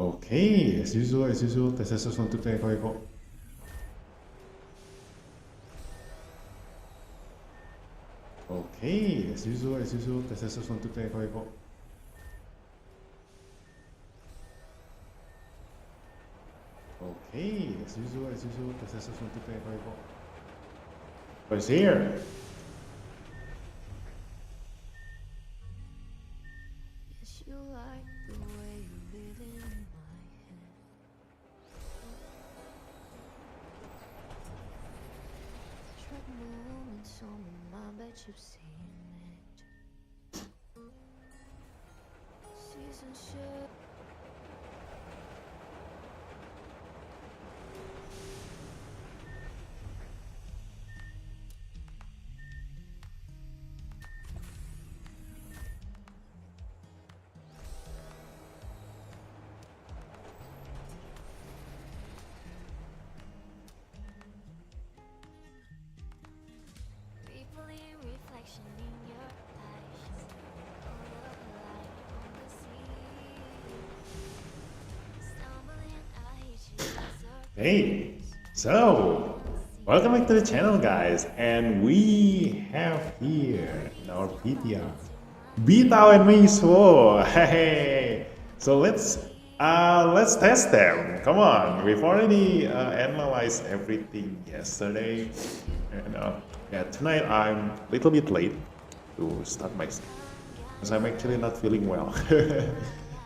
Okay, as usual, the testers want to play go. Okay, as usual, the testers want to play go. Okay, as usual, the testers want to play go. What's here? Yes, you like the way you live in my head. Track moments on I bet you've seen it. Season share. Reflection in your eyes, all the light on the sea. Stumbling, I hate you. Hey, so welcome back to the channel, guys, and we have here in our PTR Bitao and Ming Shuo. Hey, so let's test them. Come on, we've already analyzed everything yesterday, and yeah, tonight I'm a little bit late to start my stream because I'm actually not feeling well.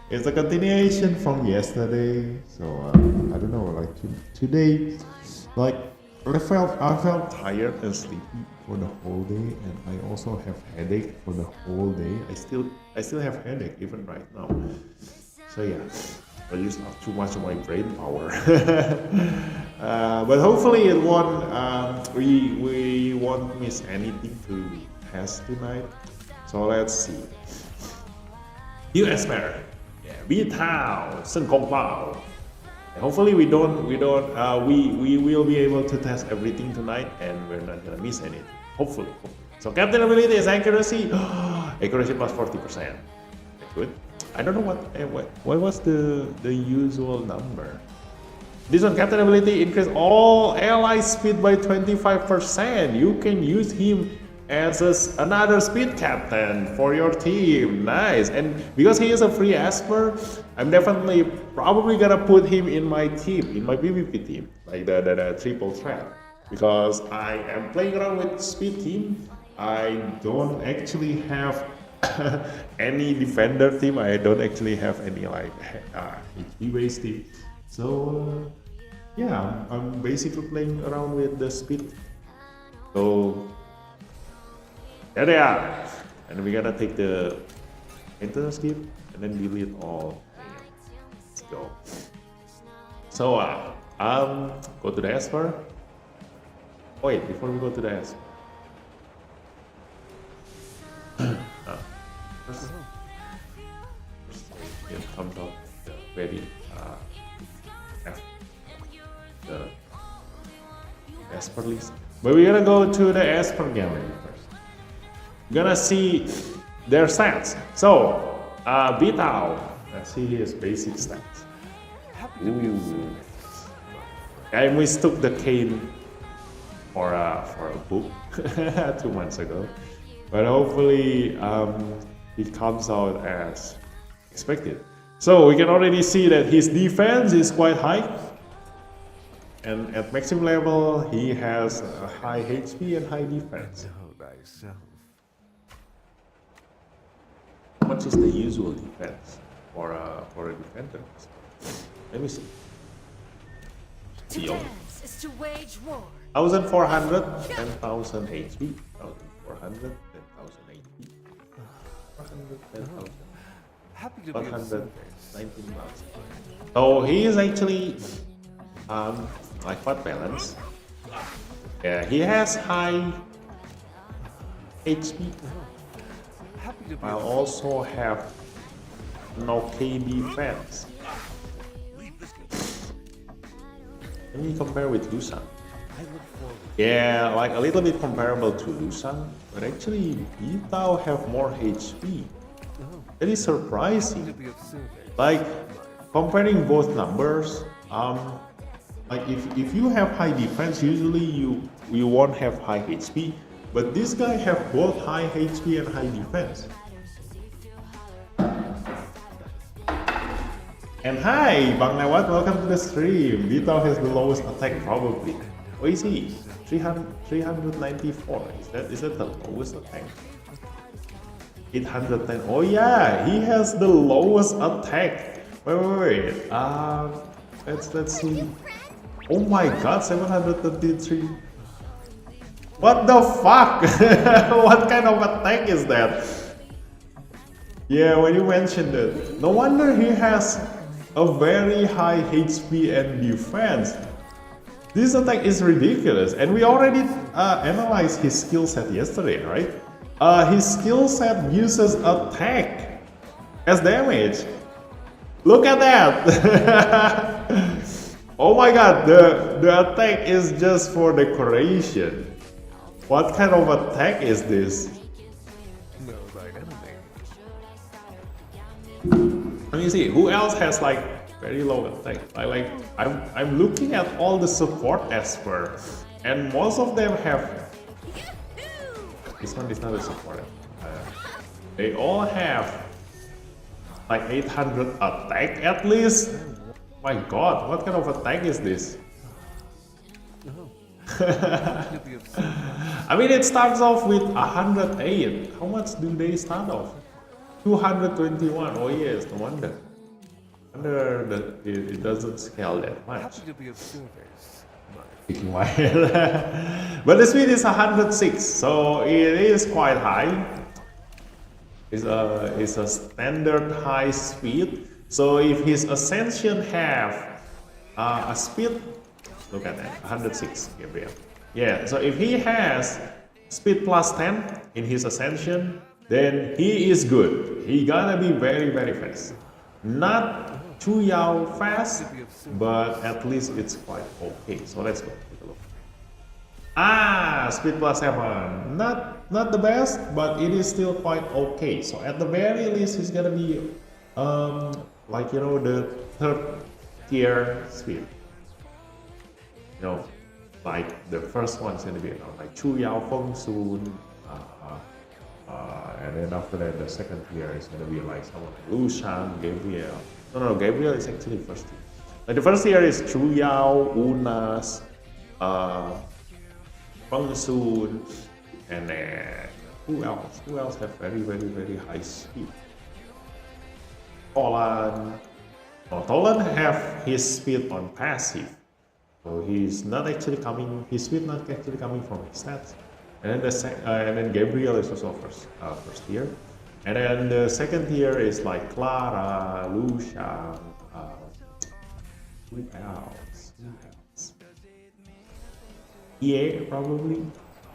It's a continuation from yesterday, so I don't know. Like today, like I felt tired and sleepy for the whole day, and I also have headache for the whole day. I still have headache even right now. So yeah, I used up too much of my brain power. But hopefully it won't. We won't miss anything to test tonight. So let's see. US Mary. Bitao, Shen Kong Pao. Hopefully we will be able to test everything tonight and we're not gonna miss anything. Hopefully. So captain ability is accuracy. Accuracy plus 40%. Good. I don't know what was the usual number. This one, captain ability increase all ally speed by 25%. You can use him as another speed captain for your team. Nice. And because he is a free Esper, I'm definitely probably gonna put him in my team, in my PvP team, like the triple threat. Because I am playing around with speed team. I don't actually have any defender team. I don't actually have any like HP based team. So yeah, I'm basically playing around with the speed. So there they are, and we're gonna take the maintenance skip and then delete all. Let's go. So go to the Esper. Oh wait, before we go to the Esper, first it comes out the very the Esper list. But we're gonna go to the Esper gallery first. We're gonna see their stats. So, Bitao, let's see his basic stats. Ooh. I mistook the cane for a book 2 months ago, but hopefully it comes out as expected. So we can already see that his defense is quite high, and at maximum level he has a high HP and high defense. How much is the usual defense for a defender? Let me see. To dance is to wage war. 1,400, 10,000 HP. 1,400, 10,000 HP. 400, 10,000. 119,000. So he is actually like quite balanced. Yeah, he has high HP. I also have no K defense. Let me compare with Lusang. Yeah, like a little bit comparable to Lusang, but actually Bitao have more HP. That is surprising. Like comparing both numbers, like if you have high defense, usually you won't have high HP, but this guy have both high HP and high defense. And hi, Bang Nawat, welcome to the stream. Vito has the lowest attack probably. What is he? 394. Is that the lowest attack? 810. Oh yeah, he has the lowest attack. Wait. Let's see. Oh my god, 733. What the fuck? What kind of attack is that? Yeah, when you mentioned it, no wonder he has a very high HP and defense. This attack is ridiculous, and we already analyzed his skill set yesterday, right? His skill set uses attack as damage. Look at that! Oh my god, the attack is just for decoration. What kind of attack is this? Let me see, who else has like very low attack? I'm looking at all the support expert, and most of them have. This one is not a support. They all have like 800 attack at least. My god, what kind of attack is this? I mean, it starts off with 108. How much do they start off? 221. Oh yes, no wonder. It doesn't scale that much. But the speed is 106, so it is quite high. It's a standard high speed. So if his ascension have a speed, look at that, 106, Gabriel. Yeah, so if he has speed plus 10 in his ascension, then he is good. He gotta be very, very fast. Not too yaw fast, but at least it's quite okay. So let's go take a look. Speed plus 7. Not the best, but it is still quite okay. So at the very least, he's gonna be like, you know, the third tier speed. You know, like the first one's gonna be, you know, like Chu Yao Feng Sun, and then after that the second tier is gonna be like someone like Lu Shan, Gabriel. No, Gabriel is actually first tier. Like the first tier is Chu Yao, Unas, Feng Sun, and then who else? Who else have very, very, very high speed? Tolan. Oh, Tolan have his speed on passive. So he's not actually coming, his speed not actually coming from his stats. And then and then Gabriel is also first tier. And then the second tier is like Clara, Lucia, who else? TA probably?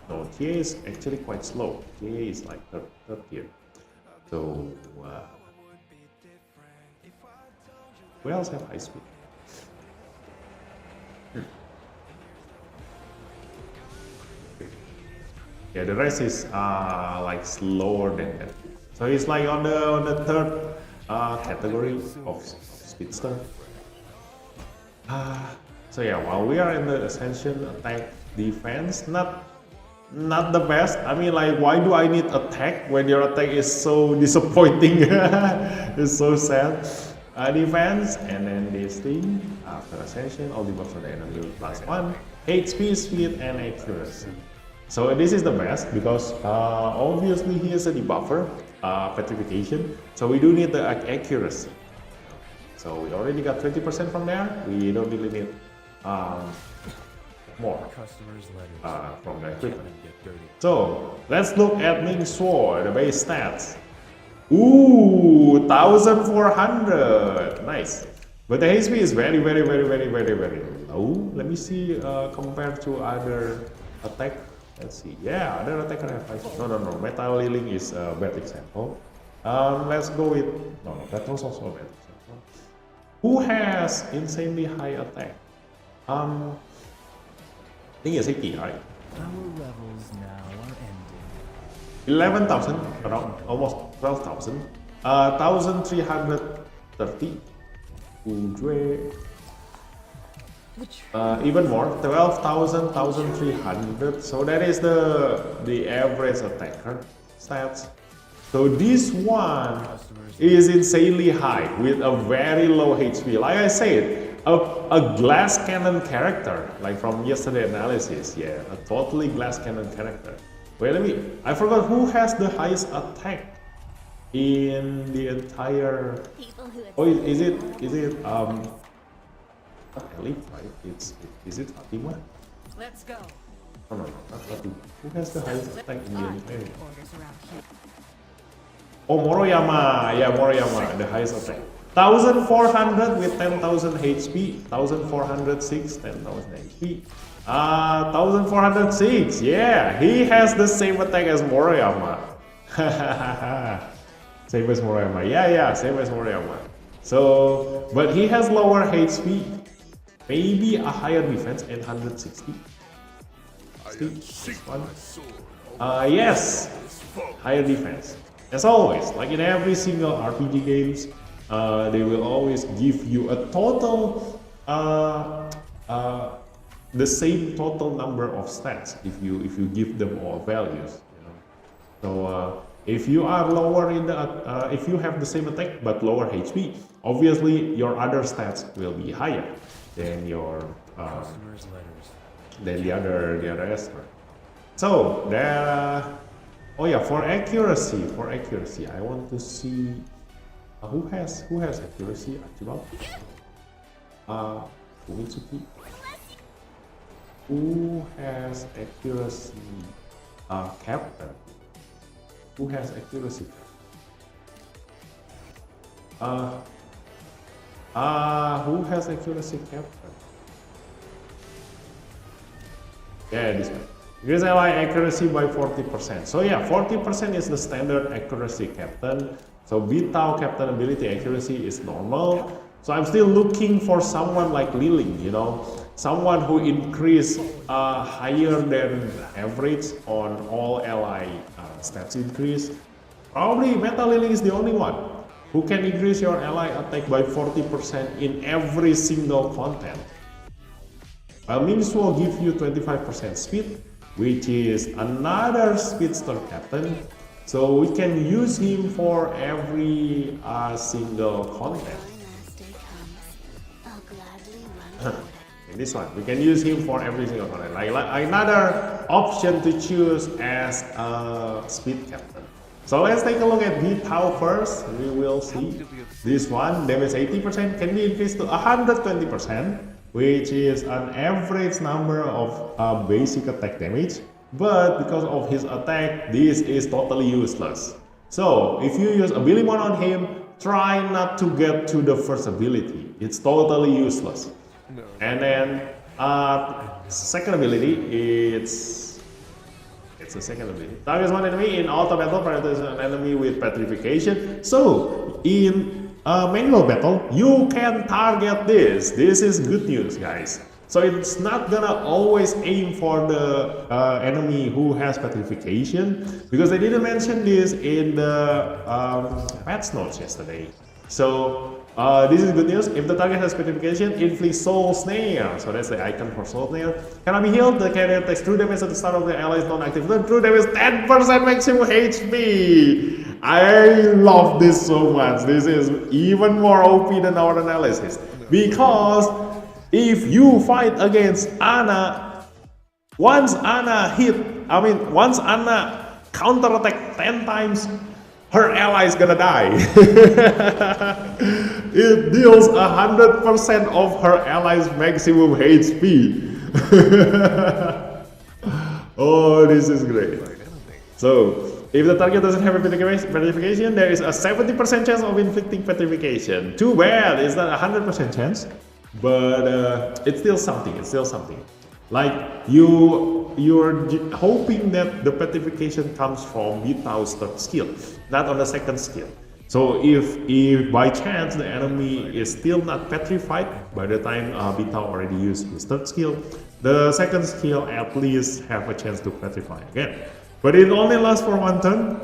No, TA is actually quite slow. TA is like third tier. So who else have high speed? Yeah, the rest is like slower than that. So it's like on the third category of speedster. So yeah, while we are in the ascension, attack, defense, not the best. I mean, like, why do I need attack when your attack is so disappointing? It's so sad. Defense, and then this thing after ascension, all the buffs on the enemy +1, HP, speed, and accuracy. So this is the best because obviously he is a debuffer, petrification. So we do need the accuracy. So we already got 20% from there. We don't really need more from the equipment. So let's look at Ming Shuo, the base stats. Ooh, 1400, nice. But the HP is very, very, very, very, very, very low. Let me see compared to other attack. Let's see. Yeah, other attacker have high. No. Metal Liling is a bad example. Let's go with that was also a bad example. Who has insanely high attack? I think it's Iki, right? Our levels now are ending. 11,000, around almost 12,000. 1,330. Udre. Even more, 12,000, 1,300. So that is the average attacker stats. So this one is insanely high with a very low HP. Like I said, a glass cannon character, like from yesterday analysis, yeah, a totally glass cannon character. Wait, I forgot who has the highest attack in the entire. Oh, is it Elite, right? Is it Fatima? Let's go. Oh no, not Fatima. Who has the highest attack in the entire? Oh, Moroyama. Yeah, Moroyama, the highest attack. 1,400 with 10,000 HP. 1,406, 10,000 HP. 1,406. Yeah, he has the same attack as Moroyama. Same as Moroyama. Yeah, same as Moroyama. So, but he has lower HP. Maybe a higher defense, 860. Yes, higher defense. As always, like in every single RPG games, they will always give you a total, the same total number of stats if you give them all values. You know? So if you are lower in the, if you have the same attack but lower HP, obviously your other stats will be higher than your than the other expert. So there. Oh yeah, for accuracy, I want to see who has accuracy. Archibald, Umitsuki. Who has accuracy? Captain. Who has accuracy? Who has accuracy, Captain? Yeah, this one. Increase ally accuracy by 40%. So yeah, 40% is the standard accuracy, Captain. So Vitao Captain ability accuracy is normal. So I'm still looking for someone like Liling, you know, someone who increase higher than average on all ally stats increase. Probably Meta Liling is the only one who can increase your ally attack by 40% in every single content. While Ming will give you 25% speed, which is another speedster captain, so we can use him for every single content. In this one, we can use him for every single content. Like another option to choose as a speed captain. So let's take a look at Vitao first. We will see this one. Damage 80% can be increased to 120%. Which is an average number of basic attack damage, but because of his attack, this is totally useless. So if you use Abilimon on him, try not to get to the first ability. It's totally useless. No. And then second ability, it's the second ability. Targets one enemy in auto battle, prioritize an enemy with petrification. So in manual battle, you can target this. This is good news, guys. So it's not gonna always aim for the enemy who has petrification, because they didn't mention this in the patch notes yesterday. So this is good news. If the target has petrification, inflict soul snare. So that's the icon for soul snare. Cannot be healed. The carrier takes true damage at the start of the ally's non-active turn. True damage 10% maximum HP. I love this so much. This is even more OP than our analysis, because if you fight against Ana, once Ana counter attack 10 times, her ally is gonna die. It deals 100% of her ally's maximum HP. Oh, this is great. So if the target doesn't have a petrification, there is a 70% chance of inflicting petrification. Too bad, it's not a 100% chance, but it's still something. It's still something. Like you're hoping that the petrification comes from Vitao's third skill, not on the second skill. So if by chance the enemy is still not petrified by the time Vitao already used his third skill, the second skill at least have a chance to petrify again. But it only lasts for one turn.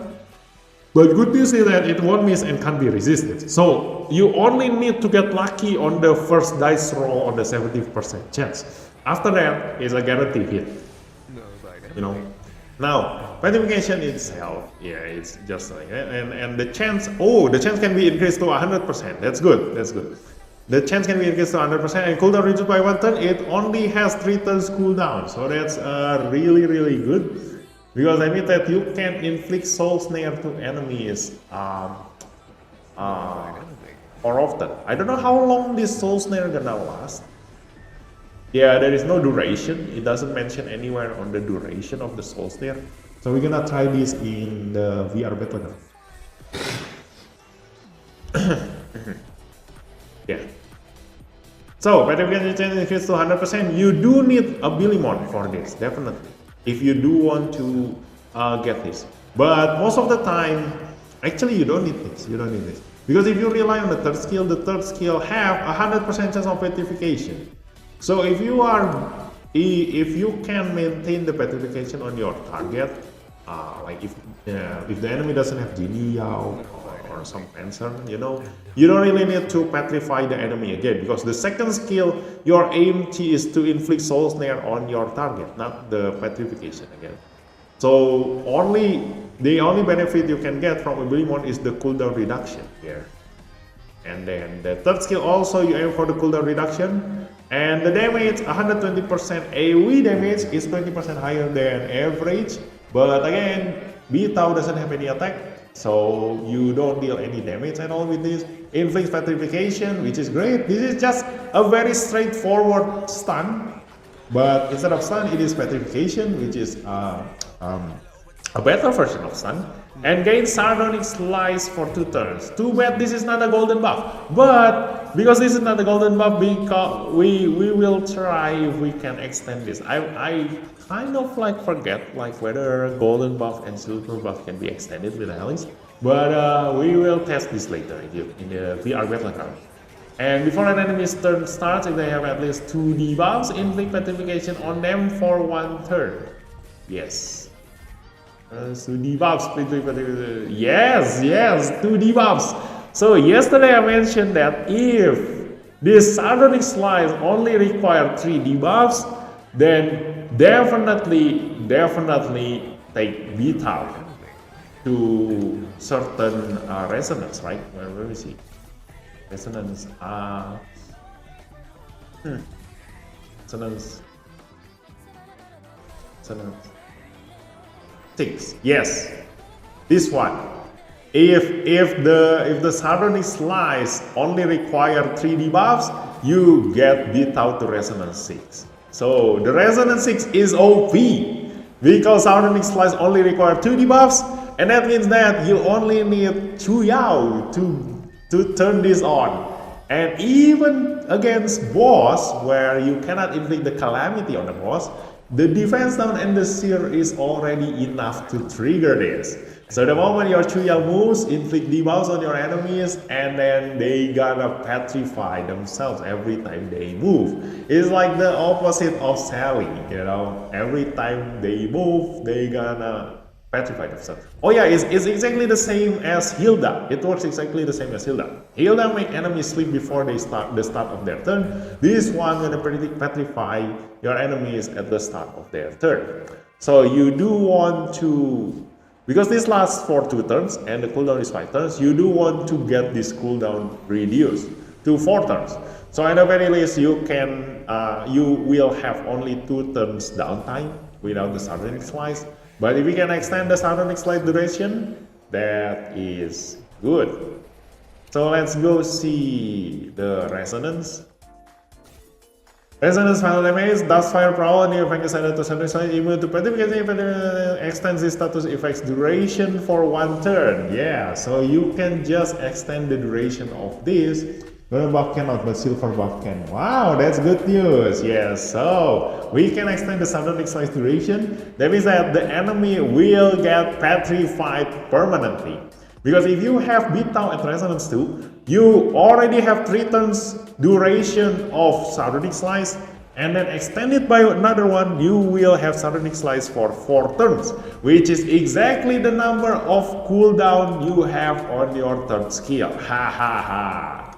But good news is that it won't miss and can't be resisted. So So you only need to get lucky on the first dice roll on the 70% chance. After that is a guaranteed hit. You know. Now, petrification itself, yeah, it's just like and the chance. Oh, the chance can be increased to 100%. That's good. That's good. The chance can be increased to 100% and cooldown reduced by 1 turn. It only has 3 turns cooldown, so that's really good. Because I mean that you can inflict soul snare to enemies more often. I don't know how long this soul snare gonna last. Yeah, there is no duration. It doesn't mention anywhere on the duration of the soul snare. So we're gonna try this in the VR battleground. Yeah. So petrification chance increase to 100%. You do need a Billimon for this, definitely. If you do want to get this, but most of the time, actually you don't need this. You don't need this because if you rely on the third skill have 100% chance of petrification. So if you can maintain the petrification on your target, like if the enemy doesn't have Jin Yao or some answer, you know, you don't really need to petrify the enemy again because the second skill, your aim is to inflict soul snare on your target, not the petrification again. So the only benefit you can get from a Billimon is the cooldown reduction here. And then the third skill also you aim for the cooldown reduction. And the damage, 120% AoE damage is 20% higher than average. But again, Bitao doesn't have any attack, so you don't deal any damage at all with this. Inflicts petrification, which is great. This is just a very straightforward stun. But instead of stun, it is petrification, which is a better version of stun. And gain sardonic slice for 2 turns. Too bad this is not a golden buff. But because this is not a golden buff, because we will try if we can extend this. I kind of like forget like whether golden buff and silver buff can be extended with Alice. But we will test this later in the VR battleground. And before an enemy's turn starts, if they have at least 2 debuffs, inflict petrification on them for 1 turn. Yes. 2 debuffs. Yes, 2 debuffs. So yesterday I mentioned that if this sardonic slice only requires 3 debuffs, then definitely take Bitao to certain resonance, right? Where we see resonance. Resonance 6. Yes, this one. If the sardonic slice only require 3 debuffs, you get Bitao to resonance 6. So the resonance 6 is OP because sardonic slice only require 2 debuffs, and that means that you only need Chu Yao to turn this on. And even against boss, where you cannot inflict the calamity on the boss, the defense down and the seer is already enough to trigger this. So the moment your Chu Yao moves, inflict debuffs on your enemies, and then they gonna petrify themselves every time they move. It's like the opposite of Sally, you know. Every time they move, they gonna petrify themselves. Oh yeah, it's exactly the same as Hilda. It works exactly the same as Hilda. Hilda make enemies sleep before they start of their turn. This one gonna petrify your enemies at the start of their turn. So you do want to, because this lasts for 2 turns and the cooldown is 5 turns, you do want to get this cooldown reduced to 4 turns. So at the very least, you will have only 2 turns downtime without the sardonic slice. But if we can extend the sardonic slice duration, that is good. So let's go see the resonance. Resonance final damage, dust fire prowl, new effect is added to sardonic slice, immune to petrification, extends the status effects duration for 1 turn. Yeah, so you can just extend the duration of this. Golden buff cannot, but silver buff can. Wow, that's good news. Yes, so we can extend the sardonic slice duration. That means that the enemy will get petrified permanently. Because if you have Bitao at resonance 2, you already have 3 turns duration of sardonic slice, and then extend it by another one, you will have Sudden Slice for 4 turns, which is exactly the number of cooldown you have on your third skill. Ha ha ha.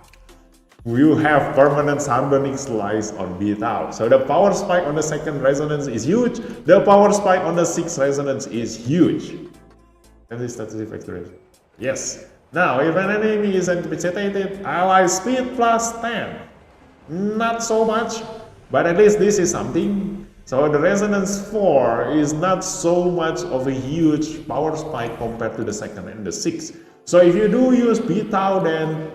You have permanent Sudden Slice on Beatao. So the power spike on the second resonance is huge, the power spike on the sixth resonance is huge. And this statistic factory. Yes. Now, if an enemy is incapacitated, ally speed plus 10. Not so much, but at least this is something. So the resonance 4 is not so much of a huge power spike compared to the second and the sixth. So if you do use Beatao, then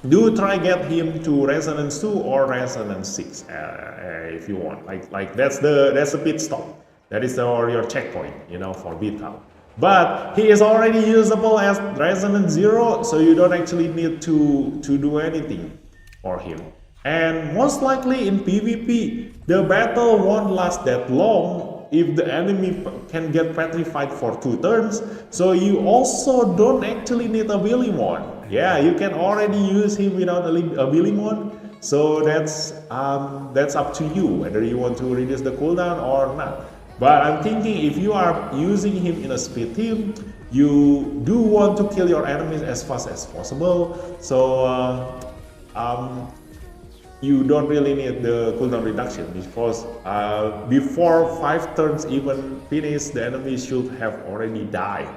do try get him to resonance 2 or resonance 6 if you want. Like that's the pit stop. That is your checkpoint, you know, for Beatao. But he is already usable as resonance 0, so you don't actually need to do anything for him. And most likely in PvP, the battle won't last that long if the enemy can get petrified for 2 turns. So you also don't actually need a Billimon. Yeah, you can already use him without a Billimon. So that's up to you whether you want to reduce the cooldown or not. But I'm thinking if you are using him in a speed team, you do want to kill your enemies as fast as possible. So you don't really need the cooldown reduction, because before 5 turns even finish, the enemy should have already died.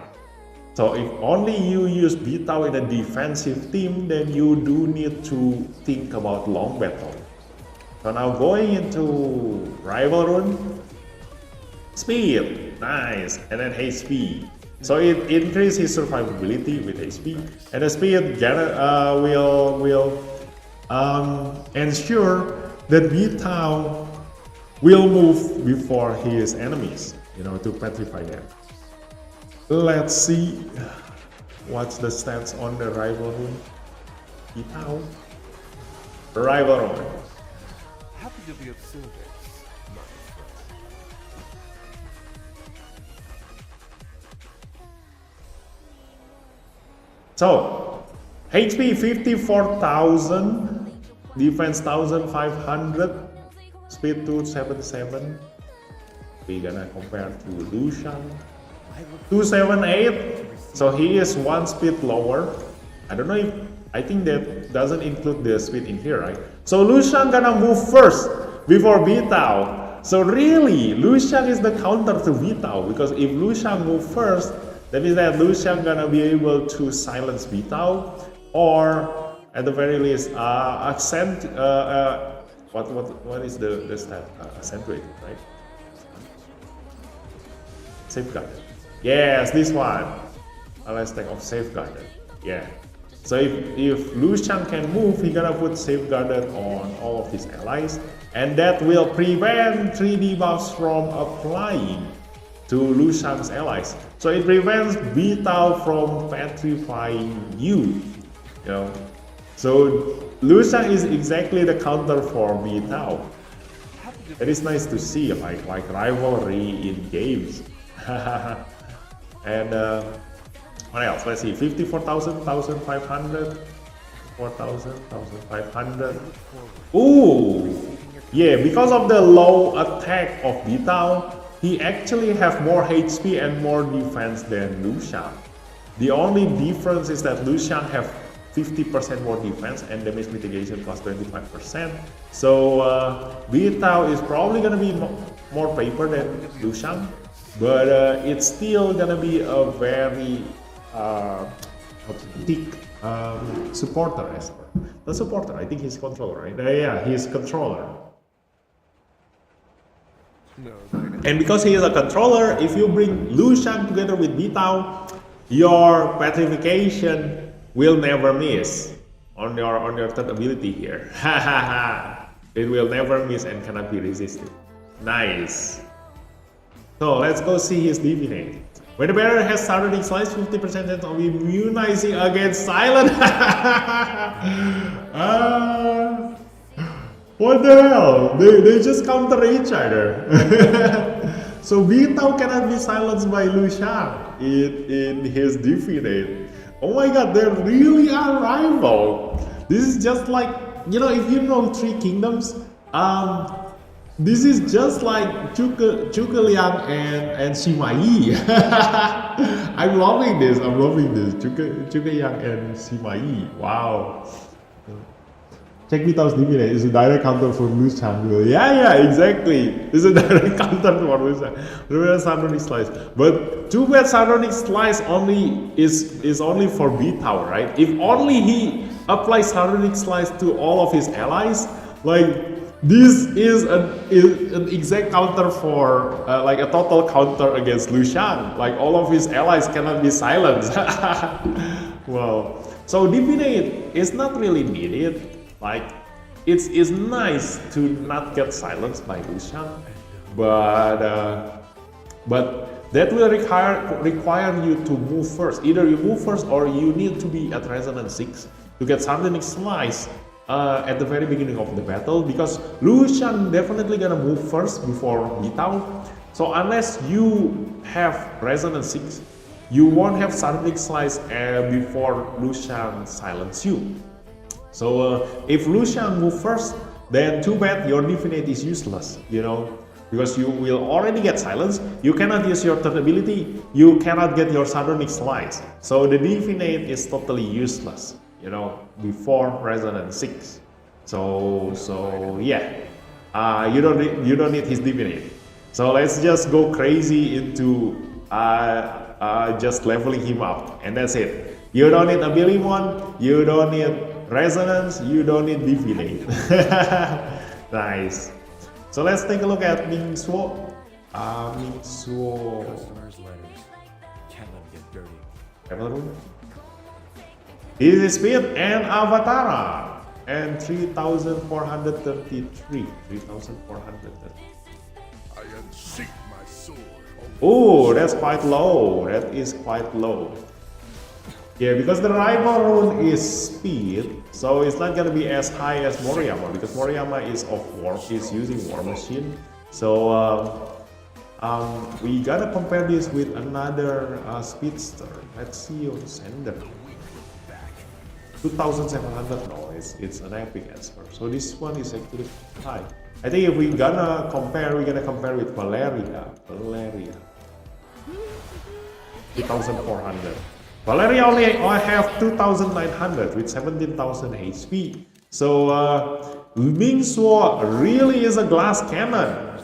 So if only you use Beatao in a defensive team, then you do need to think about long battle. So now going into rival rune, speed, nice, and then HP. So it increases his survivability with HP, and the speed will ensure that Beatao will move before his enemies, you know, to petrify them. Let's see what's the stats on the rival rune. Beatao, rival rune. Happy to be of service, my friend. So, HP 54,000, defense 1,500, speed 277. We're gonna compare to Lucian. 278, so he is 1 speed lower. I don't know if, I think that doesn't include the speed in here, right? So Lucian gonna move first before Beatao. So really, Lucian is the counter to Beatao, because if Lucian move first, that means that Lucian gonna be able to silence Beatao, or at the very least, what is the stat? Accentuate, right? Safeguard. Yes, this one. A last stack of safeguarded. Yeah. So if Lucian can move, he gonna put safeguarded on all of his allies, and that will prevent 3 debuffs from applying to Lucian's allies. So it prevents Beatao from petrifying you. You know. So Lucian is exactly the counter for Beatao. It is nice to see like rivalry in games. And what else? Let's see, 54,000, 1,500, 4,000, 1,500. Ooh, yeah, because of the low attack of Beatao, he actually have more HP and more defense than Lucian. The only difference is that Lucian have 50% more defense and damage mitigation plus 25%. So Beatao is probably gonna be more paper than Lucian. But it's still gonna be a very thick supporter expert. The supporter, I think he's controller, right? Yeah, he's controller. No, and because he is a controller, if you bring Lucian together with Beatao, your petrification will never miss on your third ability here. Ha ha ha! It will never miss and cannot be resisted. Nice. So let's go see his divinate. When the bearer has started slice 50% chance of immunizing against silent. What the hell? They just counter each other. So Beatao cannot be silenced by Lucian in his divinate. Oh my god, they really are rival. This is just like, you know, if you know Three Kingdoms, This is just like Zhuge Liang and Sima Yi. I'm loving this. Zhuge Liang and Sima Yi. Wow. Check Vito's Divinate is a direct counter for Lu Chang. Yeah, exactly. It's a direct counter for Lu Chang. Remember Sardonic Slice. But too bad Sardonic Slice only is only for Vitao, right? If only he applies Sardonic Slice to all of his allies, like this is an exact counter for like a total counter against Lu Shang. Like all of his allies cannot be silenced. Wow. So Divinate is not really needed. Like it's nice to not get silenced by Lu Shang, but that will require you to move first. Either you move first or you need to be at Resonance 6 to get Sardonic Slice at the very beginning of the battle, because Lu Shang definitely gonna move first before Vitao. So unless you have Resonance 6, you won't have Sardonic Slice before Lu Shang silence you. So if Lu Shang move first, then too bad your Divinate is useless, you know, because you will already get silenced, you cannot use your third ability, you cannot get your Sardonic Slice. So the Divinate is totally useless, you know, before Resonance 6. So yeah, you don't need his Divinate. So let's just go crazy into just leveling him up, and that's it. You don't need Abilimon, you don't need Resonance, you don't need Divinate. Nice. So let's take a look at Ming Shuo. Ming Shuo. Customers' letters. Can't let them get dirty. Level room. This is speed and Avatara. And 3,433. 3,433. I unsheath my sword. Oh, that's quite low. That is quite low. Yeah, because the rival rune is speed, so it's not gonna be as high as Moriyama, because Moriyama is using War Machine. So we gotta compare this with another speedster. Let's see on Sender. 2,700. No, it's an epic Esper. So this one is actually high. I think if we're gonna compare with Valeria. 2,400. Valeria only have 2,900 with 17,000 HP. So Ming Shuo really is a glass cannon.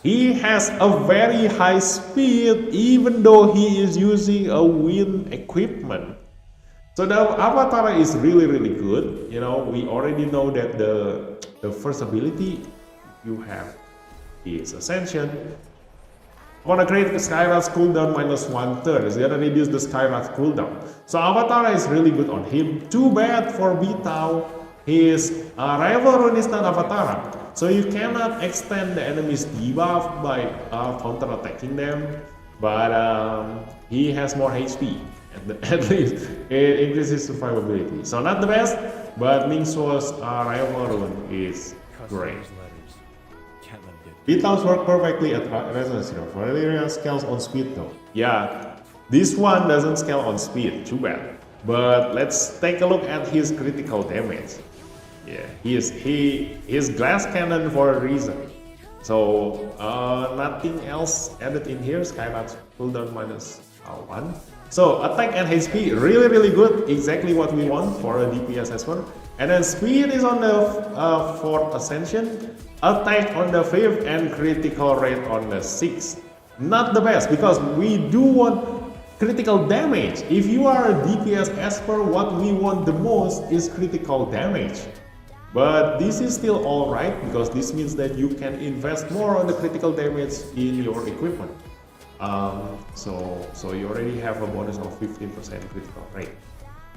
He has a very high speed even though he is using a wind equipment. So the Avatar is really good. You know, we already know that the first ability you have is Ascension. Gonna create the Skywrath cooldown minus 1/3. It's gonna reduce the Skywrath cooldown. So Avatar is really good on him. Too bad for Vitao, his rival rune is not Avatar. So you cannot extend the enemy's debuff by counter-attacking them. But he has more HP. At least it increases survivability. So not the best, but Ming Shuo's rival rune is great. Details work perfectly at Resonance 0. Valeria scales on speed though. Yeah, this one doesn't scale on speed, too bad. But let's take a look at his critical damage. Yeah, he is glass cannon for a reason. So nothing else added in here. Skywrath cooldown minus 1. So attack and HP really good. Exactly what we want for a DPS Esper. And then speed is on the 4th ascension. Attack on the 5th and critical rate on the 6th. Not the best, because we do want critical damage. If you are a DPS Esper, what we want the most is critical damage. But this is still alright, because this means that you can invest more on the critical damage in your equipment. So you already have a bonus of 15% critical rate.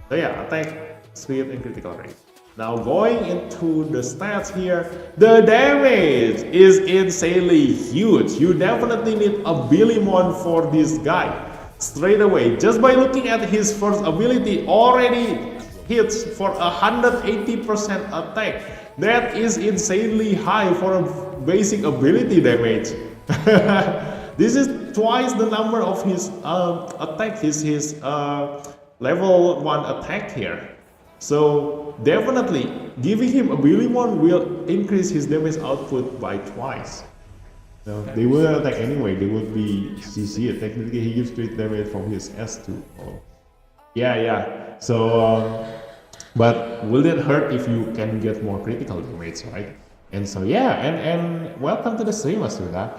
So yeah, attack, speed, and critical rate. Now going into the stats here, the damage is insanely huge. You definitely need a Abilimon for this guy. Straight away, just by looking at his first ability, already hits for 180% attack. That is insanely high for a basic ability damage. This is twice the number of his attack, his level 1 attack here. So definitely giving him Abilimon will increase his damage output by twice. So they will attack anyway, they would be CC. Technically he gives crit damage from his S2. Oh. Yeah. So but will it hurt if you can get more critical damage, right? And so yeah, and welcome to the stream, Asuda.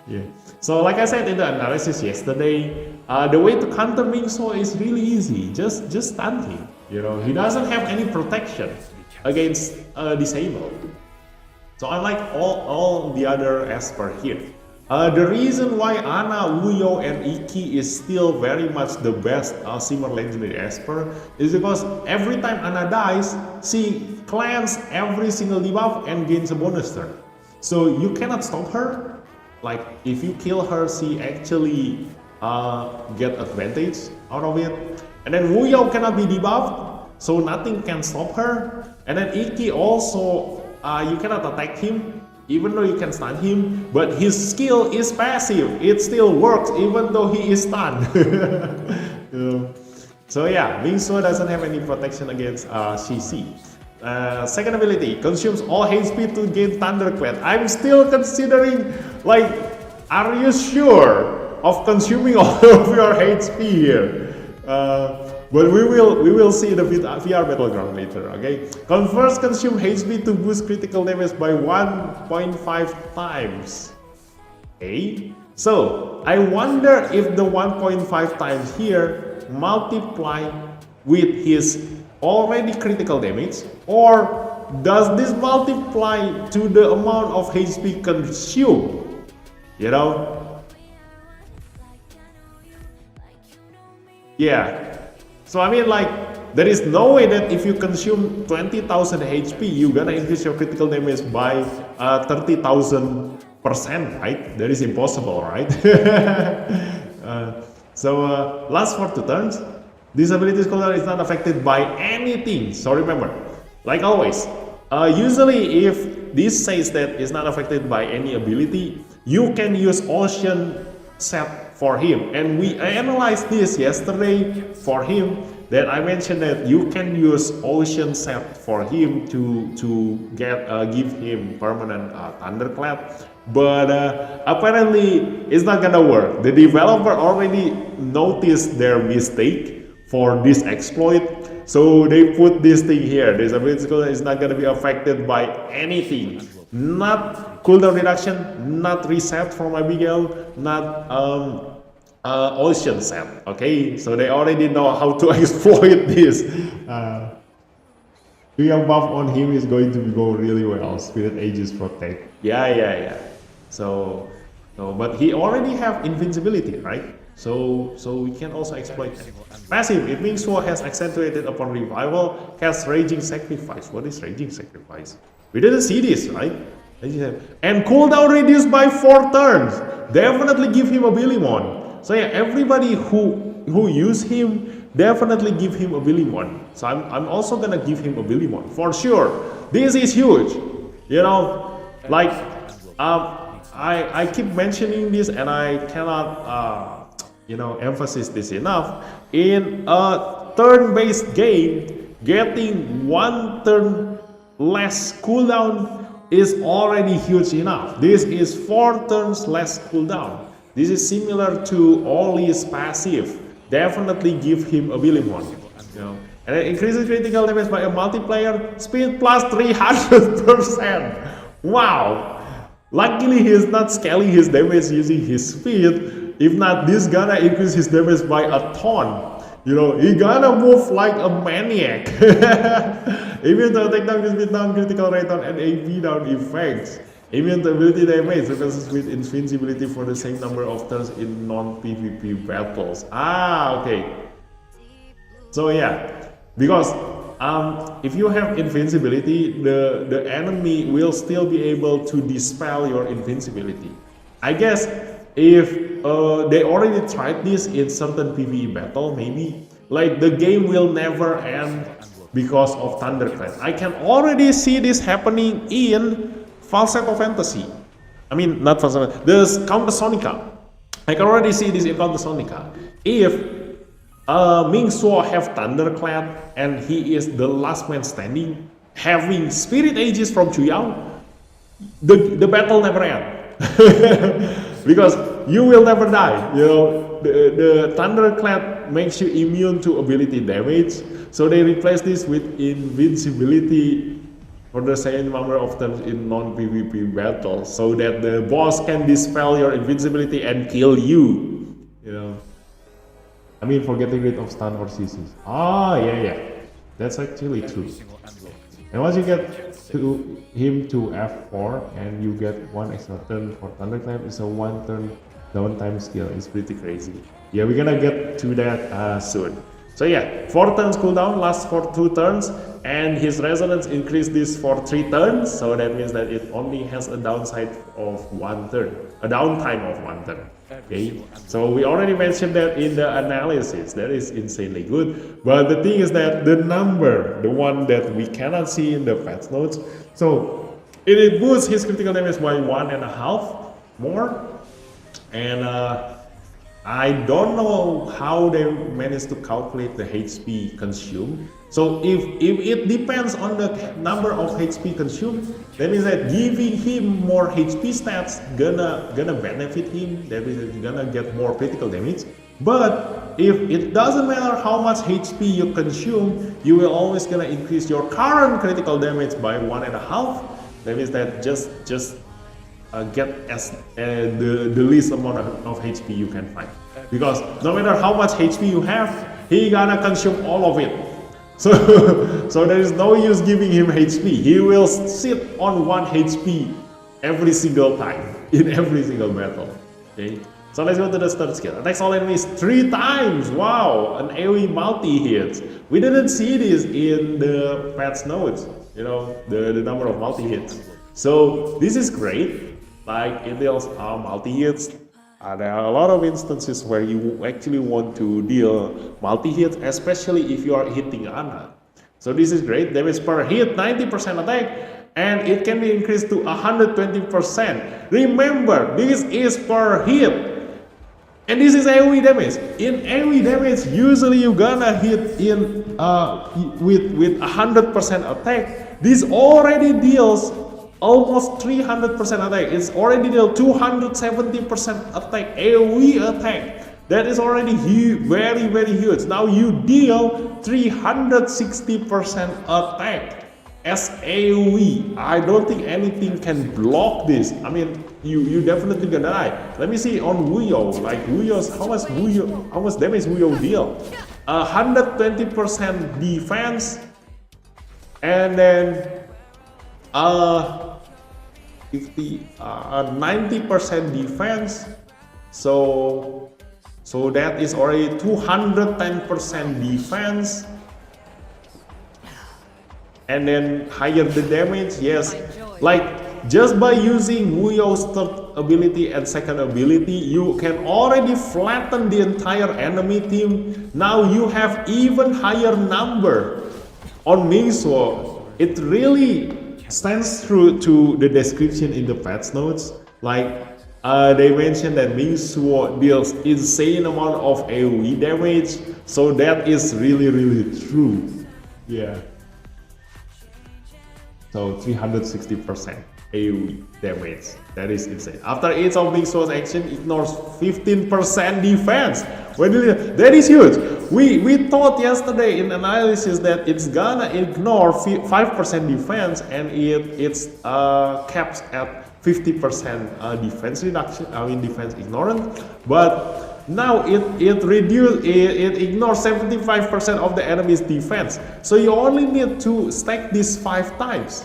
Yeah. So like I said in the analysis yesterday, the way to counter Ming Shuo is really easy. Just stun him. You know, he doesn't have any protection against disable. So unlike all the other Esper here, the reason why Ana, Wuyo, and Iki is still very much the best Simmer Legendary Esper is because every time Ana dies, she cleans every single debuff and gains a bonus turn. So you cannot stop her. Like if you kill her, she actually get advantage out of it. And then Wuyo cannot be debuffed, so nothing can stop her. And then Iki also, you cannot attack him, even though you can stun him, but his skill is passive. It still works even though he is stunned. So yeah, Ming Shuo doesn't have any protection against CC. Second ability, consumes all HP to gain Thunderclap. I'm still considering, like, are you sure of consuming all of your HP here? But we will see the VR Battleground later, okay? Converts consume HP to boost critical damage by 1.5 times. Okay? So, I wonder if the 1.5 times here multiply with his already critical damage, or does this multiply to the amount of HP consumed? You know? Yeah. So I mean, like, there is no way that if you consume 20,000 HP, you're gonna increase your critical damage by 30,000%, right? That is impossible, right? Last for 2 turns, this ability's color is not affected by anything. So remember, like always, usually if this says that it's not affected by any ability, you can use Ocean Set for him, and we analyzed this yesterday for him, that I mentioned that you can use Ocean Set for him to give him permanent Thunderclap, but apparently it's not gonna work. The developer already noticed their mistake for this exploit, so they put this thing here. This ability is not gonna be affected by anything. Not cooldown reduction, not reset from Abigail, not Ocean Set. Okay, so they already know how to exploit this. Doing buff on him is going to go really well. Spirit Aegis Protect. Yeah. So but he already have invincibility, right? So we can also exploit that. Passive, it means Shuo has accentuated upon revival, casts Raging Sacrifice. What is Raging Sacrifice? We didn't see this, right? And cooldown reduced by 4 turns. Definitely give him a Abilimon. So yeah, everybody who use him, definitely give him a Abilimon. So I'm also gonna give him a Abilimon for sure. This is huge. You know, like I keep mentioning this, and I cannot emphasize this enough. In a turn-based game, getting 1 turn less cooldown is already huge enough. This is 4 turns less cooldown. This is similar to Oli's passive. Definitely give him a Abilimon. You know, and it increases critical damage by a multiplayer, speed plus 300%. Wow! Luckily, he is not scaling his damage using his speed. If not, this gonna increase his damage by a ton. You know, he gonna move like a maniac. Immune to attack down, speed down, critical rate down, and AV down effects. Immune to ability damage replaces with invincibility for the same number of turns in non-PvP battles. Okay. So yeah, because if you have invincibility, the enemy will still be able to dispel your invincibility. I guess if they already tried this in certain PvE battle, maybe like the game will never end because of Thunderclap. I can already see this happening in Falsetto Fantasy. I mean, not Falsetto, there's Counter Sonica. I can already see this in Counter Sonica. If Ming Shuo have Thunderclap, and he is the last man standing, having Spirit Aegis from Chuyao. The battle never ends. Because you will never die. You know, the Thunderclap makes you immune to ability damage, so they replace this with invincibility for the same number of turns in non-PvP battles, so that the boss can dispel your invincibility and kill you. You know, I mean, for getting rid of stun or CCs. Ah, yeah, that's actually true. And once you get to him to F4 and you get one extra turn for Thunderclap, it's a 1 turn downtime skill. It's pretty crazy. Yeah, we're gonna get to that soon. So yeah, 4 turns cooldown lasts for 2 turns, and his resonance increased this for 3 turns, so that means that it only has a downside of 1 turn, a downtime of 1 turn. Okay, so we already mentioned that in the analysis. That is insanely good. But the thing is that the number, the one that we cannot see in the patch notes, so it boosts his critical damage by 1.5 more, and I don't know how they managed to calculate the HP consumed. So if it depends on the number of HP consumed, that means that giving him more HP stats gonna benefit him. That means he's gonna get more critical damage. But if it doesn't matter how much HP you consume, you will always gonna increase your current critical damage by 1.5. That means that just get as the least amount of HP you can find, because no matter how much HP you have, he gonna consume all of it. So there is no use giving him HP. He will sit on 1 HP every single time in every single battle. Okay, so let's go to the third skill. Attacks all enemies 3 times. Wow, an AoE multi-hits. We didn't see this in the patch notes. You know, the number of multi-hits. So this is great. Like, it deals multi-hits. There are a lot of instances where you actually want to deal multi-hits, especially if you are hitting Ana. So this is great. Damage per hit, 90% attack, and it can be increased to 120%. Remember, this is per hit, and this is AoE damage. In AoE damage, usually you're gonna hit in with 100% attack. This already deals almost 300% attack. It's already deal 270% attack, AoE attack. That is already very, very huge. Now you deal 360% attack as AoE. I don't think anything can block this. I mean, you definitely gonna die. Let me see on Wuyo. Like Wuyo's, how much damage Wuyo deal? 120% defense, and then 90% defense, so that is already 210% defense, and then higher the damage. Yes, like just by using Wuyo's third ability and second ability, you can already flatten the entire enemy team. Now you have even higher number on Ming Shuo. It really stands true to the description in the patch notes. Like they mentioned that Ming Shuo deals insane amount of AoE damage, so that is really, really true. Yeah. So 360% AoE damage. That is insane. After each of Ming Shuo's action ignores 15% defense. That is huge. We thought yesterday in analysis that it's gonna ignore 5% defense, and it's caps at 50% defense reduction. I mean defense ignorance. But now it ignores 75% of the enemy's defense. So you only need to stack this 5 times.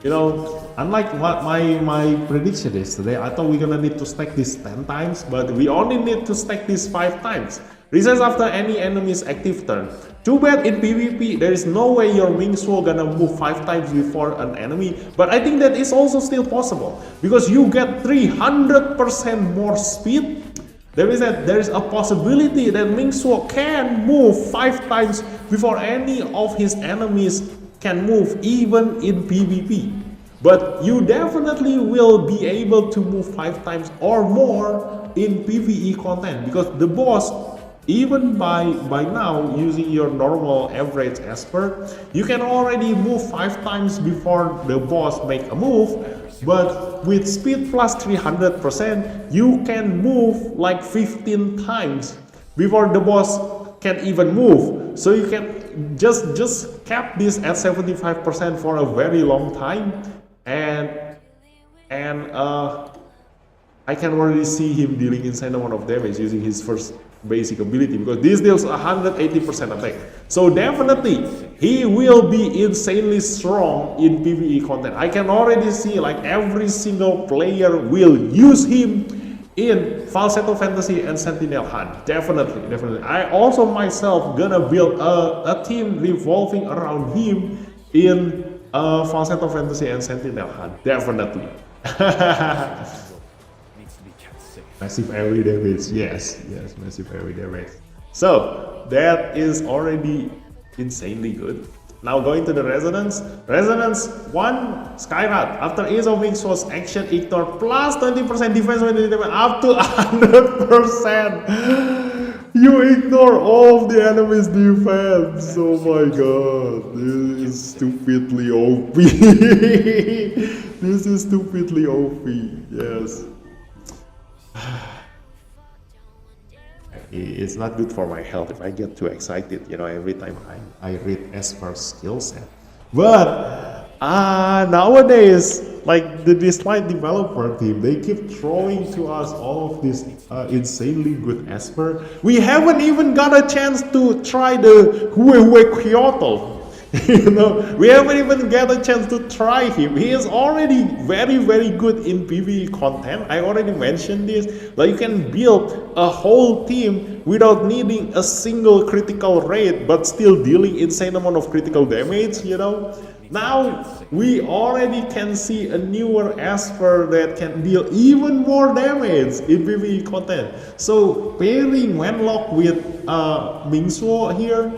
You know, unlike what my prediction is today, I thought we're gonna need to stack this 10 times, but we only need to stack this 5 times. Resets after any enemy's active turn. Too bad in PvP, there is no way your Ming Shuo gonna move 5 times before an enemy, but I think that is also still possible, because you get 300% more speed. That means that there is a possibility that Ming Shuo can move 5 times before any of his enemies can move, even in PvP. But you definitely will be able to move 5 times or more in PvE content, because the boss even by now using your normal average Esper, you can already move 5 times before the boss make a move. But with speed plus 300%, you can move like 15 times before the boss can even move. So you can just cap this at 75% for a very long time, and I can already see him dealing insane amount of damage using his first basic ability, because this deals 180% attack. So definitely he will be insanely strong in PvE content. I can already see like every single player will use him in Falsetto Fantasy and Sentinel Hunt. Definitely. I also myself gonna build a team revolving around him in Falsetto Fantasy and Sentinel Hunt. Definitely. Needs to be kept safe. Massive AoE damage, yes, massive AoE damage. So that is already insanely good. Now going to the Resonance. Resonance 1 Skyrat. After Ace of Ming was action ignore plus 20% defense when it up to 100%. You ignore all of the enemy's defense. Oh my god. This is stupidly OP. This is stupidly OP. Yes. It's not good for my health if I get too excited, every time I read Esper's skill set. But nowadays, like the Dislyte developer team, they keep throwing to us all of this insanely good Esper. We haven't even got a chance to try the Hue Kyoto. We haven't even got a chance to try him. He is already very good in PvE content. I already mentioned this. Like you can build a whole team without needing a single critical rate, but still dealing insane amount of critical damage. Now we already can see a newer Esper that can deal even more damage in PvE content. So pairing Wenlock with Ming Shuo here,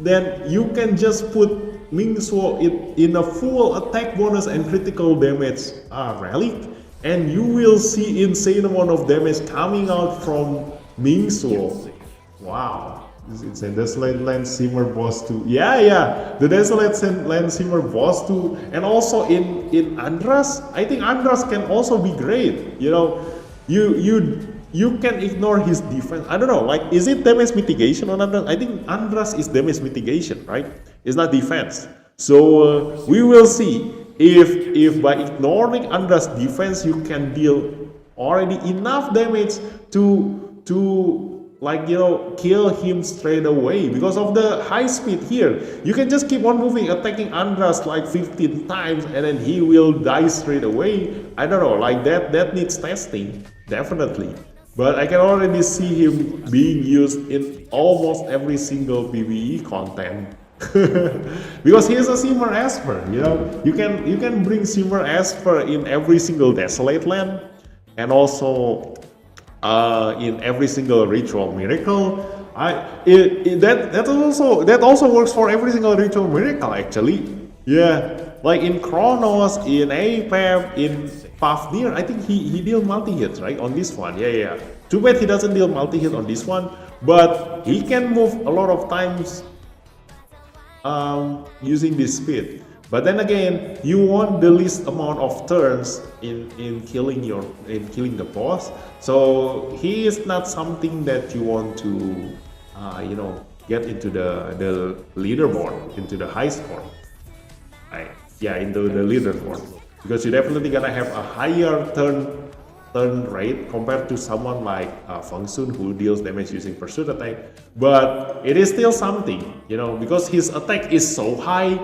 then you can just put Ming Shuo in a full attack bonus and critical damage relic, and you will see insane amount of damage coming out from Ming Shuo. Wow, this is insane. Desolate Land Simmer boss 2. Yeah, the Desolate Land Simmer boss 2, and also in Andras. I think Andras can also be great. You can ignore his defense. I don't know, like, is it damage mitigation on Andras? I think Andras is damage mitigation, right? It's not defense. So we will see if by ignoring Andras' defense, you can deal already enough damage to kill him straight away. Because of the high speed here, you can just keep on moving, attacking Andras like 15 times, and then he will die straight away. I don't know, like that needs testing, definitely. But I can already see him being used in almost every single PvE content. Because he is a Simmer Esper, you can bring Simmer Esper in every single Desolate Land, and also in every single Ritual Miracle. That also works for every single Ritual Miracle actually. Yeah, like in Chronos, in APEP, in Fafnir, I think he deal multi-hits, right, on this one. Yeah. Too bad he doesn't deal multi-hit on this one, but he can move a lot of times using this speed. But then again, you want the least amount of turns in killing the boss. So he is not something that you want to get into the leaderboard, into the high score. Into the leaderboard, because you're definitely gonna have a higher turn rate compared to someone like Feng Sun, who deals damage using pursuit attack. But it is still something, because his attack is so high.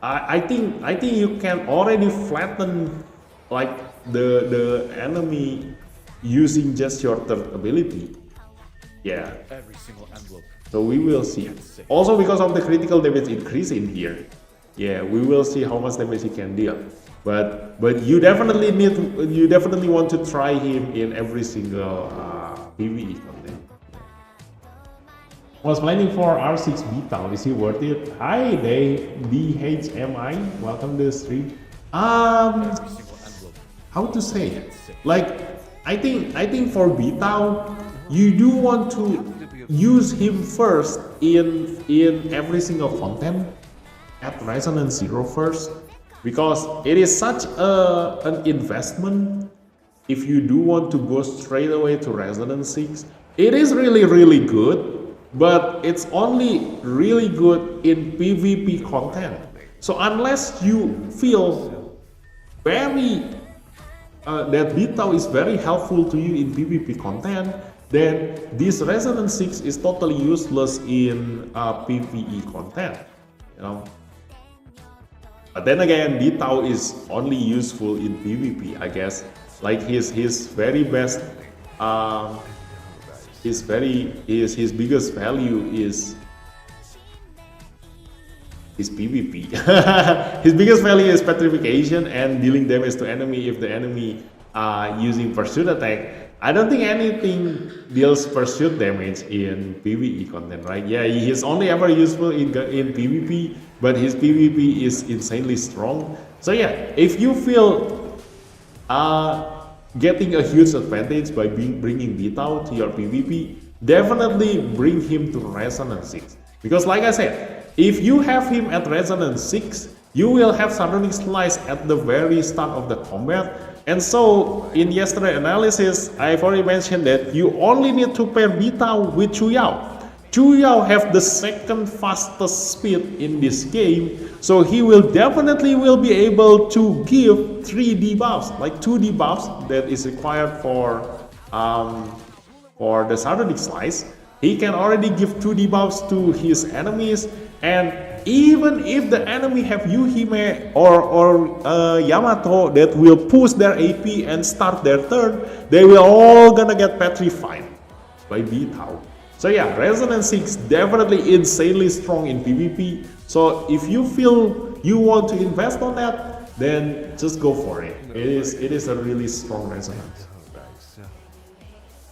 I think you can already flatten like the enemy using just your third ability. Yeah. Every single envelope. So we will see. Also because of the critical damage increase in here. Yeah, we will see how much damage he can deal. But you definitely want to try him in every single PvE content. Was planning for R6 Beta. Is he worth it? Hi, DHMI. Welcome to the stream. How to say? Like, I think for Beta, you do want to use him first in every single content at Resonance 0 first, because it is such an investment. If you do want to go straight away to Resonance 6, it is really good, but it's only really good in PvP content. So unless you feel very that Ditao is very helpful to you in PvP content, then this Resonance 6 is totally useless in PvE content, you know. But then again, Ditao is only useful in PvP, I guess. Like his very best, his biggest value is PvP. His biggest value is petrification and dealing damage to enemy if the enemy using pursuit attack. I don't think anything deals pursuit damage in PvE content, right? Yeah, he is only ever useful in PvP, but his PvP is insanely strong. So yeah, if you feel getting a huge advantage by bringing Ditao to your PvP, definitely bring him to Resonance 6. Because like I said, if you have him at Resonance 6, you will have Sardonic Slice at the very start of the combat. And so, in yesterday's analysis, I've already mentioned that you only need to pair Ditao with Chuyao. Chuyao have the second fastest speed in this game, so he will definitely be able to give 3 debuffs, like 2 debuffs that is required for the Sardonic Slice. He can already give 2 debuffs to his enemies, and even if the enemy have Yuhime or Yamato that will push their AP and start their turn, they will all gonna get petrified by Ditao. So yeah, Resonance 6 definitely insanely strong in PvP. So if you feel you want to invest on that, then just go for it. It is a really strong Resonance.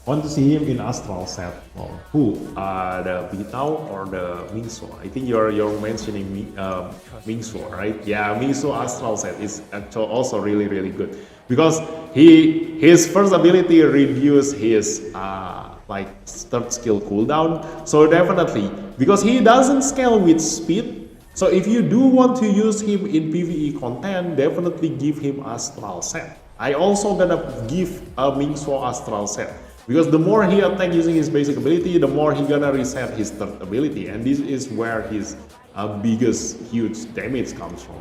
Want to see him in Astral set? Well, who? The Ditao or the Ming? I think you're mentioning Ming, right? Yeah, Ming Astral set is actually also really good because his first ability reduce his like third skill cooldown. So definitely, because he doesn't scale with speed. So if you do want to use him in PvE content, definitely give him Astral set. I also gonna give a Ming Astral set. Because the more he attack using his basic ability, the more he gonna reset his third ability, and this is where his biggest huge damage comes from.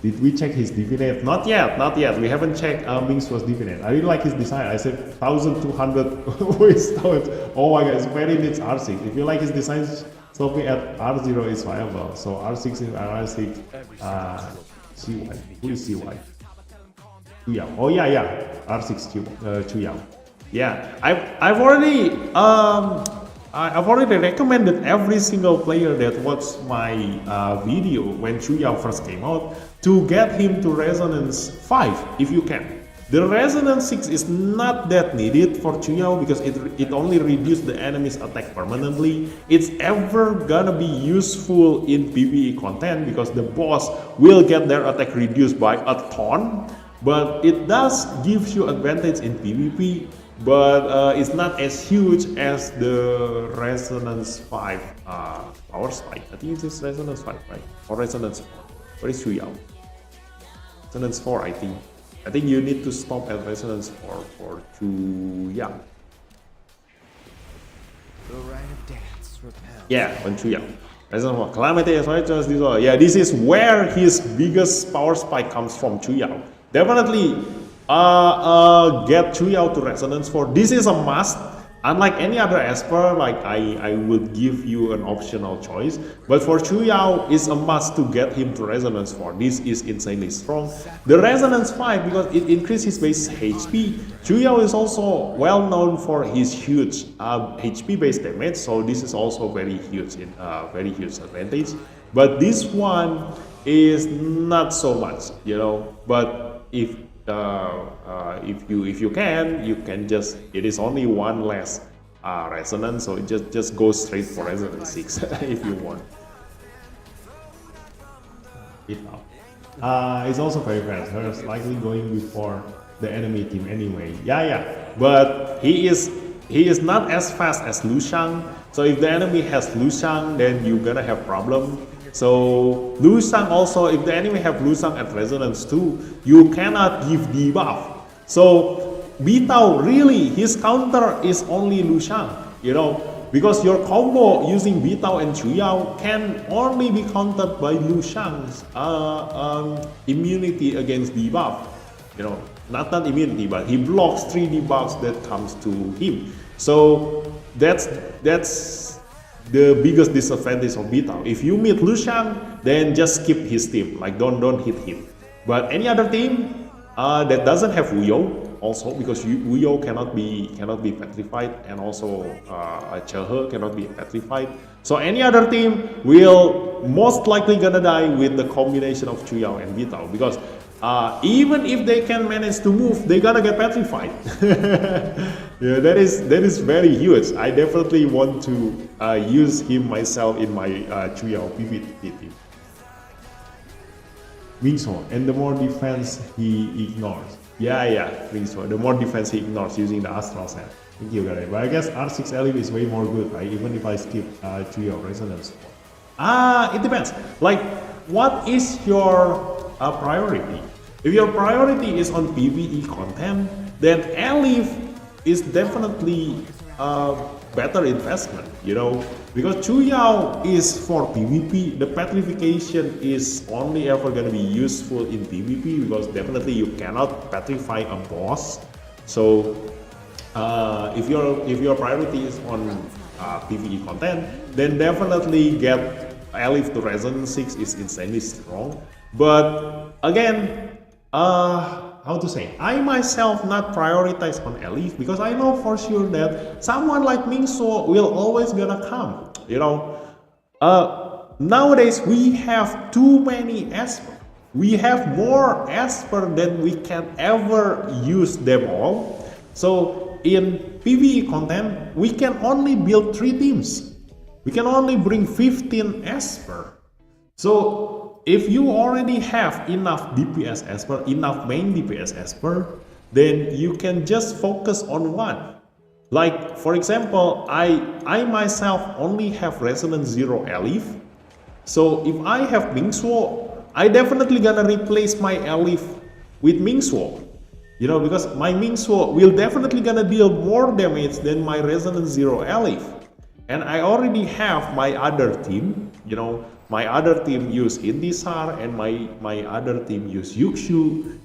Did we check his Divinate? Not yet. We haven't checked Ming Suo's Divinate. I really like his design. I said 1200 with oh my god, it's very needs R6. If you like his design, stopping at R0 is viable. So R6 and R6, CY. Who is CY? Chuyao. Oh yeah, R6 Chuyao. Yeah, I've already recommended every single player that watched my video when Chuyao first came out to get him to Resonance 5 if you can. The Resonance 6 is not that needed for Chuyao because it only reduces the enemy's attack permanently. It's ever gonna be useful in PvE content because the boss will get their attack reduced by a ton. But it does give you advantage in PvP, but it's not as huge as the Resonance 5 power spike. I think it is Resonance 5, right? Or Resonance 4. Where is Chuyao? Resonance 4, I think. I think you need to stop at Resonance 4 for Chuyao. The rite of dance repels. Yeah, on Chuyao. Resonance 4. Calamity as well as this one. Yeah, this is where his biggest power spike comes from, Chuyao. Definitely get Chuyao to Resonance 4. This is a must. Unlike any other Esper, like I would give you an optional choice. But for Chuyao, it's a must to get him to Resonance 4. This is insanely strong. The Resonance 5, because it increases his base HP. Chuyao is also well known for his huge HP based damage. So this is also very huge advantage. But this one is not so much, you know. But if you can just, it is only one less resonance, so just go straight for Resonance 6 if you want. It's also very fast. He's likely going before the enemy team anyway. Yeah, but he is he is not as fast as Lu Shang. So if the enemy has Lu Shang, then you're gonna have problem. So Lu Shang also, if the enemy have Lu Shang at resonance 2, you cannot give debuff. So Bitao really, his counter is only Lu Shang, because your combo using Bitao and Chuyao can only be countered by Lu Shang's immunity against debuff. Not immunity, but he blocks 3 debuffs that comes to him. So that's the biggest disadvantage of Bitao. If you meet Lu Shang, then just skip his team, like don't hit him. But any other team that doesn't have Wuyo, also because Wuyo cannot be petrified, and also Chehe cannot be petrified. So any other team will most likely gonna die with the combination of Chuyao and Bitao, because even if they can manage to move, they gonna get petrified. Yeah, that is very huge. I definitely want to use him myself in my Chuyao PvP team. Ming, and the more defense he ignores. Yeah, Ming. The more defense he ignores using the Astral Set. Thank you, guys. But I guess R6 Elite is way more good, right? Even if I skip Chuyao Resonance. It depends. Like, what is your priority? If your priority is on PvE content, then Elif is definitely a better investment, because Chuyao is for PvP. The petrification is only ever going to be useful in PvP, because definitely you cannot petrify a boss. So if your priority is on PvE content, then definitely get Elif to Resonance 6 is insanely strong. But again, how to say, I myself not prioritize on Elif, because I know for sure that someone like Ming will always gonna come. Nowadays we have too many Esper. We have more Esper than we can ever use them all. So in PvE content, we can only build 3 teams. We can only bring 15 Esper. So if you already have enough DPS Esper, enough main DPS Esper, then you can just focus on one. Like, for example, I myself only have Resonance 0 Elif. So if I have Ming, I definitely gonna replace my Elif with Ming, because my Ming will definitely gonna deal more damage than my Resonance 0 Elif. And I already have my other team, my other team use Indisar, and my other team use Yukshu,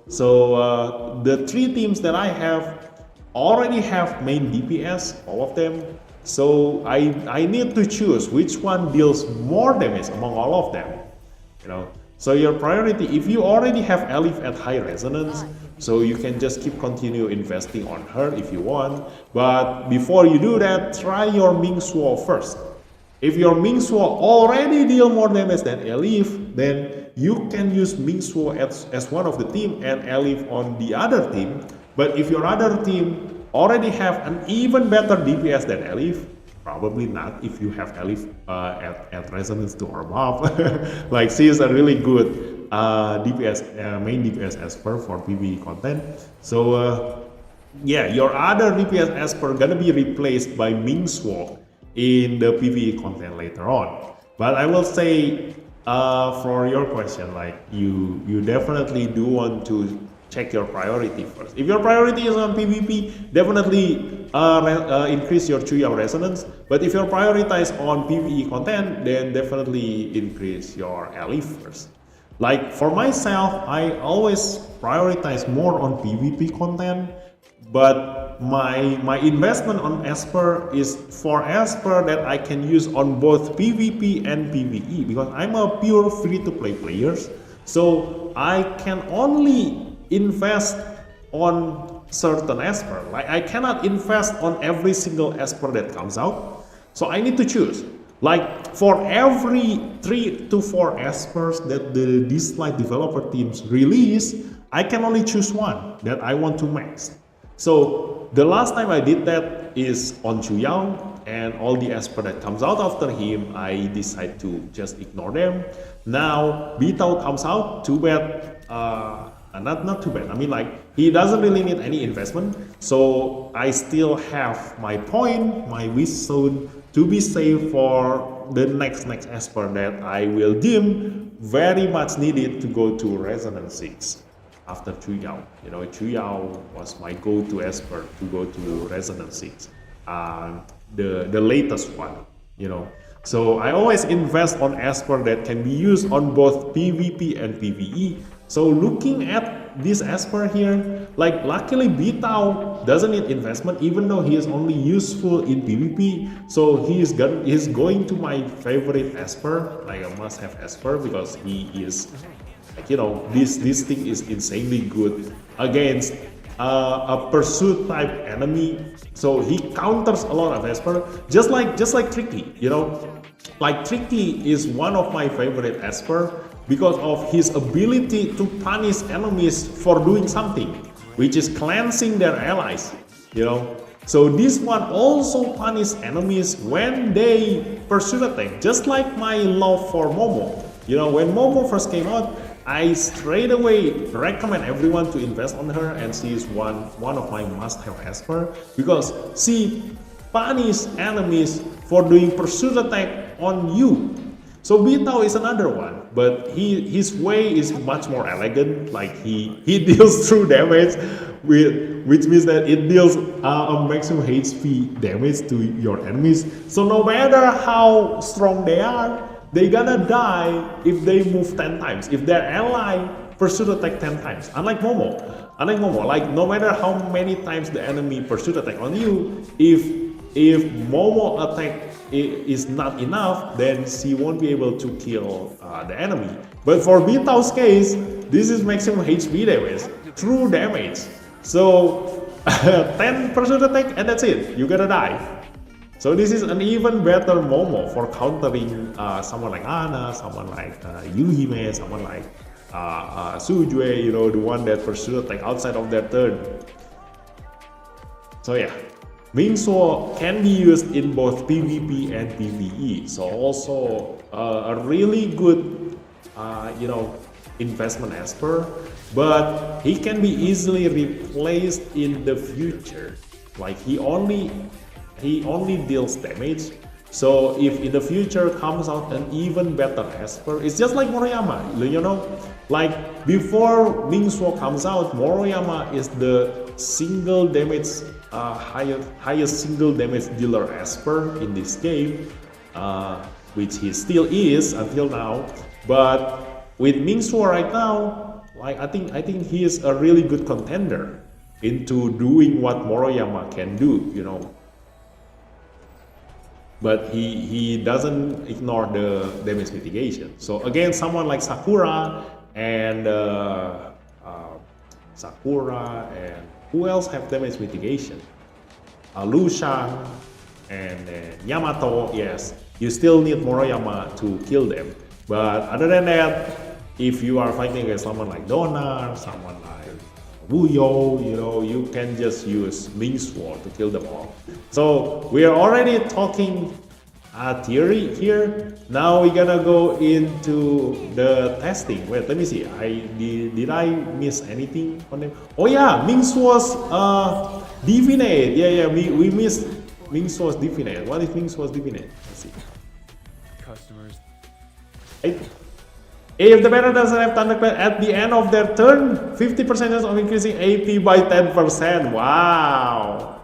So the 3 teams that I have already have main DPS, all of them. So I need to choose which one deals more damage among all of them, So your priority, if you already have Elif at high resonance, so you can just continue investing on her if you want. But before you do that, try your Ming first. If your Ming already deal more damage than Elif, then you can use Ming as one of the team and Elif on the other team. But if your other team already have an even better DPS than Elif, probably not if you have Elif at resonance 2 or above. Like, she is a really good DPS, main DPS Esper for PvE content. So yeah, your other DPS Esper gonna be replaced by Ming in the PvE content later on. But I will say, for your question, like, you definitely do want to check your priority first. If your priority is on PvP, definitely increase your Chuyao resonance. But if your priority is on PvE content, then definitely increase your Elif first. Like, for myself, I always prioritize more on PvP content, but my investment on Esper is for Esper that I can use on both PvP and PvE, because I'm a pure free-to-play player. So I can only invest on certain Esper. Like, I cannot invest on every single Esper that comes out. So I need to choose. Like, for every 3 to 4 Espers that the Dislyte developer teams release, I can only choose one that I want to max. So the last time I did that is on Chuyao, and all the Esper that comes out after him, I decide to just ignore them. Now Bitao comes out, too bad. not too bad. I mean, like, he doesn't really need any investment, so I still have my point, my wish zone to be saved for the next Esper that I will deem very much needed to go to Resonance 6 after Chuyao. You know, Chuyao was my go-to Esper to go to Resonance 6, the latest one, you know. So I always invest on Esper that can be used on both PvP and PvE. So looking at this Esper here, like luckily Bitao doesn't need investment even though he is only useful in PvP. So he's going to my favorite Esper, like a must-have Esper, because he is, like, you know, this thing is insanely good against a pursuit type enemy. So he counters a lot of Esper, just like Tricky, you know. Like Tricky is one of my favorite Esper because of his ability to punish enemies for doing something, which is cleansing their allies, you know. So this one also punishes enemies when they pursue attack, just like my love for Momo. You know, when Momo first came out, I straight away recommend everyone to invest on her, and she is one of my must-have Esper because she punishes enemies for doing pursuit attack on you. So Bitao is another one, but his way is much more elegant. Like he deals true damage, which means that it deals a maximum HP damage to your enemies. So no matter how strong they are, they gonna die if they move 10 times. If their ally pursuit attack 10 times. Unlike Momo, like no matter how many times the enemy pursuit attack on you, if Momo attack is not enough, then she won't be able to kill the enemy. But for Bitao's case, this is maximum HP damage, true damage. So 10 pursuit attack and that's it, you gotta die. So this is an even better Momo for countering someone like Ana, someone like Yuhime, someone like Sujue, you know, the one that pursued attack outside of their turn. So yeah, Ming Shuo can be used in both PvP and PvE. So also a really good, you know, investment Esper, but he can be easily replaced in the future. Like he only deals damage. So if in the future comes out an even better Esper, it's just like Moroyama, you know, like before Ming Shuo comes out, Moroyama is the single damage, highest single damage dealer Esper in this game, which he still is until now. But with Ming Shuo right now, like I think he is a really good contender into doing what Moroyama can do, you know. But he doesn't ignore the damage mitigation. So again, someone like Sakura and who else have damage mitigation? Lu Shang and Yamato. Yes, you still need Moroyama to kill them. But other than that, if you are fighting against someone like Donar, someone like Wuyo, you know, you can just use Ming Shuo to kill them all. So we are already talking theory here. Now we're gonna go into the testing. Wait, let me see. Did I miss anything on them? Oh yeah, Ming Shuo's divinate. Yeah, we missed Ming Shuo's divinate. What is Ming Shuo's divinate? Let's see. Customers. If the battle doesn't have Thunderclap at the end of their turn, 50% chance of increasing AP by 10%. Wow.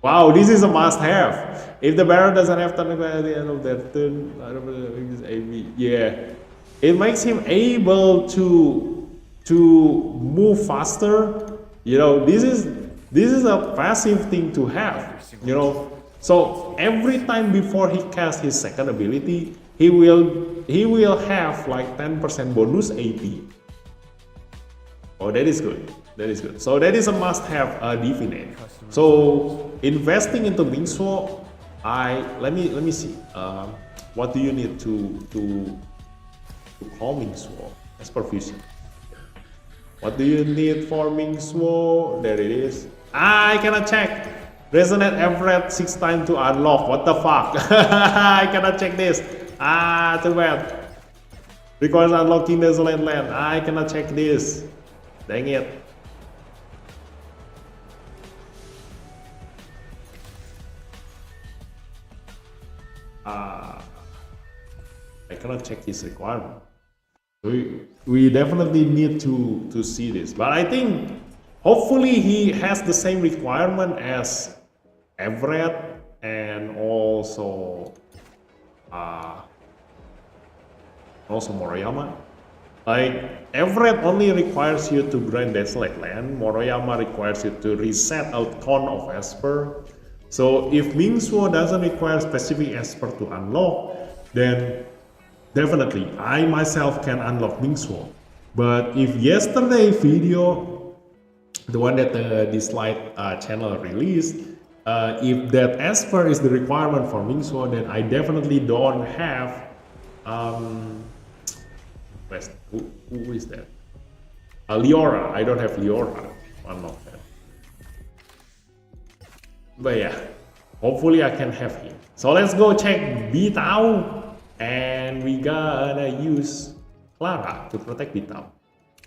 Wow, this is a must-have. If the battle doesn't have Thunderclap at the end of their turn, AP. Yeah. It makes him able to move faster. You know, this is a passive thing to have. You know, so every time before he casts his second ability, he will have like 10% bonus AP. Oh, that is good. That is good. So that is a must-have divinate. So investing into Ming Shuo, let me see. What do you need to call Ming Shuo as perfusion? What do you need for Ming Shuo? There it is. I cannot check. Resonate average 6 times to unlock. What the fuck? I cannot check this. Too bad. Requires unlocking Dislyte land. I cannot check this. Dang it. I cannot check his requirement. We definitely need to see this. But I think hopefully he has the same requirement as Everett and also Moroyama. Like Everett only requires you to grind Dislyte land. Moroyama requires you to reset out ton of Esper. So if Ming Shuo doesn't require specific Esper to unlock, then definitely I myself can unlock Ming Shuo. But if yesterday video, the one that the Dislyte channel released, if that Esper is the requirement for Ming Shuo, then I definitely don't have who is that? Leora. I don't have Leora. Unlock that. But yeah, hopefully I can have him. So let's go check Bitao, and we gonna use Clara to protect Bitao.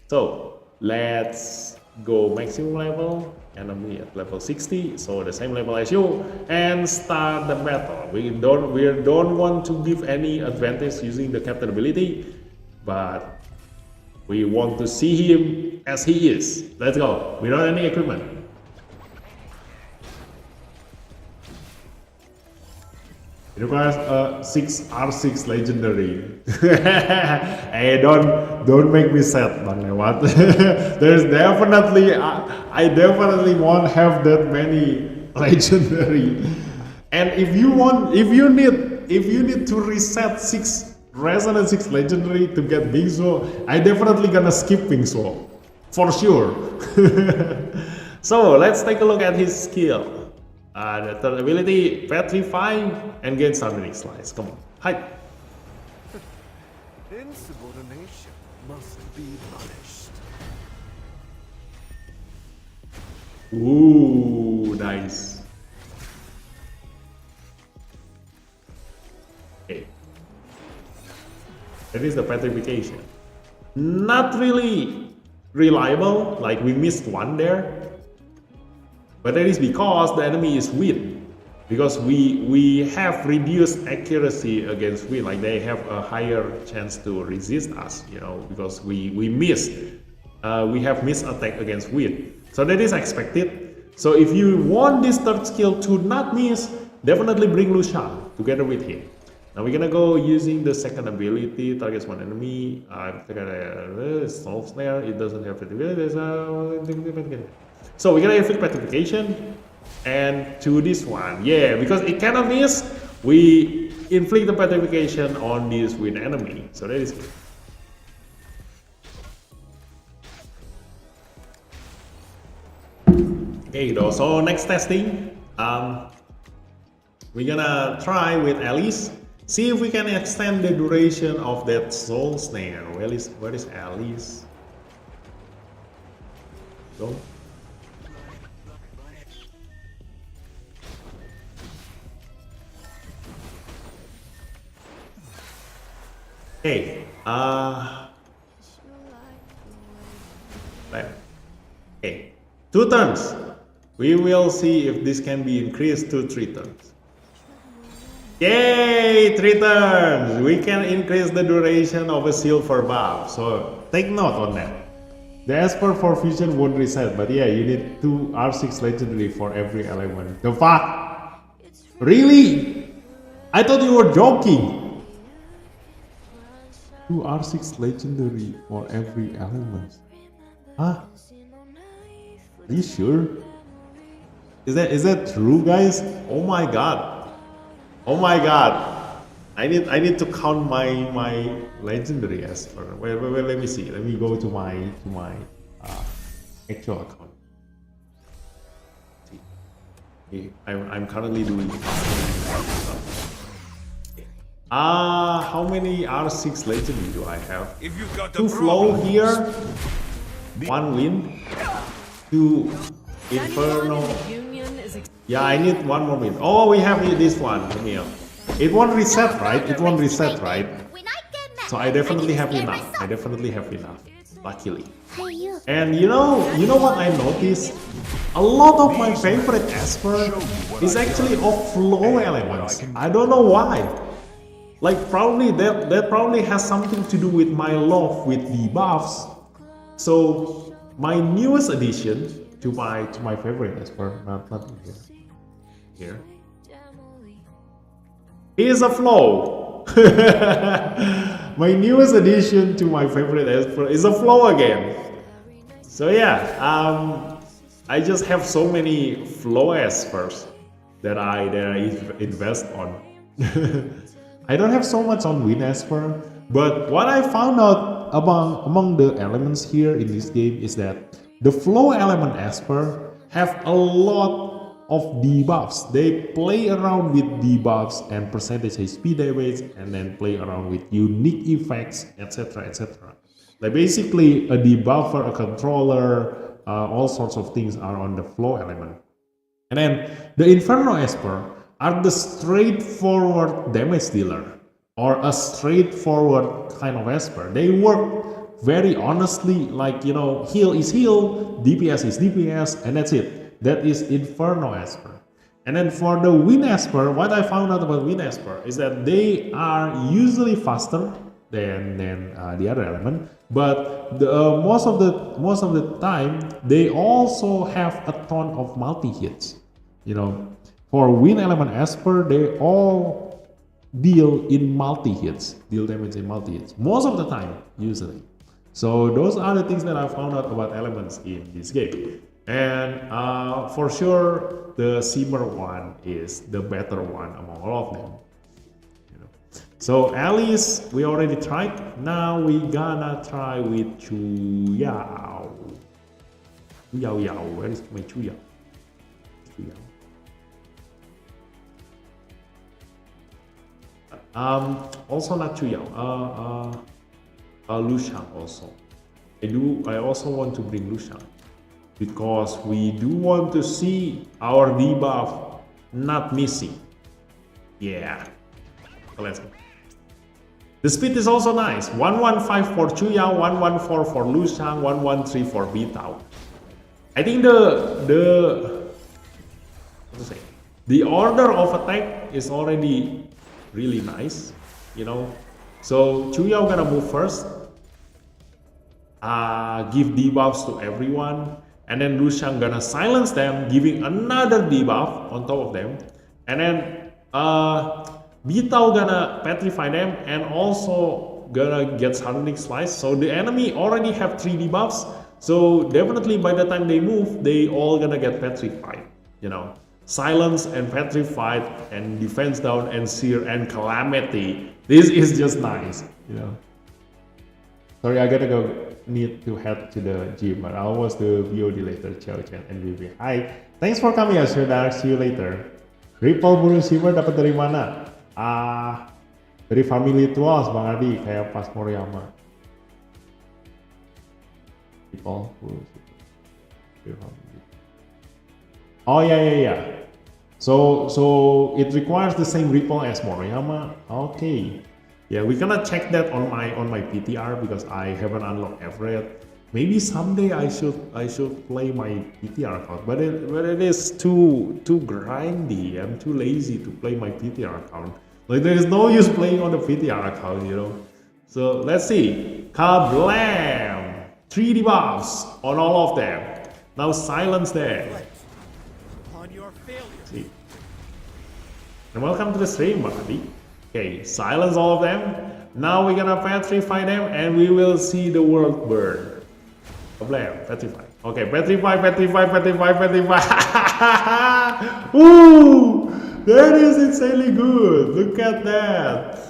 So let's go maximum level, enemy at level 60, so the same level as you, and start the battle. We don't want to give any advantage using the captain ability, but we want to see him as he is. Let's go, without any equipment. It requires a 6R6 legendary. Hey, don't make me sad, Bang Lewat. There's definitely I definitely won't have that many legendary. And if you need to reset 6 resonance 6 legendary to get Ming Shuo, I definitely gonna skip Ming Shuo for sure. So let's take a look at his skill. The third ability, Petrify, and gain Summoning Slice. Come on, hi. Insubordination must be punished. Ooh, nice. Okay. That is the petrification. Not really reliable, like we missed one there. But that is because the enemy is wind. Because we have reduced accuracy against wind, like they have a higher chance to resist us, you know, because we missed. We have missed attack against wind. So that is expected. So if you want this third skill to not miss, definitely bring Lucia together with him. Now we're gonna go using the second ability, targets one enemy. Soul Snare, it doesn't have ability. So we're gonna inflict petrification, and to this one, yeah, because it cannot miss, we inflict the petrification on this wind enemy. So that is good. Okay, though. So next testing, we're gonna try with Alice. See if we can extend the duration of that soul snare. Where is Alice? Go. Okay. Okay. 2 turns. We will see if this can be increased to 3 turns. Yay! 3 turns! We can increase the duration of a silver buff. So take note on that. The Esper for fusion won't reset, but yeah, you need 2 R6 legendary for every element. The fuck? Really? I thought you were joking. 2 R6 legendary for every element. Huh? Are you sure? Is that true, guys? Oh my god. Oh my god. I need to count my legendary Esper. Wait, let me see. Let me go to my actual account. Okay, I'm currently doing how many R6 legendary do I have? If you've got 2 flow here, 1 wind, 2 inferno. Yeah, I need 1 more wind. Oh, we have this one. Come here. It won't reset, right? It won't reset, right? When I get mad, So I definitely have enough. I definitely have enough, luckily. Hey, you. And you know what I noticed? A lot of my favorite Esper is actually of flow elements. I don't know why. Like probably that probably has something to do with my love with debuffs. So my newest addition to my favorite Esper, not here, is a flow. My newest addition to my favorite Esper is a flow again. So yeah, I just have so many flow Espers that I invest on. I don't have so much on Wind Esper, but what I found out among the elements here in this game is that the flow element Esper have a lot of debuffs. They play around with debuffs and percentage HP damage, and then play around with unique effects, etc., etc. Like basically a debuffer, a controller, all sorts of things are on the flow element. And then the Inferno Esper are the straightforward damage dealer, or a straightforward kind of Esper. They work very honestly, like, you know, heal is heal, DPS is DPS, and that's it. That is Inferno Esper. And then for the Wind Esper, what I found out about Wind Esper is that they are usually faster than the other element, but most of the time they also have a ton of multi hits. You know, for Wind element Esper, they all deal in multi hits, deal damage in multi hits most of the time, usually. So those are the things that I found out about elements in this game. And for sure, the Simmer one is the better one among all of them. You know. So Alice, we already tried. Now we gonna try with Chuyao. Chuyao, where is my Chuyao? Also not Chuyao. Lushang also. I also want to bring Lushang, because we do want to see our debuff not missing. Yeah. So let's go. The speed is also nice. 115 for Chuyao, 114 for Lushang, 113 for Bitao. I think the order of attack is already really nice, you know. So Chuyao gonna move first, give debuffs to everyone, and then Lushang gonna silence them, giving another debuff on top of them, and then Bitao gonna petrify them and also gonna get Sardonic Slice. So the enemy already have 3 debuffs, so definitely by the time they move, they all gonna get petrified, you know. Silence and petrified and defense down and sear and calamity. This is just nice, you know. Sorry, I gotta need to head to the gym, but I'll watch the VOD later. Ciao, Chan and Vivi. Hi, thanks for coming, Ashdar. See you later. Ripple burung Shimmer dapat dari mana? Dari Family Tuas, Bang Adi, kayak pas Moriyama. Ripple burung Shimmer. Oh yeah. So it requires the same ripple as Moriyama. Okay. Yeah, we're gonna check that on my PTR because I haven't unlocked Everett. Maybe someday I should play my PTR account, but it is too grindy. I'm too lazy to play my PTR account. Like there is no use playing on the PTR account, you know. So let's see. Kablam! 3 debuffs on all of them. Now silence them. See. And welcome to the stream, buddy. Okay, silence all of them. Now we're gonna petrify them and we will see the world burn. Kablam, petrify. Okay, petrify. Ooh! That is insanely good. Look at that.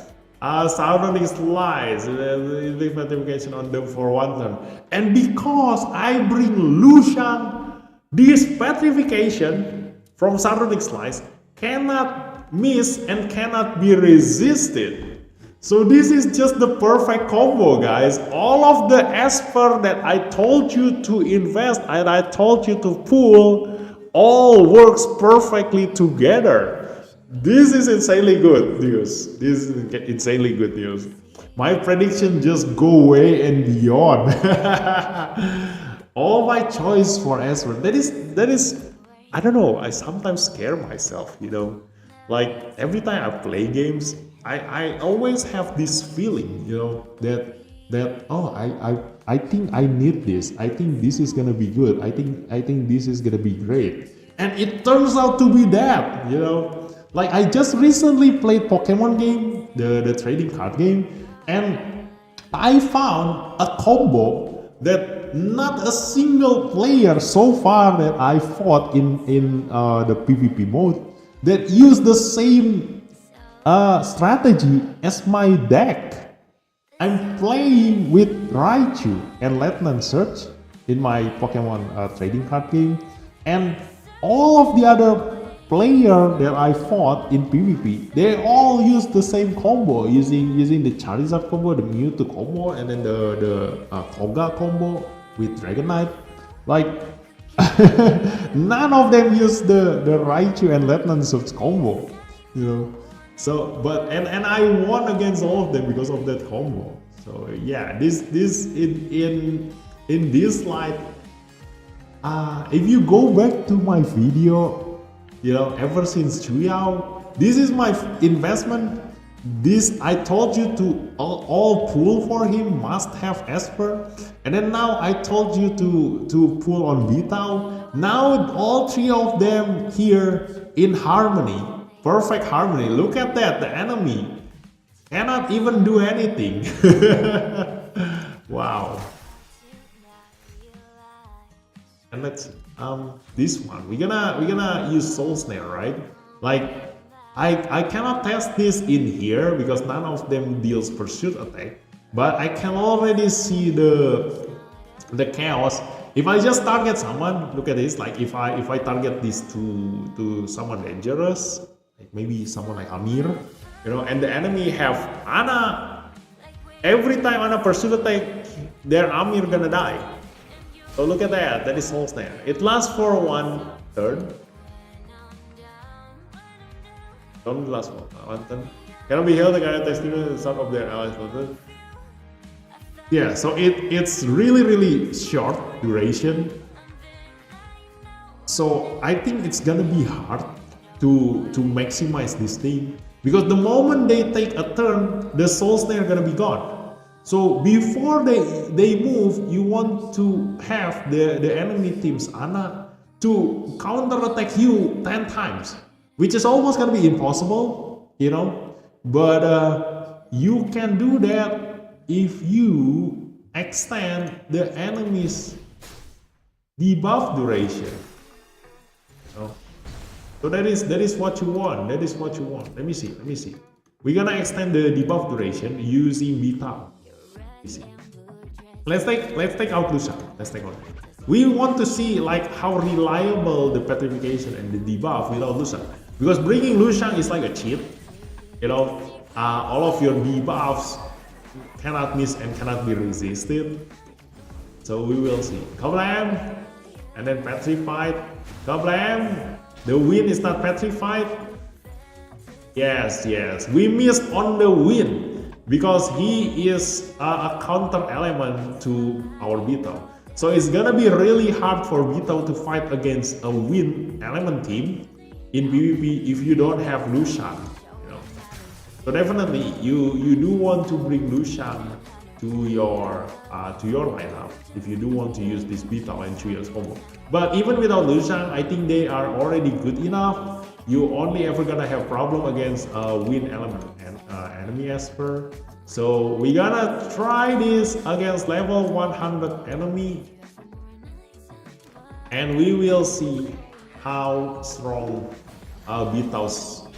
Sardonic Slice, the petrification on them for 1 turn. And because I bring Lushang, this petrification from Sardonic Slice cannot miss and cannot be resisted. So this is just the perfect combo, guys. All of the Esper that I told you to invest and I told you to pull all works perfectly together. This is insanely good news. My prediction just go way and beyond. All my choice for Ezra. That is I don't know, I sometimes scare myself, Like every time I play games, I always have this feeling, that oh I think I need this. I think this is gonna be good. I think this is gonna be great. And it turns out to be that, Like I just recently played Pokemon game, the trading card game, and I found a combo that not a single player so far that I fought in the PvP mode that used the same strategy as my deck. I'm playing with Raichu and Lieutenant Surge in my Pokemon trading card game, and all of the other player that I fought in PvP, they all use the same combo using the Charizard combo, the Mewtwo combo, and then the Koga combo with Dragonite. Like none of them use the Raichu and Lieutenant Surge combo, So, but and I won against all of them because of that combo. So yeah, this in Dislyte. If you go back to my video, ever since Shuo, this is my investment. This I told you to all pull for him must have Esper, and then now I told you to pull on Vitao. Now all three of them here in harmony, perfect harmony. Look at that, the enemy cannot even do anything. Wow. And let's this one we're gonna use Soul Snare, right? Like I cannot test this in here because none of them deals pursuit attack, but I can already see the chaos. If I just target someone, look at this, like if I target this to someone dangerous, like maybe someone like Amir, and the enemy have Ana, every time Ana pursuit attack, their Amir gonna die. So look at that, that is Soul Snare. It lasts for 1 turn. Don't last for 1 turn. Cannot be held against the some of their allies. Yeah, so it's really short duration. So I think it's gonna be hard to maximize this thing, because the moment they take a turn, the Soul Snare gonna be gone. So before they move, you want to have the enemy team's Ana to counter attack you 10 times, which is almost gonna be impossible, But you can do that if you extend the enemy's debuff duration. So that is what you want. That is what you want. Let me see. We're gonna extend the debuff duration using Vitao. Let's take out Lucian. We want to see like how reliable the petrification and the debuff without Lucian, because bringing Lucian is like a cheat. All of your debuffs cannot miss and cannot be resisted. So we will see. Kablam! And then petrified. Kablam! The wind is not petrified. Yes. We missed on the wind, because he is a counter element to our Vitao. So it's gonna be really hard for Vitao to fight against a wind element team in PvP if you don't have Lucian. So definitely you do want to bring Lucian to your lineup if you do want to use this Vitao and Chuyo's combo. But even without Lucian, I think they are already good enough. You only ever gonna have problem against wind element and enemy Esper. So we gonna try this against level 100 enemy, and we will see how strong Vitao's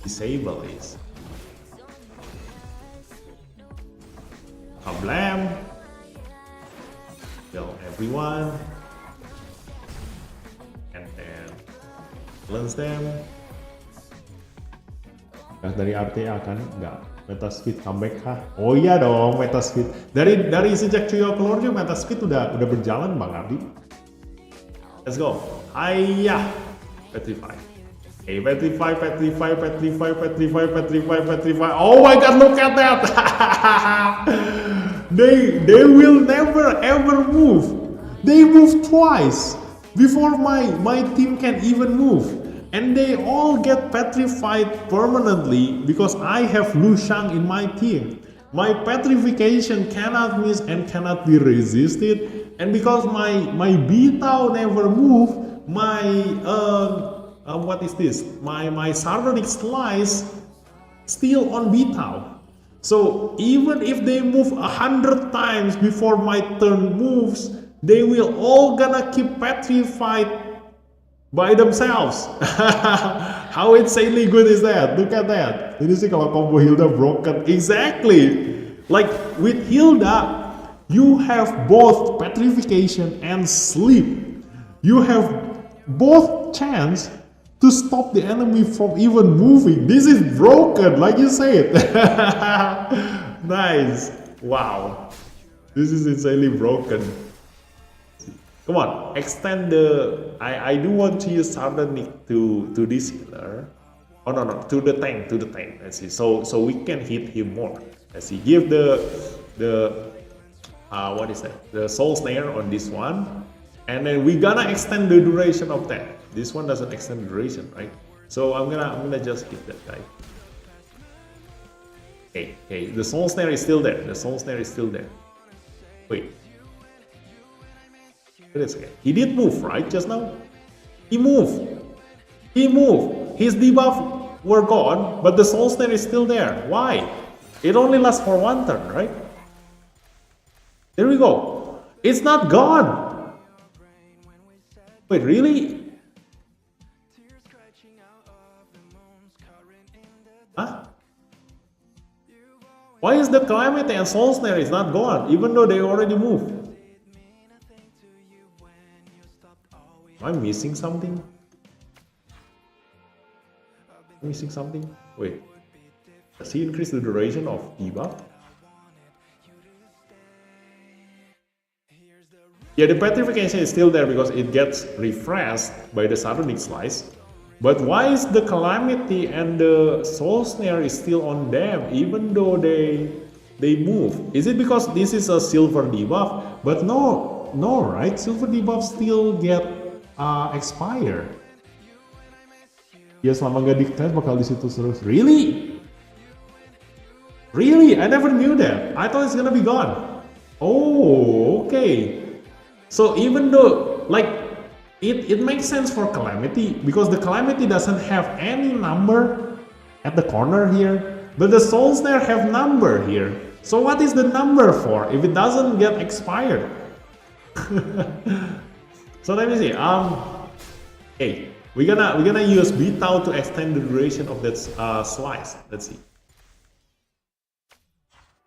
disable is. Kablam! Kill everyone. And then cleanse them. Dari RTA kan nggak Metaspeed comeback kah? Oh iya dong, Metaspeed. Dari sejak Chuyo keluar juga Metaspeed udah berjalan Bang Ardi. Let's go. Ayah. Petrify. Okay, petrify, petrify, petrify, petrify, petrify, petrify. Oh my god, look at that! They will never ever move. They move twice before my team can even move. And they all get petrified permanently because I have Lu Shang in my team. My petrification cannot miss and cannot be resisted. And because my Bitao never move, my what is this? My Sardonic Slice still on Bitao. So even if they move 100 times before my turn moves, they will all gonna keep petrified by themselves. How insanely good is that? Look at that. Ini sih kalau combo Hilda broken. Exactly. Like with Hilda, you have both petrification and sleep. You have both chance to stop the enemy from even moving. This is broken, like you said. Nice. Wow. This is insanely broken. Come on, extend the. I do want to use Sardonic to this healer. Oh no, to the tank, Let's see. So we can hit him more. Let's see. Give the what is that? The soul snare on this one, and then we gonna extend the duration of that. This one doesn't extend the duration, right? So I'm gonna just hit that guy. Okay. The soul snare is still there. Wait. Wait a second. He did move, right, just now? He moved. His debuff were gone, but the soul snare is still there. Why? It only lasts for one turn, right? There we go. It's not gone. Wait, really? Huh? Why is the Calamity and soul snare is not gone, even though they already moved? Am I missing something? Wait. Does he increase the duration of debuff? Yeah, the petrification is still there because it gets refreshed by the Sardonic Slice. But why is the Calamity and the Soul Snare is still on them even though they move? Is it because this is a silver debuff? But no, right? Silver debuff still get expire. Ya selama nggak di-cleanse bakal di situ terus. Really? I never knew that. I thought it's gonna be gone. Oh, okay. So even though like it makes sense for Calamity because the Calamity doesn't have any number at the corner here, but the Soul Snare have number here. So what is the number for if it doesn't get expired? So let me see. Okay, we're gonna use Bitao to extend the duration of that slice. Let's see.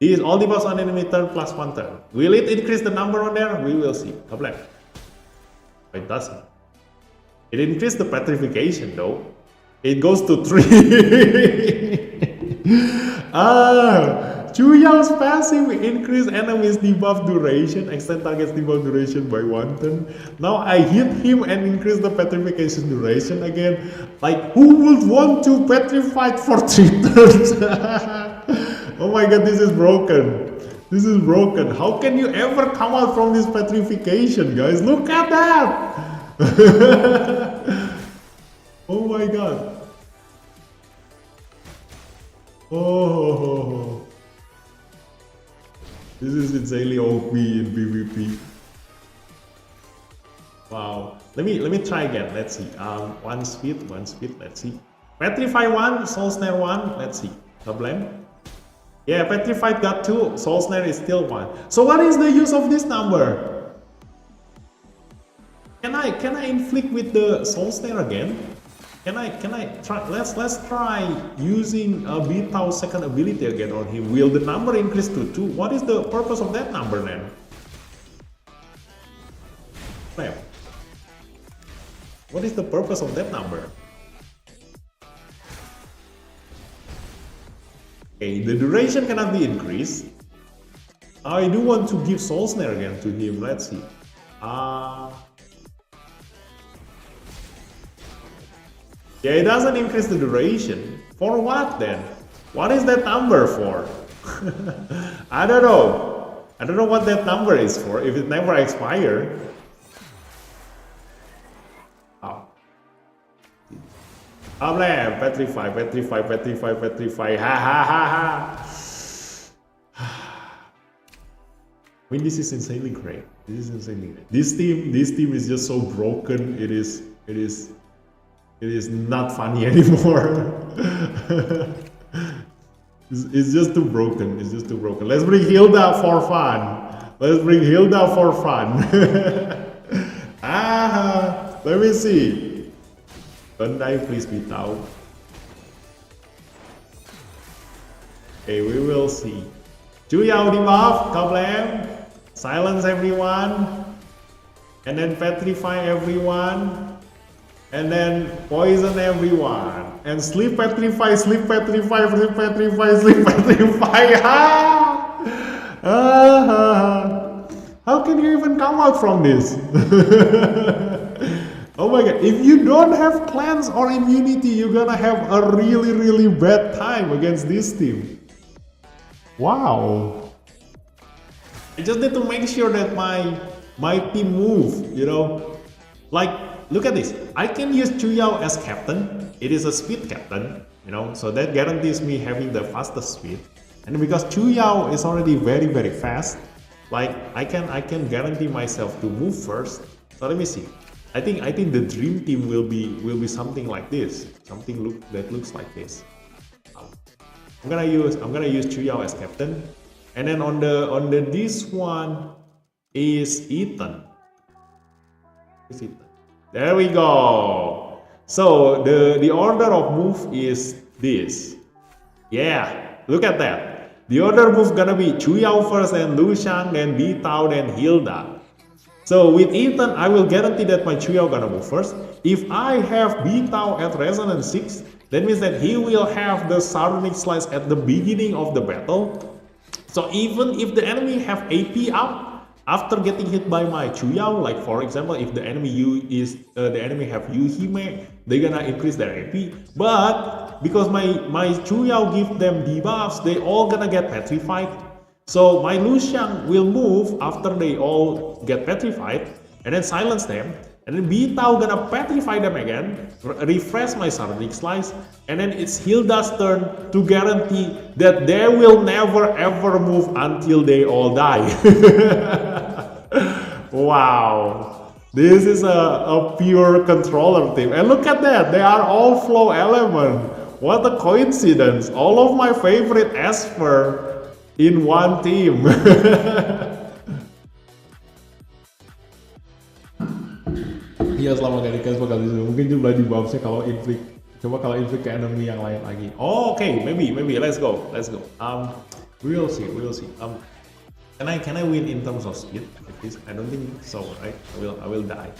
These all debuffs on enemy turn plus 1 turn. Will it increase the number on there? We will see. Problem. It doesn't. It increased the petrification though. It goes to 3. Chu Yao's passive increase enemies debuff duration, extend target's debuff duration by 1 turn. Now I hit him and increase the petrification duration again. Like who would want to petrify for 3 turns? Oh my god, this is broken. How can you ever come out from this petrification, guys? Look at that! Oh my god. Oh. This is insanely OP in PvP. Wow. Let me try again. Let's see. One speed. Let's see. Petrify 1, Soul Snare 1. Let's see. Problem. Yeah, Petrified got 2. Soul Snare is still 1. So what is the use of this number? Can I inflict with the Soul Snare again? Can I try? Let's try using a Bitao second ability again on him. Will the number increase to 2? What is the purpose of that number then? What is the purpose of that number? Okay, the duration cannot be increased. I do want to give Soul Snare again to him. Let's see. Yeah, it doesn't increase the duration. For what then? What is that number for? I don't know. I don't know what that number is for. If it never expire. Oh. Problem. Petrify, petrify, petrify, petrify. Ha ha ha ha. I mean, this is insanely great. This is insanely great. This team is just so broken. It is not funny anymore. It's just too broken. It's just too broken. Let's bring Hilda for fun. Let's bring Hilda for fun. Let me see. Bandai, please be out. Okay, we will see. Chuyao debuff, Kablam. Silence everyone. And then petrify everyone. And then poison everyone. And sleep petrify, sleep petrify, sleep petrify, sleep petrify. How can you even come out from this? Oh my god, if you don't have cleanse or immunity, you're gonna have a really, really bad time against this team. Wow. I just need to make sure that my team move, you know. Like, look at this. I can use Chuyao as captain. It is a speed captain, you know, so that guarantees me having the fastest speed. And because Chuyao is already very, very fast, like I can guarantee myself to move first. So let me see. I think the dream team will be something like this. Something that looks like this. I'm gonna use Chuyao as captain. And then on the this one is Ethan. Is Ethan. There we go. So the order of move is this. Yeah, look at that. The order move gonna be Chuyao first, then Lucian, then Bitao, then Hilda. So with Ethan, I will guarantee that my Chuyao gonna move first. If I have Bitao at Resonance 6, that means that he will have the Sardonic Slice at the beginning of the battle. So even if the enemy have AP up, after getting hit by my Chuyao, like for example, if the enemy have Yuhime, they're gonna increase their AP. But because my Chuyao give them debuffs, they all gonna get petrified. So my Lucian will move after they all get petrified, and then silence them. And then Bitao gonna petrify them again, refresh my Sardonic Slice, and then it's Hilda's turn to guarantee that they will never ever move until they all die. Wow, this is a pure controller team. And look at that, they are all flow element. What a coincidence, all of my favorite Esper in one team. Iya, selama gak dikasih bakal disuruh. Mungkin jumlah di buffsnya kalau inflict. Coba kalau inflict ke enemy yang lain lagi. Oh, okay, maybe let's go. We will see. Can I win in terms of speed? Like this? I don't think so, right? I will die.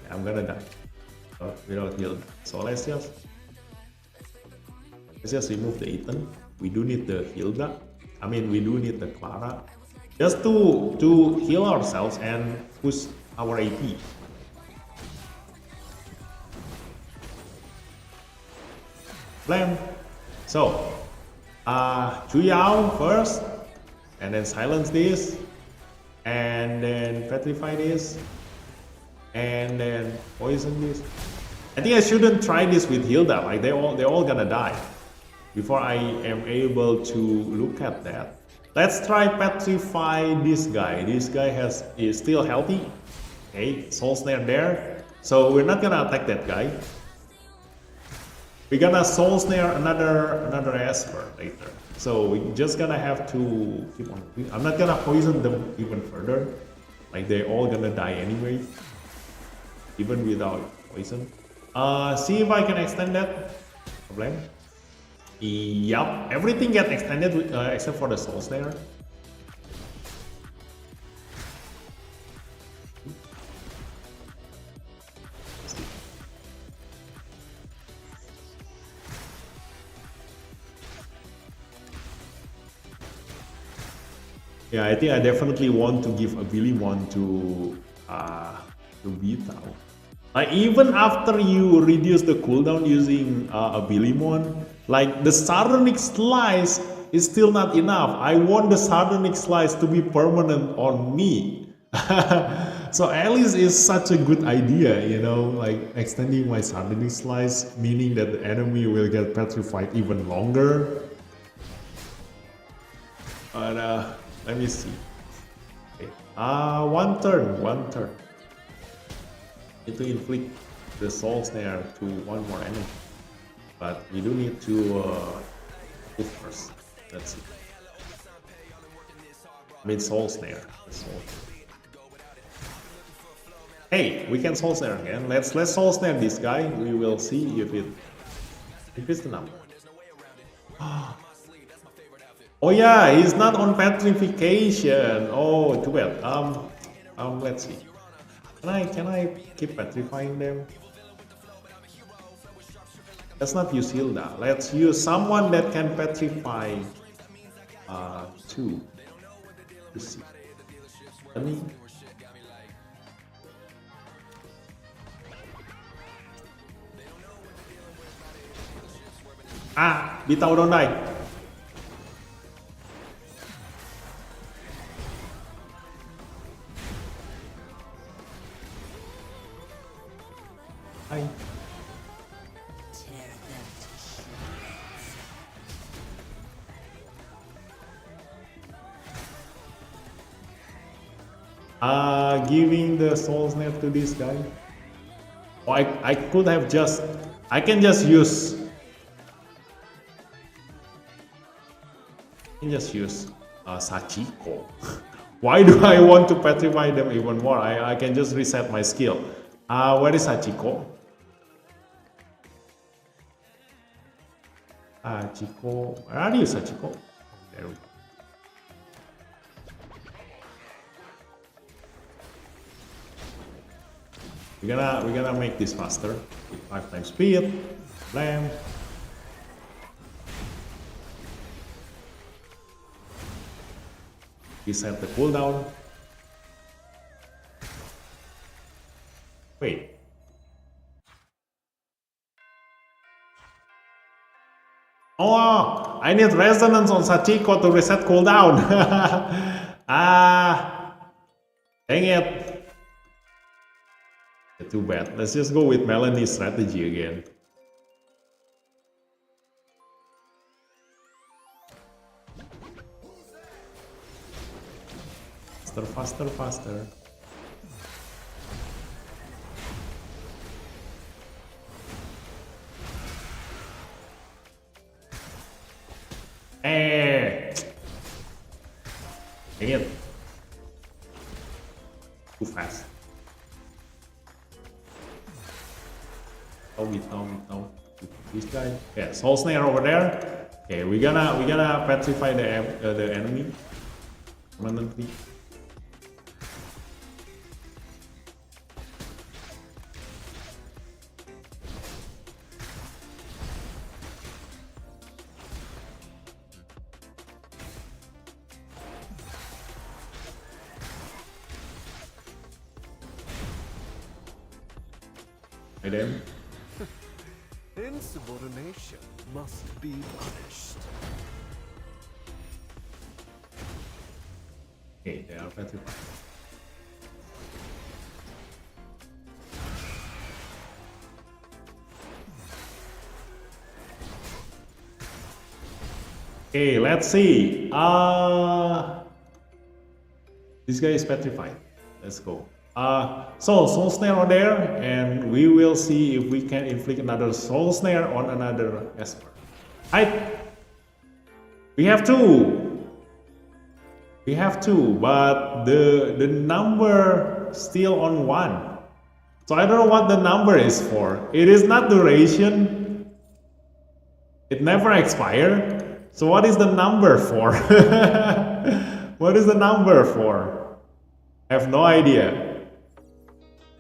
Yeah, I'm gonna die. Without heal. So let's just remove the Ethan. We do need the Hilda. I mean, we do need the Clara. Just to heal ourselves and push our AP. Blam. So, Chuyao first, and then silence this, and then petrify this, and then poison this. I think I shouldn't try this with Hilda. Like they're all gonna die before I am able to look at that. Let's try petrify this guy. This guy is still healthy. Okay, soul snare there. So we're not gonna attack that guy. We're gonna soul snare another Esper later. So we're just gonna have to keep on. I'm not gonna poison them even further. Like they're all gonna die anyway, even without poison. See if I can extend that. Problem. Yup, everything gets extended except for the soul snare. Yeah, I think I definitely want to give a Billy one to Bitao. Like even after you reduce the cooldown using a Bilimon, like the Sardonic Slice is still not enough. I want the Sardonic Slice to be permanent on me. So Alice is such a good idea, you know, like extending my Sardonic Slice, meaning that the enemy will get petrified even longer. But let me see. Okay. One turn. Need to inflict the soul snare to one more enemy, but we do need to move first. Let's see. I mean soul snare. Hey, we can soul snare again. Let's soul snare this guy. We will see if it's the number. Oh yeah, he's not on petrification. Oh, too bad. Let's see. Can I keep petrifying them? Let's not use Hilda. Let's use someone that can petrify two. Let's see. Any? Bitau don't die. Hi. Giving the soul snare to this guy. Oh, I could have just. I can just use. Sachiko. Why do I want to petrify them even more? I can just reset my skill. Where is Sachiko? Sachiko. Where are you, Sachiko? There we go. We're gonna make this faster with 5 times speed. Blam. Reset the cooldown. Wait. Oh, I need resonance on Sachiko to reset cooldown. Dang it. Too bad. Let's just go with Melanie's strategy again. Faster. Dang it. Too fast. No. This guy. Yeah, soul snare over there. Okay, we're gonna petrify the enemy permanently. By them. Insubordination must be punished. Okay, they are petrified. Okay, let's see. This guy is petrified. Let's go. So soul snare on there, and we will see if we can inflict another soul snare on another Esper. We have two, but the number still on 1. So I don't know what the number is for. It is not duration. It never expired. So what is the number for? What is the number for? I have no idea.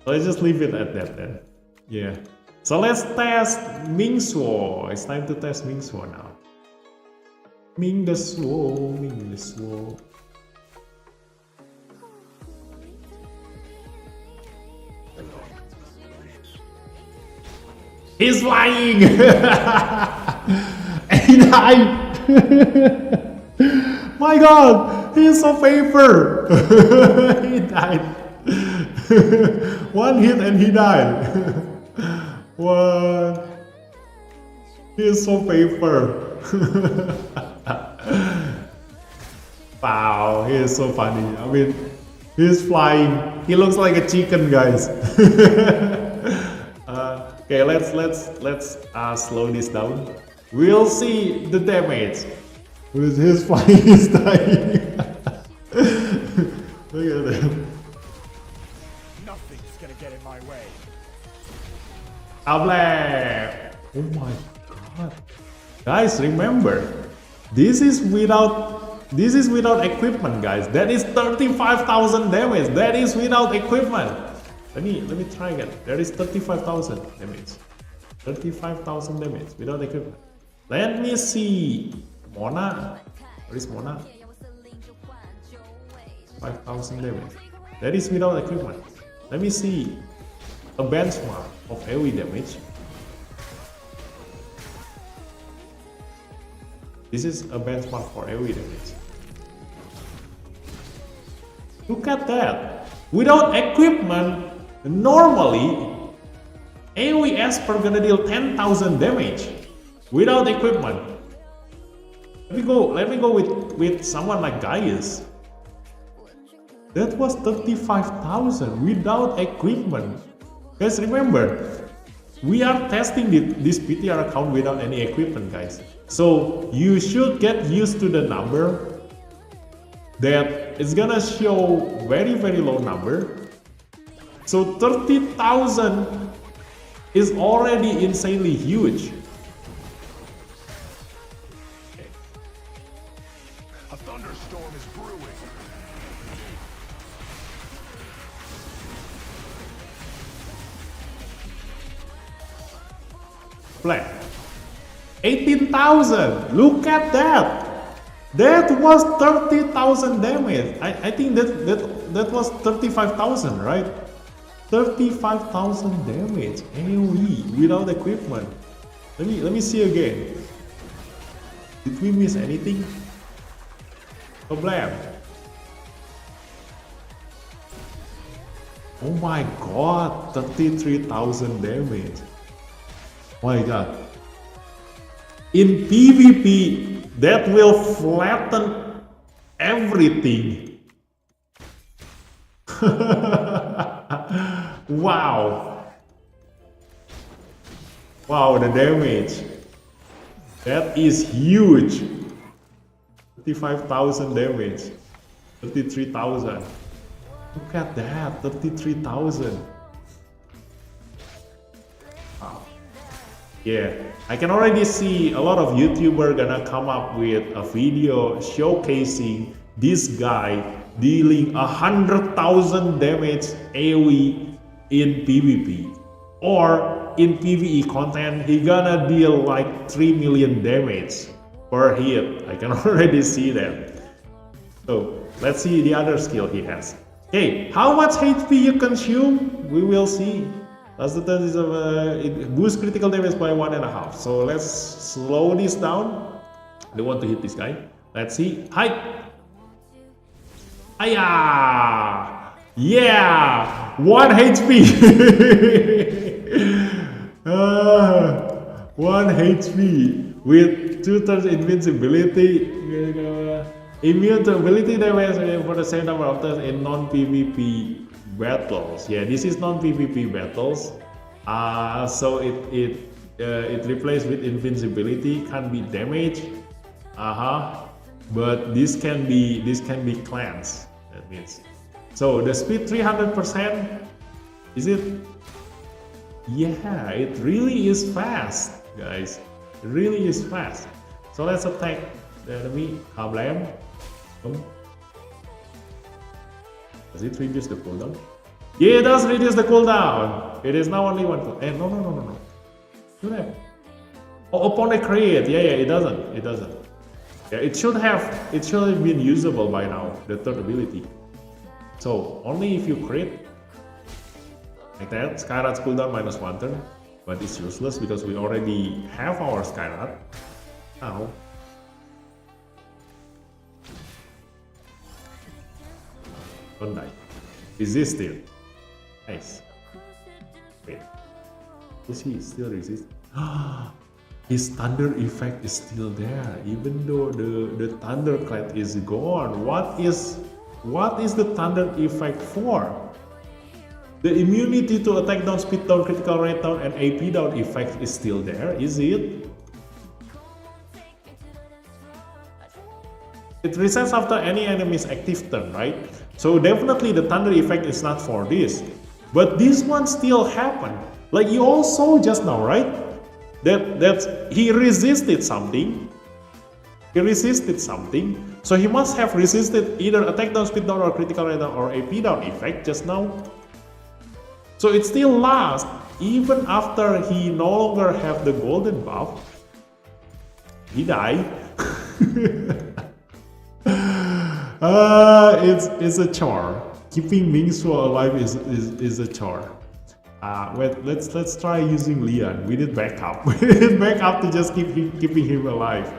Let's just leave it at that then. Yeah. So let's test Ming Shuo. It's time to test Ming Shuo now. Ming the Shuo. He's flying! And he died! My god! He's so paper! He died! One hit and he died! What? He's so paper! Wow, he is so funny. I mean, he's flying. He looks like a chicken, guys. Okay, let's slow this down. We'll see the damage. With his flying, he's dying. Look at that. Nothing's gonna get in my way. Abla! Oh my god. Guys, remember, this is without equipment, guys. That is 35,000 damage. That is without equipment. Let me try again. There is 35,000 damage. 35,000 damage without equipment. Let me see. Mona. Where is Mona? 5,000 damage. That is without equipment. Let me see a benchmark of AoE damage. This is a benchmark for AoE damage. Look at that. Without equipment, normally AoE Esper gonna deal 10,000 damage without equipment. Let me go with someone like Gaius. That was 35,000 without equipment. Guys, remember, we are testing this PTR account without any equipment, guys. So you should get used to the number that it's gonna show very low number. So 30,000 is already insanely huge. A thunderstorm is brewing. Black. 18,000. Look at that. That was 30,000 damage. I think that was 35,000, right? 35,000 damage AoE without equipment. Let me see again. Did we miss anything? Oh, blam. Oh my god, 33,000 damage. My god. In PvP, that will flatten everything. Wow. Wow, the damage. That is huge. 35,000 damage. 33,000. Look at that, 33,000. Wow. Yeah, I can already see a lot of YouTubers gonna come up with a video showcasing this guy dealing 100,000 damage AoE in PvP. Or in PvE content, he gonna deal like 3 million damage per hit. I can already see that. So let's see the other skill he has. Okay, how much HP you consume? We will see. That's the tendency of it boosts critical damage by 1.5. So let's slow this down. I don't want to hit this guy. Let's see. Hi. Aya. Yeah. 1 HP. 1 HP with 2 turns invincibility. Immune to ability damage for the same number of turns in non-PvP battles. Yeah, this is non-PvP battles. So it replaced with invincibility, can't be damage. But this can be cleansed. That means. So the speed 300%. Is it? Yeah, it really is fast, guys. It really is fast. So let's attack the enemy. Kablam. Does it reduce the cooldown? Yeah, it does reduce the cooldown. It is now only 1. No. Should have. Oh, upon a crit. Yeah, it doesn't. It doesn't. Yeah, it should have been usable by now. The third ability. So only if you crit like that. Skyrad's cooldown -1 turn. but it's useless because we already have our Skyrod. Now, don't die. Resist it. Nice. Wait. Is he still resist? His thunder effect is still there, even though the thunderclap is gone. What is the thunder effect for? The immunity to attack down, speed down, critical rate down, and AP down effect is still there, is it? It resets after any enemy's active turn, right? So definitely the thunder effect is not for this. But this one still happened. Like you all saw just now, right? That he resisted something. He resisted something. So he must have resisted either attack down, speed down, or critical rate down, or AP down effect just now. So it still lasts even after he no longer have the golden buff. He died. It's a chore. Keeping Ming Shuo alive is a chore. Wait, let's try using Leon. We need backup. We need backup to just keeping him alive.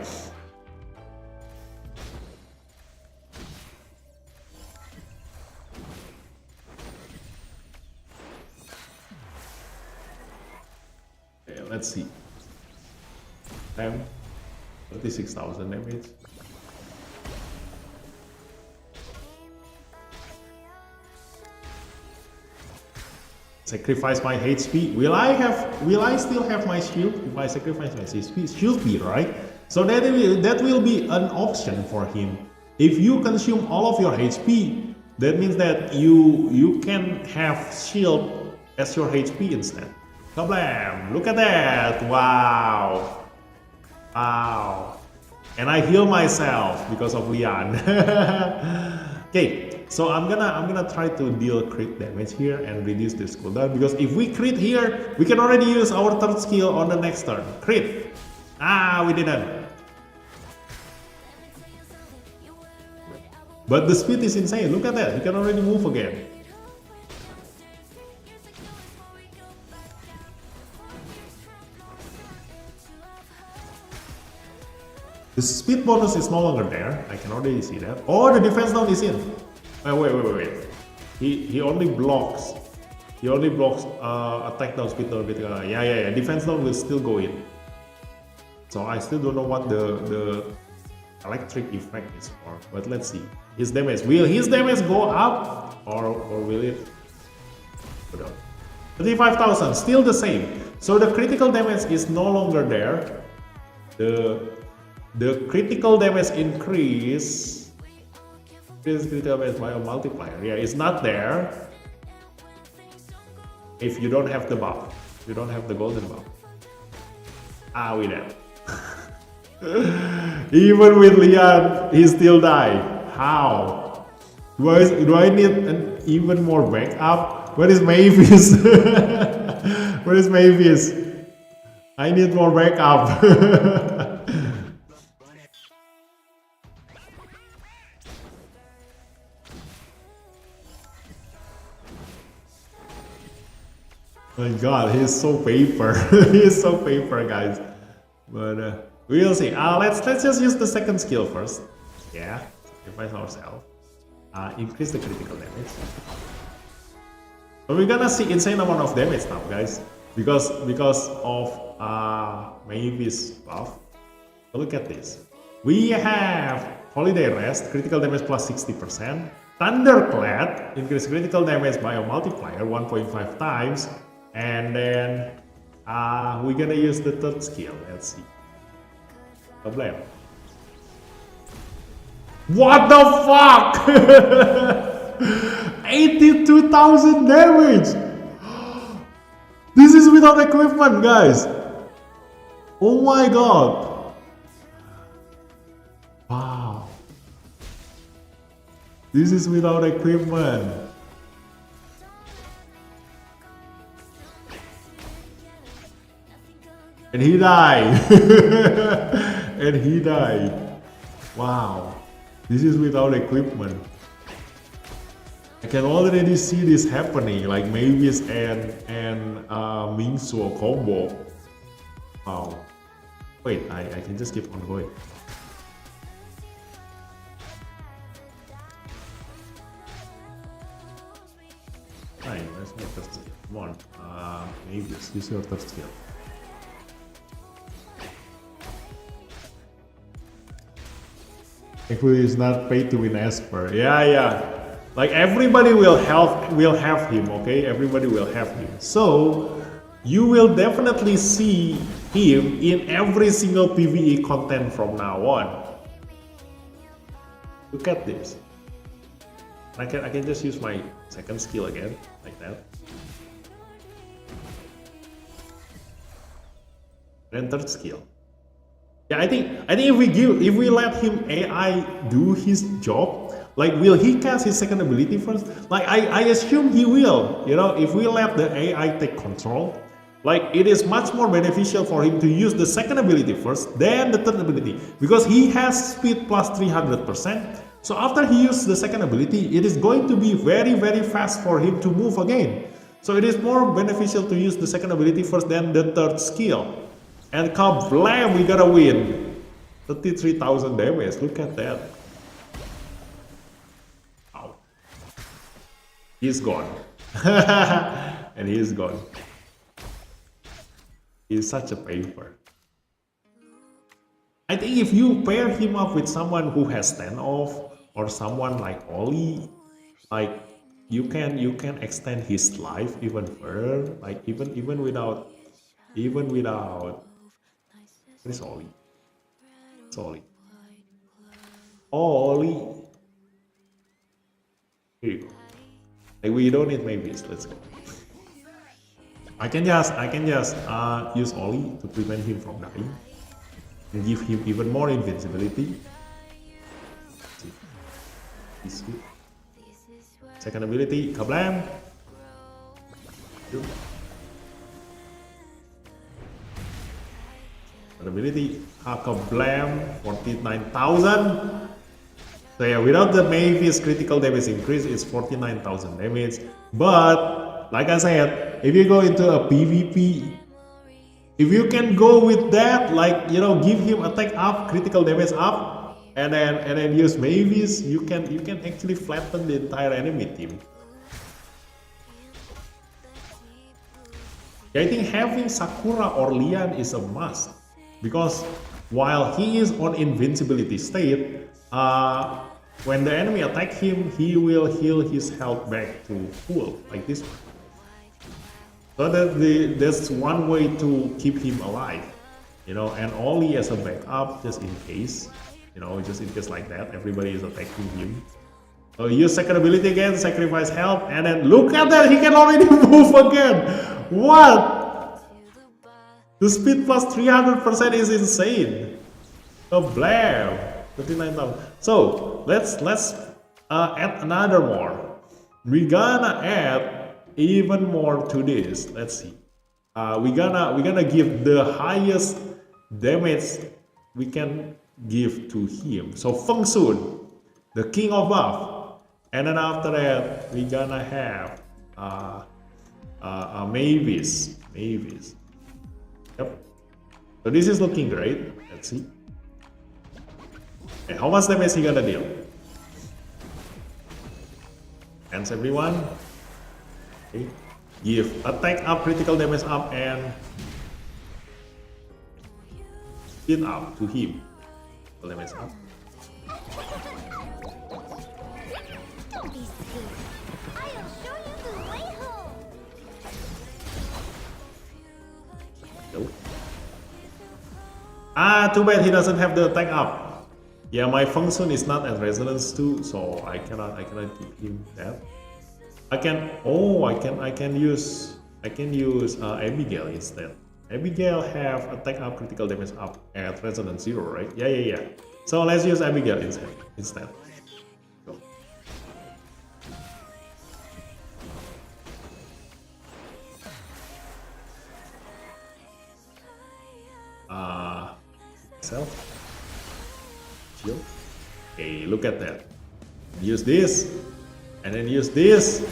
Okay, let's see. 36,000 damage. Sacrifice my HP. Will I still have my shield if I sacrifice my HP? Should be, right? So that will be an option for him. If you consume all of your HP, that means that you can have shield as your HP instead. Kablam! Look at that! Wow! Wow! And I heal myself because of Leon. Okay. So I'm gonna try to deal crit damage here and reduce this cooldown, because if we crit here, we can already use our third skill on the next turn. Crit! We didn't. But the speed is insane. Look at that. He can already move again. The speed bonus is no longer there. I can already see that. Oh, the defense down is in. Wait. He only blocks. He only blocks attack down, speed down, yeah. Defense down will still go in. So I still don't know what the electric effect is for. But let's see. His damage. Will his damage go up or will it go down? 35,000. Still the same. So the critical damage is no longer there. The critical damage increase. This critical damage by a multiplier. Yeah, it's not there if you don't have the buff. You don't have the golden buff. We dead. Even with Leon, he still died. How? Do I need an even more backup? Where is Mavis? Where is Mavis? I need more backup. My god, he's so paper. He's so paper, guys. But we'll see. Let's just use the second skill first. Yeah, sacrifice ourselves. Increase the critical damage. But we're gonna see insane amount of damage now, guys, because of Mavis buff. So look at this. We have Holiday Rest, critical damage plus 60%. Thunderclap, increase critical damage by a multiplier 1.5 times. And then we're gonna use the third skill. Let's see. Kablam. What the fuck? 82,000 damage. This is without equipment, guys. Oh my god. Wow. This is without equipment. And he died. And he died. Wow. This is without equipment. I can already see this happening, like Mavis and Ming Shuo combo. Wow. Wait, I can just keep on going. Fine, let's make third skill. Come on. Mavis, use your third skill. Thankfully, it's not pay to win Esper. Yeah. Like everybody will have him, okay? Everybody will have him. So you will definitely see him in every single PvE content from now on. Look at this. I can just use my second skill again, like that. Then third skill. Yeah, I think if we let him AI do his job, like will he cast his second ability first? Like I assume he will. You know, if we let the AI take control, like it is much more beneficial for him to use the second ability first, then the third ability, because he has speed plus 300%. So after he uses the second ability, it is going to be very fast for him to move again. So it is more beneficial to use the second ability first than the third skill. And kablam, we gotta win. 33,000 damage, look at that. Wow. He's gone. And he's gone. He's such a paper. I think if you pair him up with someone who has standoff or someone like Oli, like you can extend his life even further. Like even without. What is Oli? It's Oli. Oli. Here you go. Like we don't need maybes. Let's go. I can just use Oli to prevent him from dying and give him even more invincibility. This good. Second ability, kablam. Ability, kablam, 49,000. So yeah, without the Mavis critical damage increase, it's 49,000 damage. But like I said, if you go into a PvP, if you can go with that, like you know, give him attack up, critical damage up, and then use Mavis, you can actually flatten the entire enemy team. Yeah, I think having Sakura or Lian is a must. Because while he is on invincibility state, when the enemy attack him, he will heal his health back to full, like this one. So that's one way to keep him alive, you know, and only as a backup, just in case, you know, just in case like that, everybody is attacking him. So use second ability again, sacrifice health, and then look at that, he can already move again. What? The speed plus 300% is insane. Oh, blam! 39,000. So let's add another more. We're gonna add even more to this. Let's see. We're gonna give the highest damage we can give to him. So Feng Sun, the king of buff, and then after that we're gonna have Mavis. Yep. So this is looking great. Let's see. Okay, how much damage he gonna deal? Thanks everyone. Okay. Give attack up, critical damage up, and speed up to him. Critical damage up. Don't be scared. I'll show you the way home. Nope. Too bad he doesn't have the attack up. Yeah, my function is not at resonance 2, so I cannot give him that. I can use Abigail instead. Abigail have attack up, critical damage up at resonance 0, right? Yeah. So let's use Abigail instead. Go. Self. Shield. Okay, look at that. Use this, and then use this.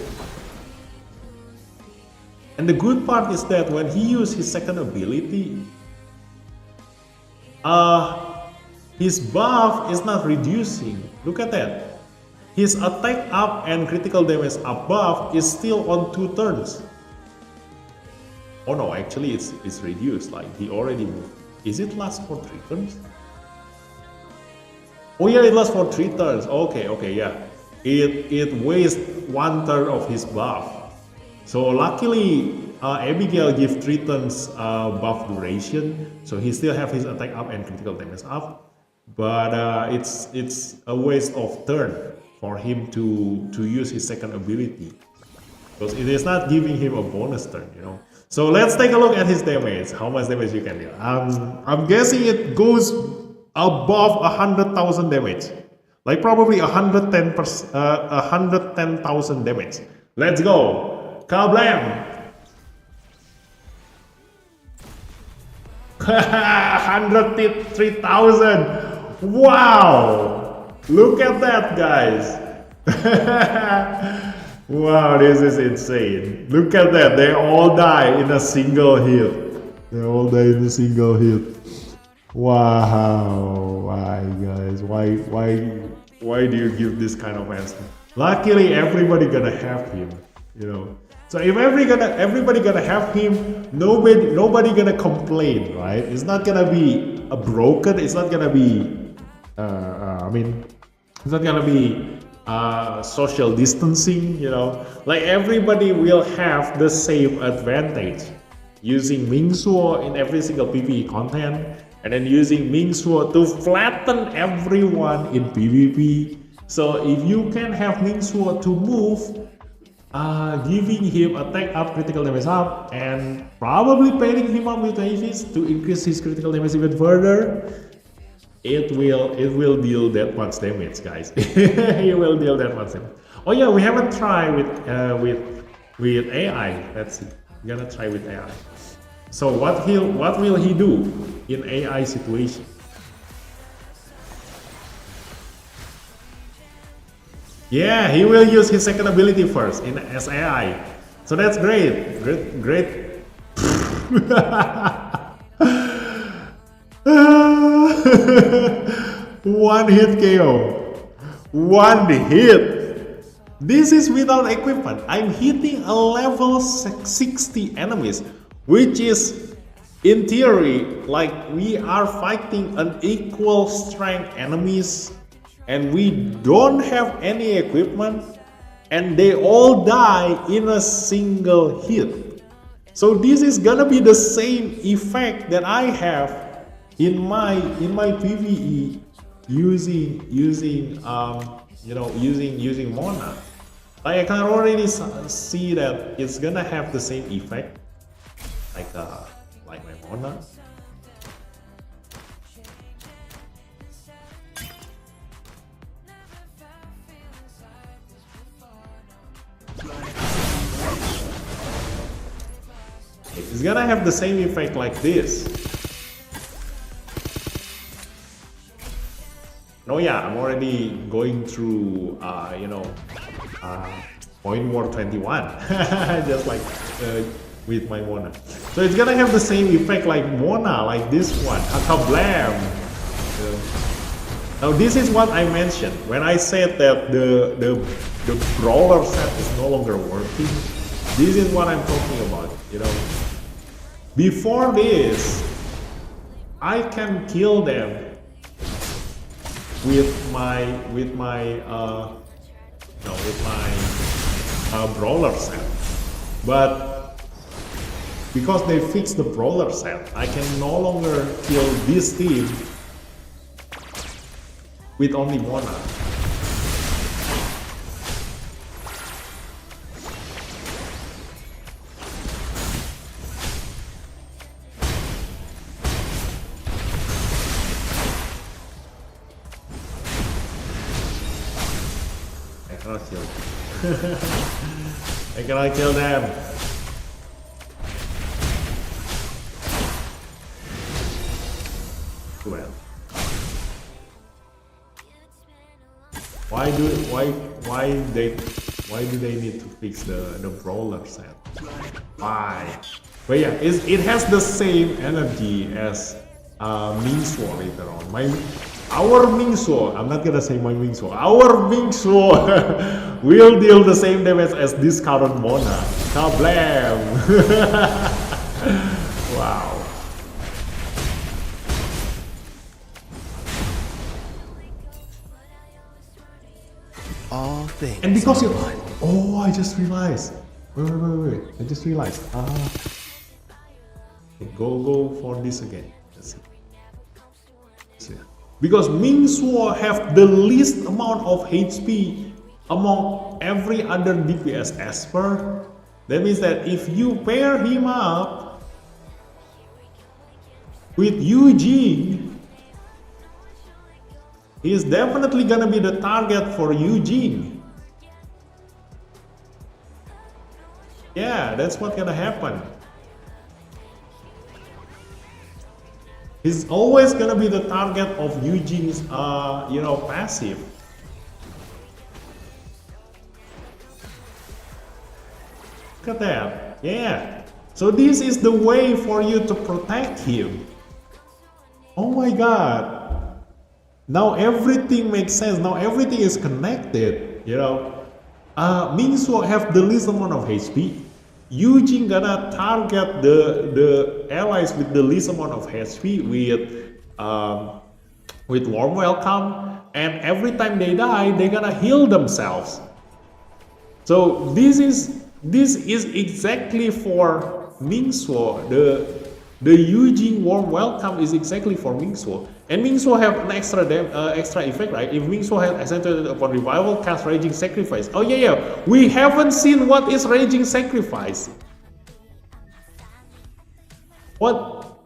And the good part is that when he uses his second ability, his buff is not reducing. Look at that. His attack up and critical damage above is still on 2 turns. Oh no, actually it's reduced, like he already moved. Is it last for 3 turns? Oh yeah, it lasts for 3 turns. Okay, yeah. It wastes 1 turn of his buff. So luckily, Abigail gives 3 turns buff duration, so he still have his attack up and critical damage up. But it's a waste of turn for him to use his second ability, because it is not giving him a bonus turn, you know. So let's take a look at his damage. How much damage you can deal? I'm guessing it goes above 100,000 damage, like probably 110,000 damage. Let's go, kablam! 103,000. Wow! Look at that, guys. Wow, this is insane. Look at that. They all die in a single hit. Wow. Why, guys? Why do you give this kind of answer? Luckily, everybody gonna have him, you know. So if everybody gonna have him, nobody gonna complain, right? It's not gonna be broken. It's not gonna be it's not gonna be social distancing, you know. Like everybody will have the same advantage using Ming Shuo in every single PvE content, and then using Ming Shuo to flatten everyone in PvP. So if you can have Ming Shuo to move, giving him attack up, critical damage up, and probably pairing him up with Aegis to increase his critical damage even further, it will deal that much damage, guys. It will deal that much damage. Oh yeah, we haven't tried with AI. Let's see. We're gonna try with AI. So what will he do in AI situation? Yeah, he will use his second ability first in as AI. So that's great. One hit KO. One hit. This is without equipment. I'm hitting a level 60 enemies, which is in theory like we are fighting an equal strength enemies, and we don't have any equipment, and they all die in a single hit. So this is gonna be the same effect that I have in my PvE using Mona. Like I can already see that it's gonna have the same effect like my Mona. It's gonna have the same effect like this. No, yeah, I'm already going through, Point War 21, just like with my Mona. So it's gonna have the same effect like Mona, like this one, kablam. Now this is what I mentioned when I said that the brawler set is no longer working. This is what I'm talking about, you know. Before this, I can kill them with my brawler set, but because they fixed the brawler set, I can no longer kill this team with only Mona. I cannot kill them. I cannot kill them. Well, why Why do they need to fix the brawler set? Why? But yeah, it has the same energy as Ming Shuo later on. Our Ming Shuo, I'm not gonna say my Ming Shuo, our Ming Shuo will deal the same damage as this current Mona. Kablam! Wow. All things. And because are you... one. Oh, I just realized. Wait. I just realized. Go for this again. Let's see. Because Ming Shuo have the least amount of HP among every other DPS Esper. That means that if you pair him up with Yu Jing, he is definitely gonna be the target for Yu Jing. Yeah, that's what's gonna happen. He's always gonna be the target of Yu Jing's, passive. Look at that. Yeah. So this is the way for you to protect him. Oh my god. Now everything makes sense. Now everything is connected. Ming Shuo have the least amount of HP. Yu Jing gonna target the allies with the least amount of HP with warm welcome, and every time they die, they're gonna heal themselves. So this is exactly for Ming Shuo. The Yu Jing warm welcome is exactly for Ming Shuo. And Ming Shuo have an extra effect, right? If Ming Shuo has accentuated upon revival, cast Raging Sacrifice. Oh yeah. We haven't seen what is Raging Sacrifice. What?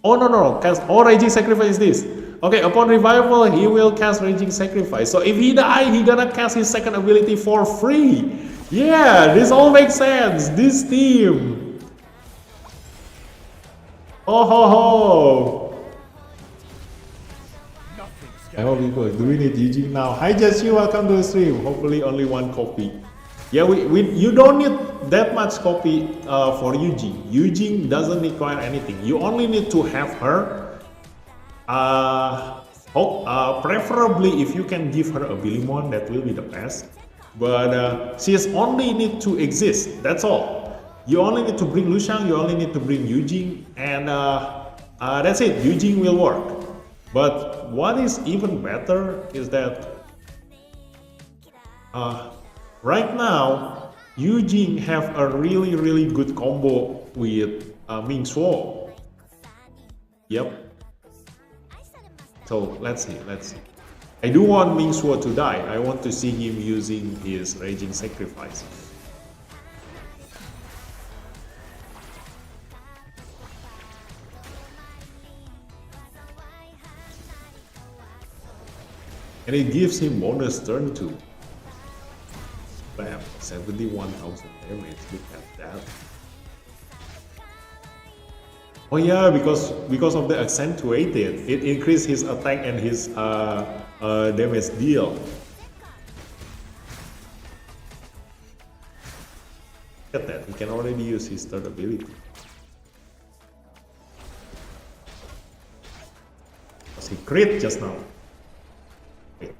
Oh no. Cast Raging Sacrifice is this. Okay, upon revival, he will cast Raging Sacrifice. So if he die, he gonna cast his second ability for free. Yeah, this all makes sense. This team. Oh ho. I hope you go. Do we need Yu Jing now? Hi Jesse, welcome to the stream. Hopefully only one copy. Yeah, you don't need that much copy for Yu Jing. Yu Jing doesn't require anything. You only need to have her. Preferably if you can give her a Billimon, that will be the best. But she only need to exist. That's all. You only need to bring Lu Shang. You only need to bring Yu Jing, and that's it. Yu Jing will work. But what is even better is that right now Yu Jing have a really good combo with Ming Shuo. Yep. So let's see. I do want Ming Shuo to die. I want to see him using his Raging Sacrifice. And it gives him bonus turn 2. Bam, 71,000 damage. Look at that. Oh yeah, because of the accentuated, it increased his attack and his damage deal. Look at that, he can already use his third ability. Was he crit just now? Wait.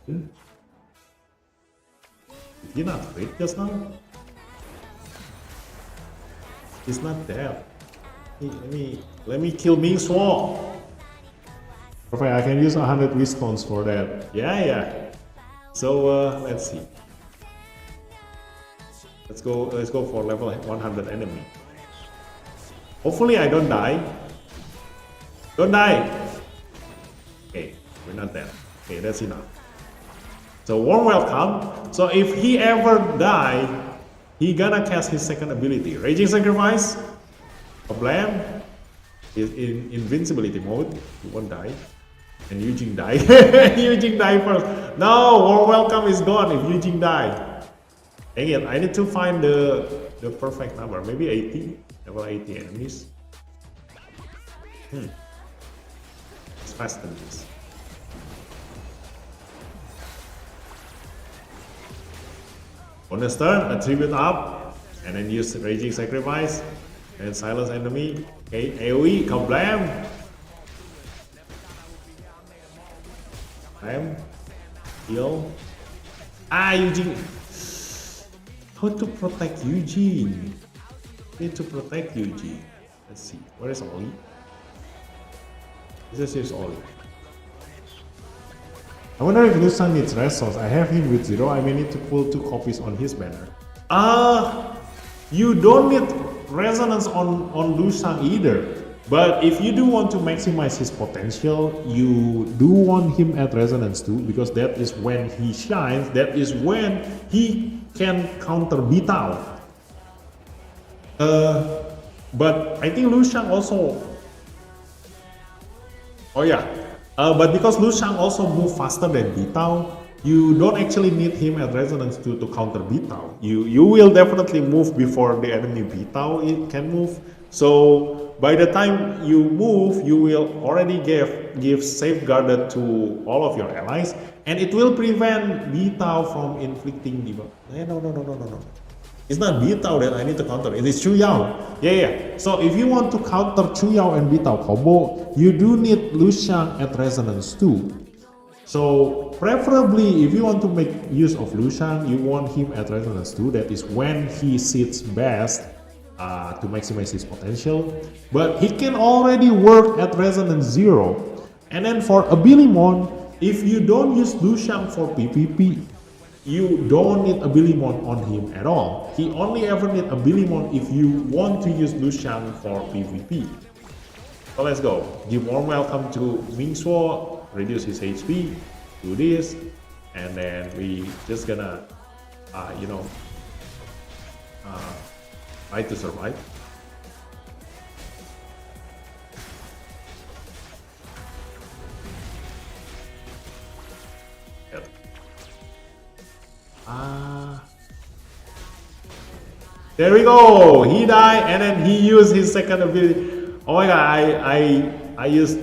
Did he not crit just now? He's not dead. Let me kill Ming Shuo. Perfect, I can use 100 response for that. Yeah. So let's see. Let's go for level 100 enemy. Hopefully I don't die. Don't die. Okay, we're not dead. Okay, that's enough. So warm welcome. So if he ever die, he gonna cast his second ability, Raging Sacrifice. A Blam is in invincibility mode. He won't die. And Yu Jing die. Yu Jing die first. No, warm welcome is gone if Yu Jing die. Dang it, I need to find the perfect number. Maybe 80. Level 80 enemies. It's faster than this. Bonus turn, attribute up, and then use Raging Sacrifice, and silence enemy. Okay, AoE, kablam! Bam. Heal. Eugene! How to protect Eugene? Need to protect Eugene. Let's see, where is Ollie? This is Ollie. I wonder if Lusan needs resource. I have him with 0. I may need to pull 2 copies on his banner. You don't need resonance on Lusan either. But if you do want to maximize his potential, you do want him at resonance too, because that is when he shines. That is when he can counter Beatao. But I think Lu Shang also. Oh yeah. But because Lu Shang also move faster than Beatao, you don't actually need him at resonance to counter Beatao. You will definitely move before the enemy Beatao it can move. So by the time you move, you will already give safeguarded to all of your allies, and it will prevent Beatao from inflicting debuff. No. It's not Beatao that I need to counter, it is Chu Yao. Yeah. So if you want to counter Chu Yao and Beatao combo, you do need Lu Shang at resonance too. So preferably, if you want to make use of Lu Shang, you want him at resonance too. That is when he sits best to maximize his potential. But he can already work at resonance 0. And then for Abilimon, if you don't use Lu Shang for PvP, you don't need Abilimon on him at all. He only ever need Abilimon if you want to use Lu Shang for PvP. So let's go. Give warm welcome to Ming Shuo, reduce his HP, do this, and then we just gonna, try to survive. Yep. There we go. He died, and then he used his second ability. Oh my god, I used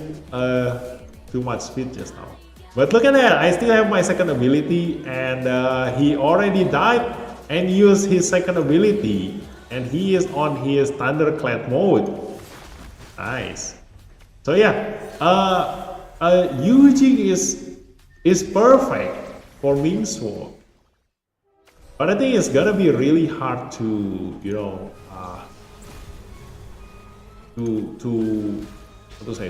too much speed just now. But look at that, I still have my second ability, and he already died and used his second ability, and he is on his Thunderclad mode. Nice. So yeah, Yujing is perfect for Ming Shuo. But I think it's gonna be really hard to,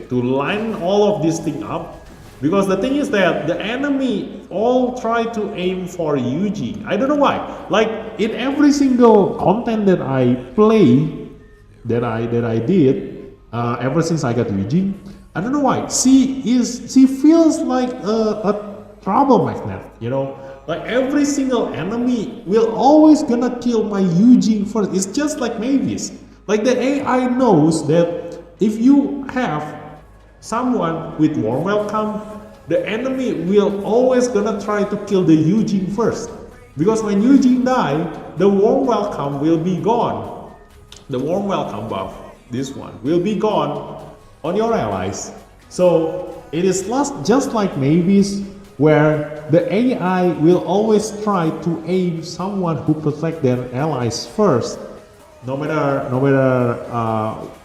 to line all of this thing up, because the thing is that the enemy all try to aim for Yuji. I don't know why. Like in every single content that I play, that I did, ever since I got Yuji, I don't know why. She feels like a trouble magnet, Like every single enemy will always gonna kill my Yuji first. It's just like Mavis. Like the AI knows that if you have someone with warm welcome, the enemy will always gonna try to kill the Yuji first. Because when Yuji die, the warm welcome will be gone. The warm welcome buff, this one, will be gone on your allies. So it is just like Mavis, where the AI will always try to aim someone who protect their allies first, no matter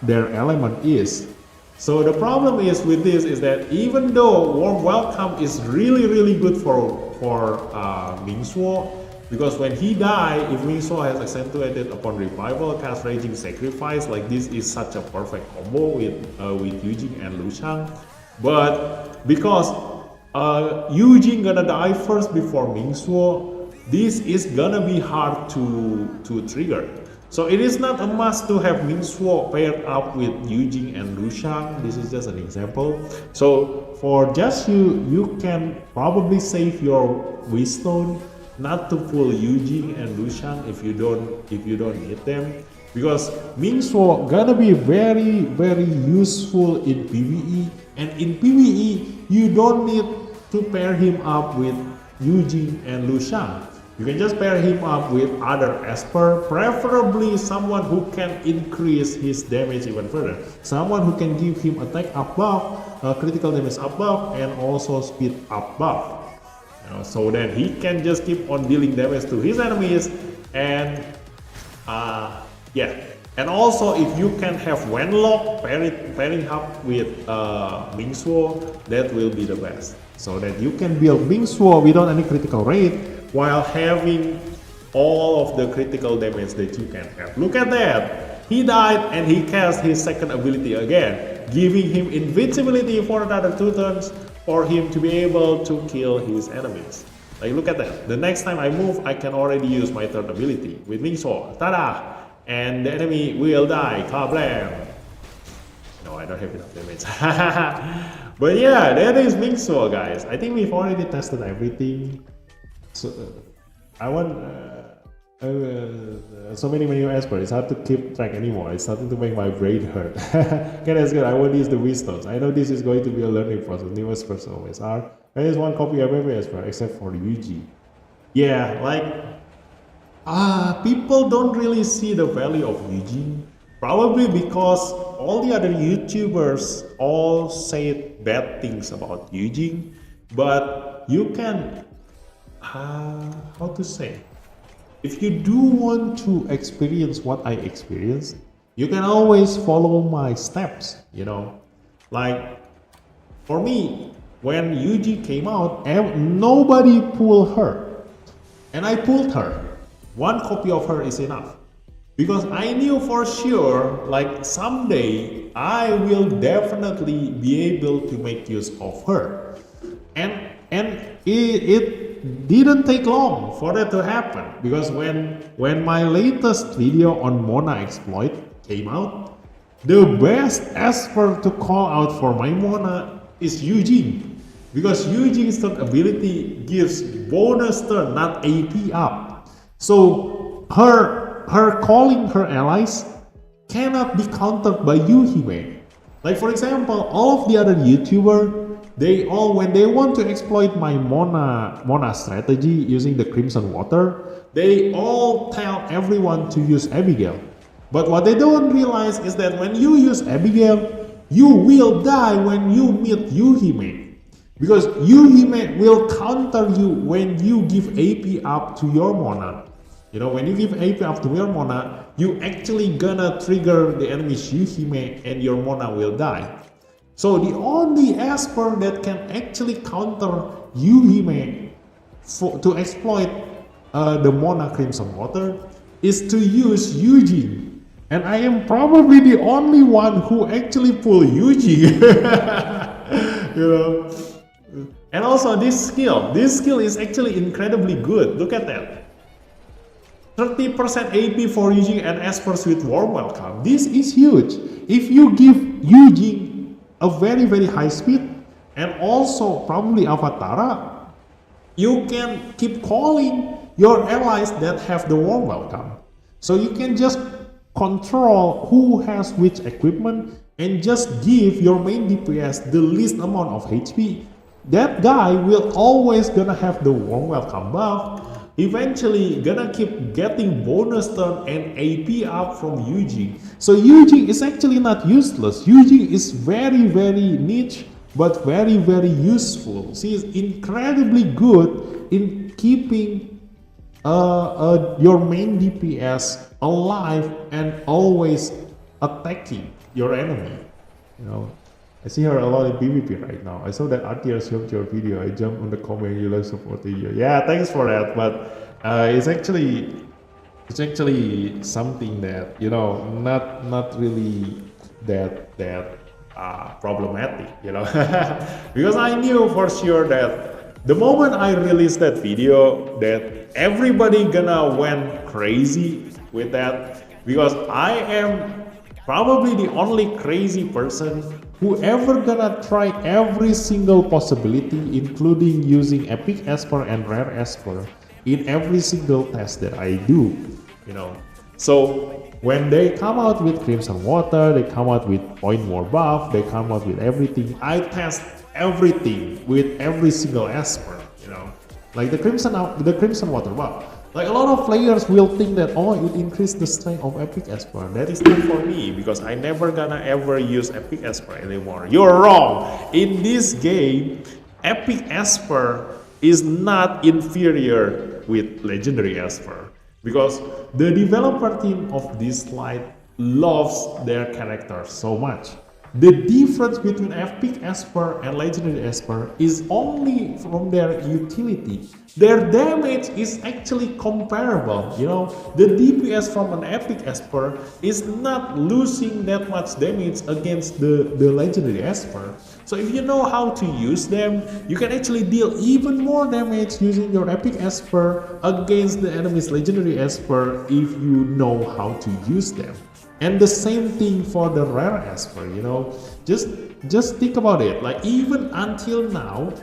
their element is. So the problem is with this is that even though warm welcome is really good for Ming Shuo, because when he die, if Ming Shuo has accentuated upon revival, cast Raging Sacrifice, like this is such a perfect combo with Yujing and Lu Shang. But because Yujing gonna die first before Ming Shuo, this is gonna be hard to trigger. So it is not a must to have Ming Shuo paired up with Yujing and Lu Shang. This is just an example. So for just you can probably save your Wisdom not to pull Yujing and Lu Shang if you don't need them, because Ming Shuo gonna be very useful in PvE, and in PvE you don't need to pair him up with Yujing and Lu Shang. You can just pair him up with other Esper, preferably someone who can increase his damage even further. Someone who can give him attack up buff, critical damage up buff, and also speed up buff. so that he can just keep on dealing damage to his enemies. And yeah, and also if you can have Wenlock pairing up with Ming Shuo, that will be the best, so that you can build Ming Shuo without any critical rate while having all of the critical damage that you can have. Look at that, he died and he cast his second ability again, giving him invincibility for another 2 turns for him to be able to kill his enemies. Like, look at that. The next time I move, I can already use my third ability with Ming Shuo. Tada! And the enemy will die. Kablam! No, I don't have enough damage. But yeah, that is Ming Shuo, guys. I think we've already tested everything. So I want so many aspects. It's hard to keep track anymore. It's starting to make my brain hurt. Okay, that's good. I want to use the wisdoms. I know this is going to be a learning process. Newest person always are. There is one copy of every aspect except for Yuji. Yeah, like people don't really see the value of Yuji. Probably because all the other YouTubers all say bad things about Yuji. But you can how to say? If you do want to experience what I experienced, you can always follow my steps, Like, for me, when Yuji came out, nobody pulled her. And I pulled her. One copy of her is enough. Because I knew for sure, like, someday I will definitely be able to make use of her. And it didn't take long for that to happen, because when my latest video on Mona exploit came out, the best Esper to call out for my Mona is Yujing, because Yujing's third ability gives bonus turn, not AP up. So her calling her allies cannot be countered by Yuhime. Like, for example, all of the other YouTubers, they all, when they want to exploit my Mona strategy using the Crimson Water, they all tell everyone to use Abigail. But what they don't realize is that when you use Abigail, you will die when you meet Yuhime. Because Yuhime will counter you when you give AP up to your Mona. When you give AP up to your Mona, you actually gonna trigger the enemy's Yuhime and your Mona will die. So the only Esper that can actually counter Yuhime to exploit the Mona Crimson Water is to use Yuji. And I am probably the only one who actually pull Yuji. And also this skill is actually incredibly good. Look at that. 30% AP for Yuji and Espers with warm welcome. This is huge. If you give Yuji a very high speed and also probably Avatara, you can keep calling your allies that have the warm welcome. So you can just control who has which equipment and just give your main DPS the least amount of HP. That guy will always gonna have the warm welcome buff, eventually gonna keep getting bonus turn and AP up from Yuji. So Yuji is actually not useless. Yuji is very niche but very useful. She is incredibly good in keeping your main DPS alive and always attacking your enemy. I see her a lot in PvP right now. I saw that Atia showed your video. I jumped on the comment, you like supporting you. Yeah, thanks for that. But it's actually something that not really that problematic, because I knew for sure that the moment I released that video, that everybody gonna went crazy with that, because I am probably the only crazy person who ever gonna try every single possibility, including using Epic Esper and Rare Esper in every single test that I do, So when they come out with Crimson Water, they come out with Point War buff, they come out with everything, I test everything with every single Esper, Like the Crimson Water buff. Like, a lot of players will think that, it increased the strength of Epic Esper. That is not for me, because I never gonna ever use Epic Esper anymore. You're wrong. In this game, Epic Esper is not inferior with Legendary Esper, because the developer team of Dislyte loves their characters so much. The difference between Epic Esper and Legendary Esper is only from their utility. Their damage is actually comparable, you know. The DPS from an Epic Esper is not losing that much damage against the Legendary Esper. So if you know how to use them, you can actually deal even more damage using your Epic Esper against the enemy's Legendary Esper if you know how to use them. And the same thing for the rare Esper, you know. Just think about it. Like, even until now,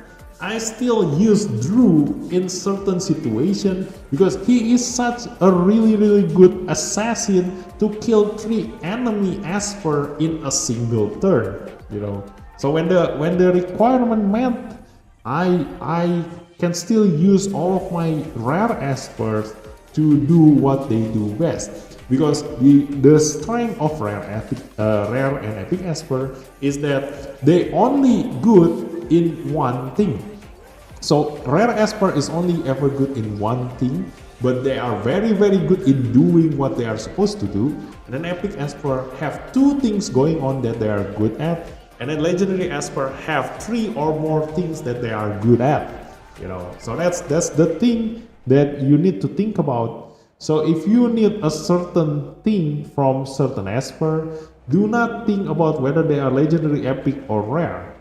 I still use Drew in certain situations because he is such a really good assassin to kill 3 enemy Esper in a single turn, you know. So when the requirement met, I can still use all of my rare Espers to do what they do best. Because the strength of rare and epic Esper is that they only good in one thing. So rare Esper is only ever good in one thing, but they are very good in doing what they are supposed to do. And then epic Esper have 2 things going on that they are good at, and then legendary Esper have 3 or more things that they are good at. You know, so that's the thing that you need to think about. So if you need a certain thing from certain Esper, do not think about whether they are legendary, epic, or rare.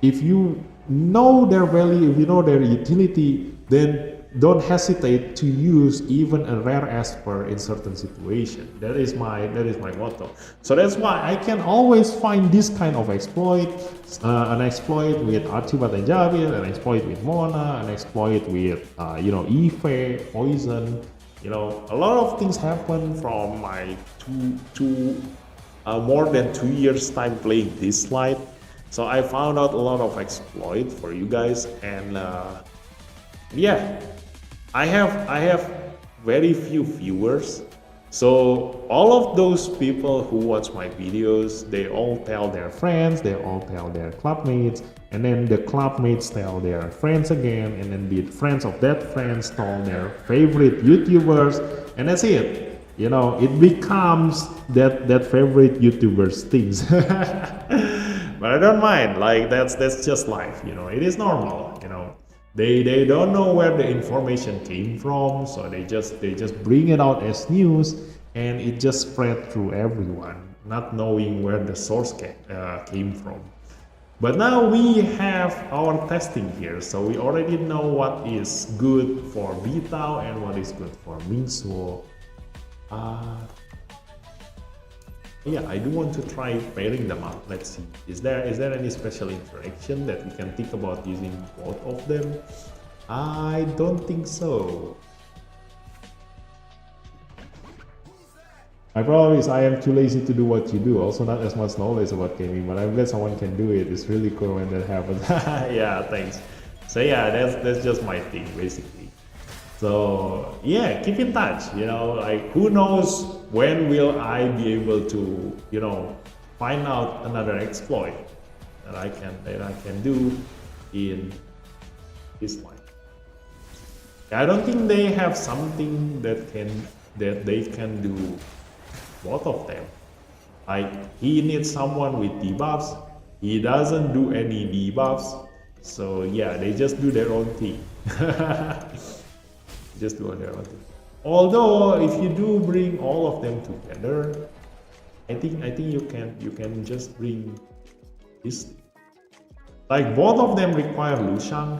If you know their value, if you know their utility, then don't hesitate to use even a rare Esper in certain situation. That is my motto. So that's why I can always find this kind of exploit, an exploit with Archibald and Javier, an exploit with Mona, an exploit with Ife, Poison. You know, a lot of things happen from my more than 2 years time playing Dislyte. So I found out a lot of exploit for you guys, and yeah, I have very few viewers. So all of those people who watch my videos, they all tell their friends, they all tell their clubmates, and then the clubmates tell their friends again, and then the friends of that friends tell their favorite YouTubers, and that's it. You know, it becomes that favorite YouTubers things. But I don't mind. Like, that's just life. You know, it is normal. You know, they don't know where the information came from, so they just bring it out as news, and it just spread through everyone, not knowing where the source came from. But now we have our testing here, so we already know what is good for Bitao and what is good for Ming. Yeah, I do want to try pairing them up. Let's see. Is there any special interaction that we can think about using both of them? I don't think so. My problem is I am too lazy to do what you do. Also, not as much knowledge about gaming, but I'm glad someone can do it. It's really cool when that happens. Yeah, thanks. So yeah, that's just my thing basically. So yeah, keep in touch. You know, like, who knows when will I be able to, you know, find out another exploit that I can do in this life. I don't think they have something that they can do both of them. Like, he needs someone with debuffs. He doesn't do any debuffs. So yeah, they just do their own thing. Just do their own thing. Although if you do bring all of them together, I think you can just bring this thing. Like, both of them require Lu Shang.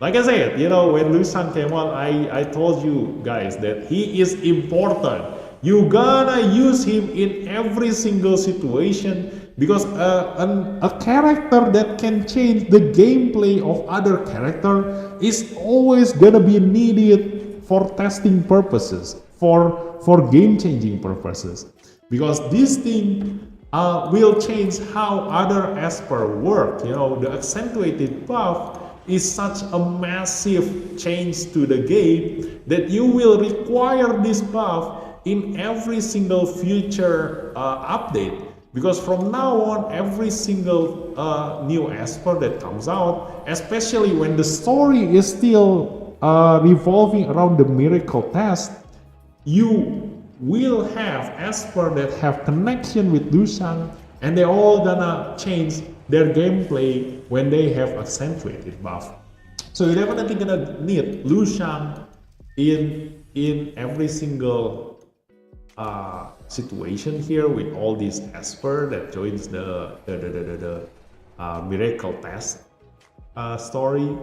Like I said, you know, when Lu Shang came out, I told you guys that he is important. You gotta use him in every single situation, because a character that can change the gameplay of other character is always gonna be needed for testing purposes, for game-changing purposes, because this thing will change how other Esper work. You know, the accentuated buff is such a massive change to the game that you will require this buff in every single future update. Because from now on, every single new Esper that comes out, especially when the story is still revolving around the miracle test, you will have Esper that have connection with Lushang, and they're all gonna change their gameplay when they have accentuated buff. So you're definitely gonna need Lushang in every single situation here with all these Esper that joins the miracle test story.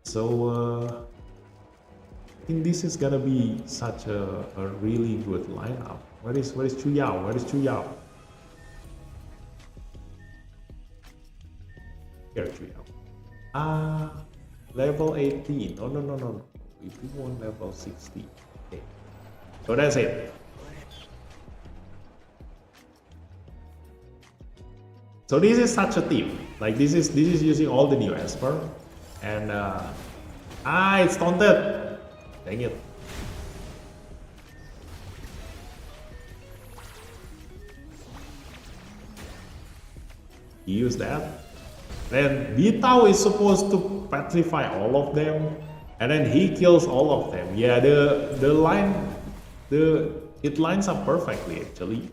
So I think this is gonna be such a really good lineup. Where is Chu Yao? Where is Chu Yao? Here, Chu Yao. Level 18. No. We do want level 60. Okay. So that's it. So this is such a team. Like this is using all the new Esper, and it's taunted. Dang it. He used that. Then Bitao is supposed to petrify all of them, and then he kills all of them. Yeah, it lines up perfectly actually.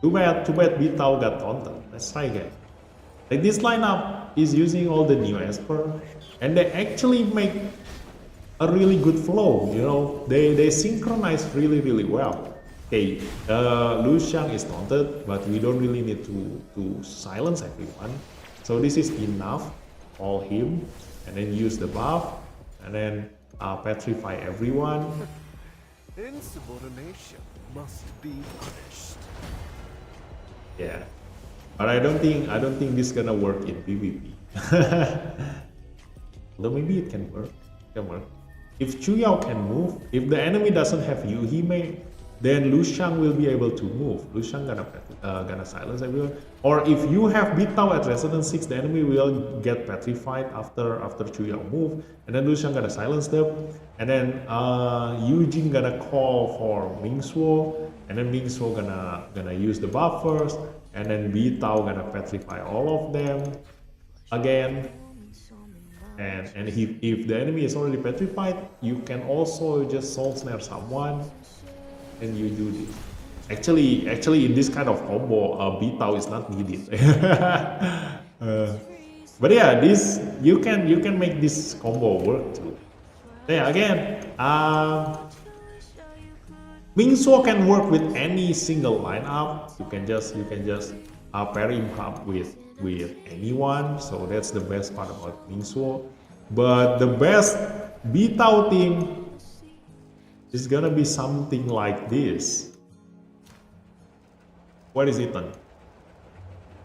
Too bad Bitao got taunted. Let's try again. Like this lineup is using all the new Esper, and they actually make a really good flow. You know, they synchronize really well. Okay, Lushang is taunted, but we don't really need to silence everyone. So this is enough. All him, and then use the buff, and then petrify everyone. Insubordination must be punished. Yeah, but I don't think this is gonna work in PvP. Although maybe it can work. If Chu Yao can move, if the enemy doesn't have you, he may. Then Lushang will be able to move. Lushang gonna silence everyone. Or if you have Bitao at Resonance 6, the enemy will get petrified after Chu Yao move, and then Lushang gonna silence them, and then Eugene gonna call for Ming Shuo, and then Ming Shuo gonna use the buff first, and then Bitao gonna petrify all of them again. And if the enemy is already petrified, you can also just soul snare someone. And you do this. Actually, in this kind of combo, Bitao is not needed. But yeah, this you can make this combo work too. Yeah, again, Ming Shuo can work with any single lineup. You can just pair him up with anyone. So that's the best part about Ming Shuo. But the best Bitao team is gonna be something like this. What is it then?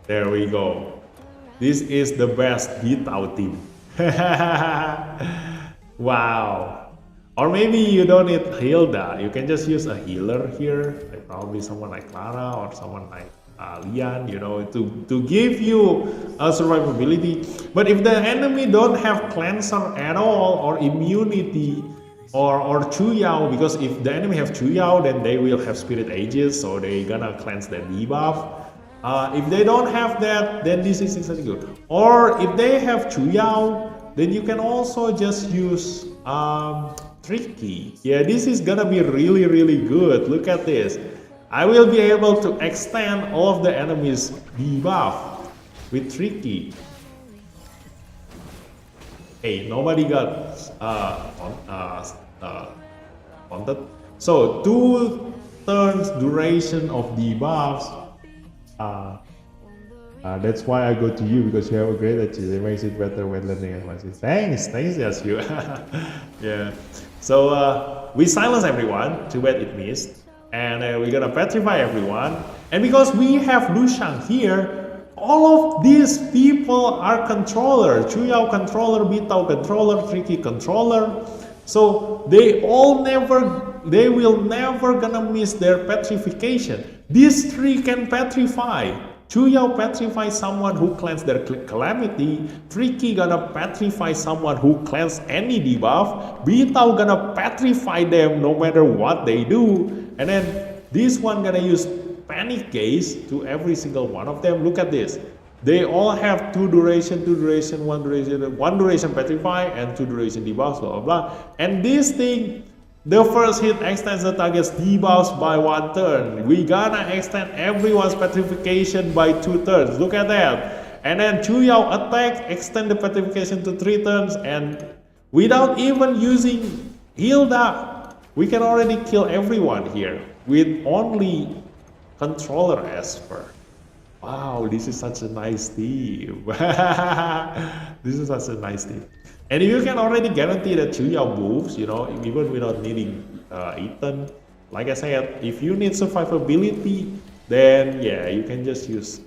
There we go. This is the best Bitao team. Wow. Or maybe you don't need Hilda. You can just use a healer here, like probably someone like Clara or someone like Lian, you know, to give you a survivability. But if the enemy don't have cleanser at all or immunity, or Chu Yao, because if the enemy have Chu Yao, then they will have Spirit Aegis, so they gonna cleanse their debuff. If they don't have that, then this is exactly good. Or if they have Chu Yao, then you can also just use Tricky. Yeah, this is gonna be really good. Look at this. I will be able to extend all of the enemies' debuff with Tricky. Hey, nobody got taunted. So 2 turns duration of debuffs. That's why I go to you, because you have a great achievement. It makes it better when learning advances. Thanks, yes, you. Yeah. So we silence everyone. Too bad it missed. And we're gonna petrify everyone. And because we have Lushang here, all of these people are controller. Chu Yao controller, Bitao controller, Tricky controller. So they will never gonna miss their petrification. These 3 can petrify. Chu Yao petrify someone who cleanse their calamity. Tricky gonna petrify someone who cleanse any debuff. Bitao gonna petrify them no matter what they do. And then this one gonna use panic gaze to every single one of them. Look at this. They all have 2 duration, 1 duration petrify, and 2 duration debuffs, blah blah blah. And this thing, the first hit extends the target's debuffs by 1 turn. We gonna extend everyone's petrification by 2 turns. Look at that. And then Chuyao attack, extend the petrification to 3 turns, and without even using Hilda, we can already kill everyone here with only controller Esper. Wow, this is such a nice team. This is such a nice team. And you can already guarantee that Chuyao moves, you know, even without needing Ethan. Like I said, if you need survivability, then yeah, you can just use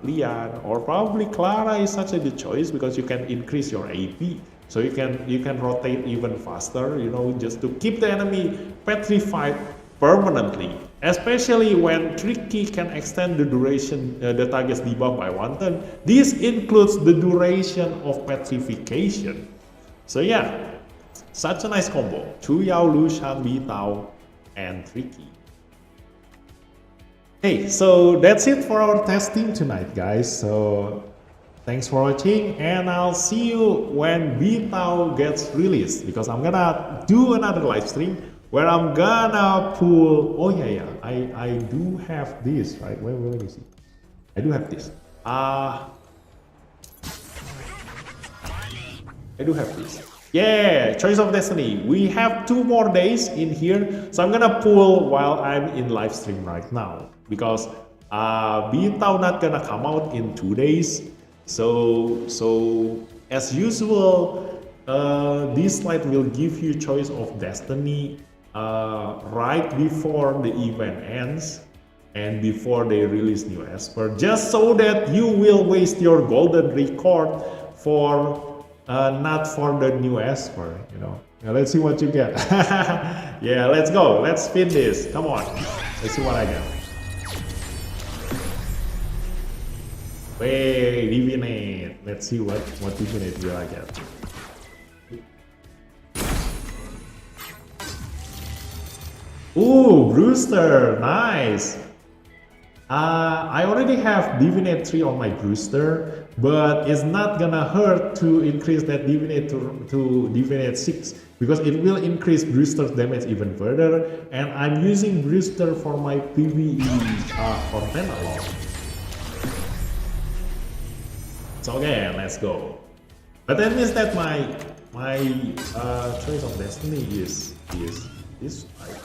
Lian, or probably Clara is such a good choice because you can increase your AP. So you can rotate even faster, you know, just to keep the enemy petrified permanently. Especially when Tricky can extend the duration, the target's debuff by 1 turn. This includes the duration of petrification. So yeah, such a nice combo. Chuyao, Lushan, Bitao, and Tricky. Hey, so that's it for our testing tonight, guys. So thanks for watching, and I'll see you when Bitao gets released, because I'm gonna do another live stream where I'm gonna pull. Oh yeah, I do have this, right? Wait, let me see. I do have this. I do have this. Yeah, Choice of Destiny. We have 2 more days in here, so I'm gonna pull while I'm in live stream right now, because Bitao not gonna come out in 2 days. So as usual, Dislyte will give you Choice of Destiny right before the event ends and before they release new Esper, just so that you will waste your golden record for not for the new Esper, you know. Now let's see what you get. Yeah, let's go. Let's spin this. Come on. Let's see what I get. Wait, Divinate. Let's see what Divinate will I get. Ooh, Brewster, nice. I already have Divinate 3 on my Brewster, but it's not gonna hurt to increase that Divinate to Divinate 6, because it will increase Brewster's damage even further, and I'm using Brewster for my PvE content a lot. So okay, let's go. But that means that my Choice of Destiny is right.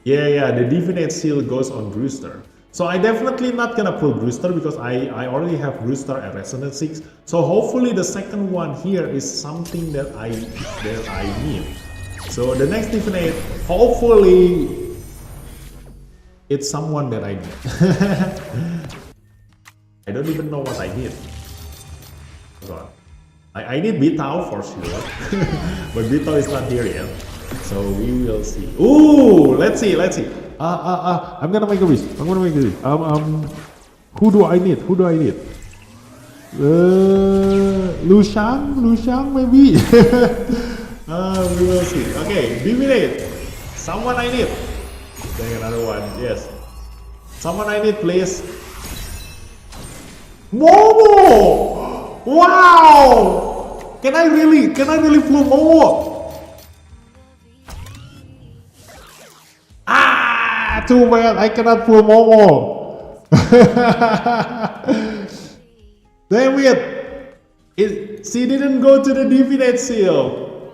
Yeah, the Divinate Seal goes on Brewster. So I definitely not gonna pull Brewster because I already have Brewster at Resonance 6. So hopefully the second one here is something that I need. So the next Divinate, hopefully it's someone that I need. I don't even know what I need. Hold on. I need Bitao for sure, but Bitao is not here yet. So we will see. Ooh, let's see. I'm gonna make a wish. Who do I need? Lushang maybe. We will see. Okay, Divinate. Someone I need. There's another one. Yes. Someone I need, please. Momo! Wow! Can I really pull Momo? Too bad I cannot pull Momo. Damn it! She didn't go to the Divinate Seal.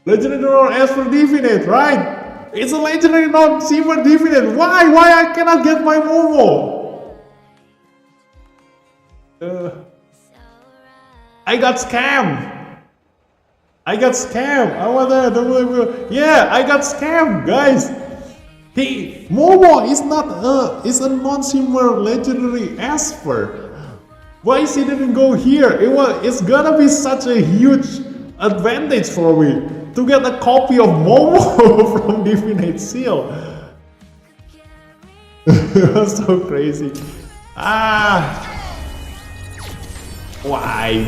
Legendary Nord Esper Divinate, right? It's a Legendary Nord Silver Divinate. Why I cannot get my Momo? I got scammed. I got scammed, guys. Momo is not is a non-silver legendary Esper. Why she didn't go here? It's gonna be such a huge advantage for me to get a copy of Momo from Divinate Seal. It was so crazy. Why?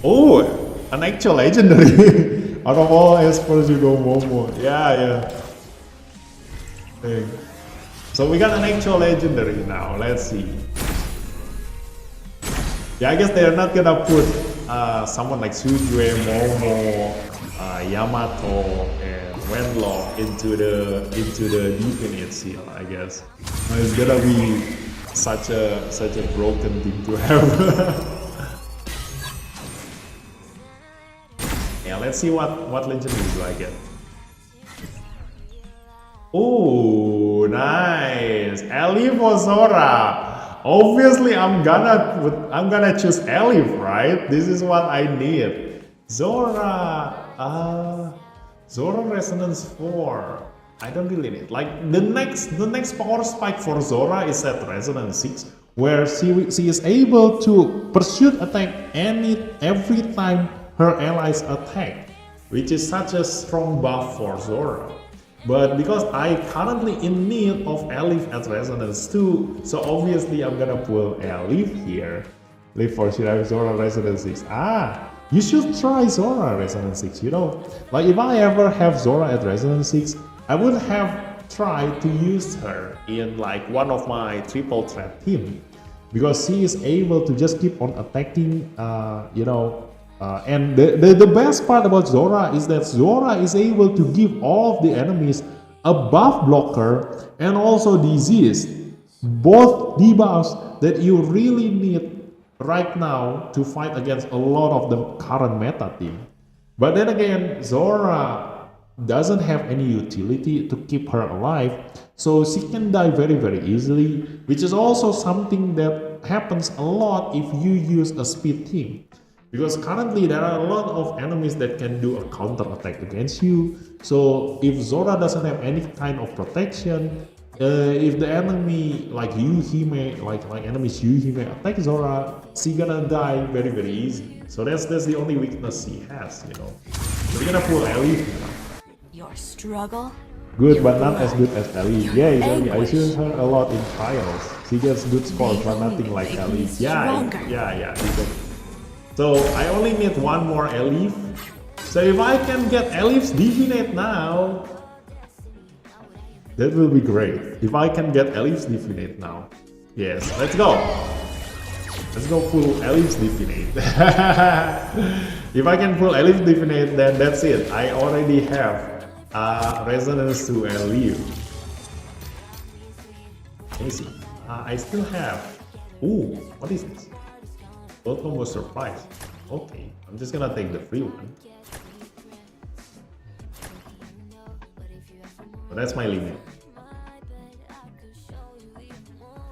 Oh, an actual legendary. Out of all Espers, you go Momo. Yeah. Okay. So we got an actual legendary now. Let's see. Yeah, I guess they're not gonna put someone like Shuo, Momo, Yamato, and Wenlock into the Definite Seal. I guess it's gonna be such a broken thing to have. Yeah, let's see what legendary do I get. Oh, nice! Elif or Zora? Obviously, I'm gonna choose Elif, right? This is what I need. Zora, Zora Resonance 4. I don't really need. Like the next power spike for Zora is at Resonance 6, where she is able to pursue attack every time her allies attack, which is such a strong buff for Zora. But because I currently in need of Elif at Resonance 2, so obviously I'm gonna pull Elif here. Leave for Shirai Zora Resonance 6. You should try Zora Resonance 6, you know. Like if I ever have Zora at Resonance 6, I would have tried to use her in like one of my triple threat team. Because she is able to just keep on attacking, and the best part about Zora is that Zora is able to give all of the enemies a buff blocker and also disease. Both debuffs that you really need right now to fight against a lot of the current meta team. But then again, Zora doesn't have any utility to keep her alive, so she can die very very easily, which is also something that happens a lot if you use a speed team. Because currently there are a lot of enemies that can do a counter attack against you. So if Zora doesn't have any kind of protection, if the enemy like Yuhime, like enemies Yuhime attack Zora, she gonna die very very easy. So that's the only weakness she has, you know. So we're gonna pull Elif now. Your struggle? Good, but not as good as Elif. Yeah, exactly. I use her a lot in trials. She gets good scores, but nothing like Elif. Yeah. Exactly. So I only need one more Elif. So if I can get Elif's Divinate now, that will be great. If I can get Elif's Divinate now. Yes, let's go. Let's go pull Elif's Divinate. If I can pull Elif's Divinate, then that's it. I already have Resonance to Elif. Let me see. I still have... Ooh, what is this? Gold combo surprise. Okay, I'm just gonna take the free one. But that's my limit.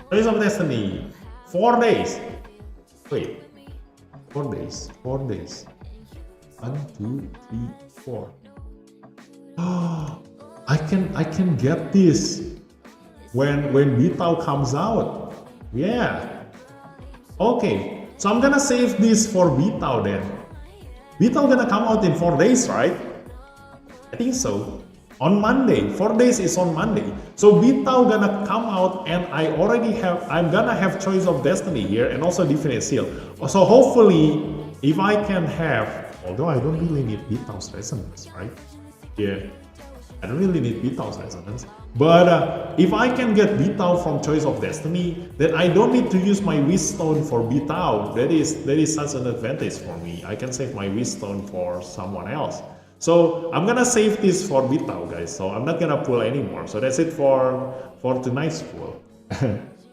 Days of Destiny. 4 days. Wait. 4 days. 4 days. 1, 2, 3, 4. Oh, I can get this when Bitao comes out. Yeah. Okay. So I'm gonna save this for Bitao then. Bitao gonna come out in 4 days, right? I think so. On Monday. 4 days is on Monday. So Bitao gonna come out and I'm gonna have Choice of Destiny here and also Definite Seal. So hopefully, if I can have, although I don't really need Bitao's Resonance, right? Yeah. I don't really need Bitao's Resonance. But if I can get Bitao from Choice of Destiny, then I don't need to use my Wish Stone for Bitao. That is such an advantage for me. I can save my Wish Stone for someone else. So I'm gonna save this for Bitao, guys. So I'm not gonna pull anymore. So that's it for tonight's pull.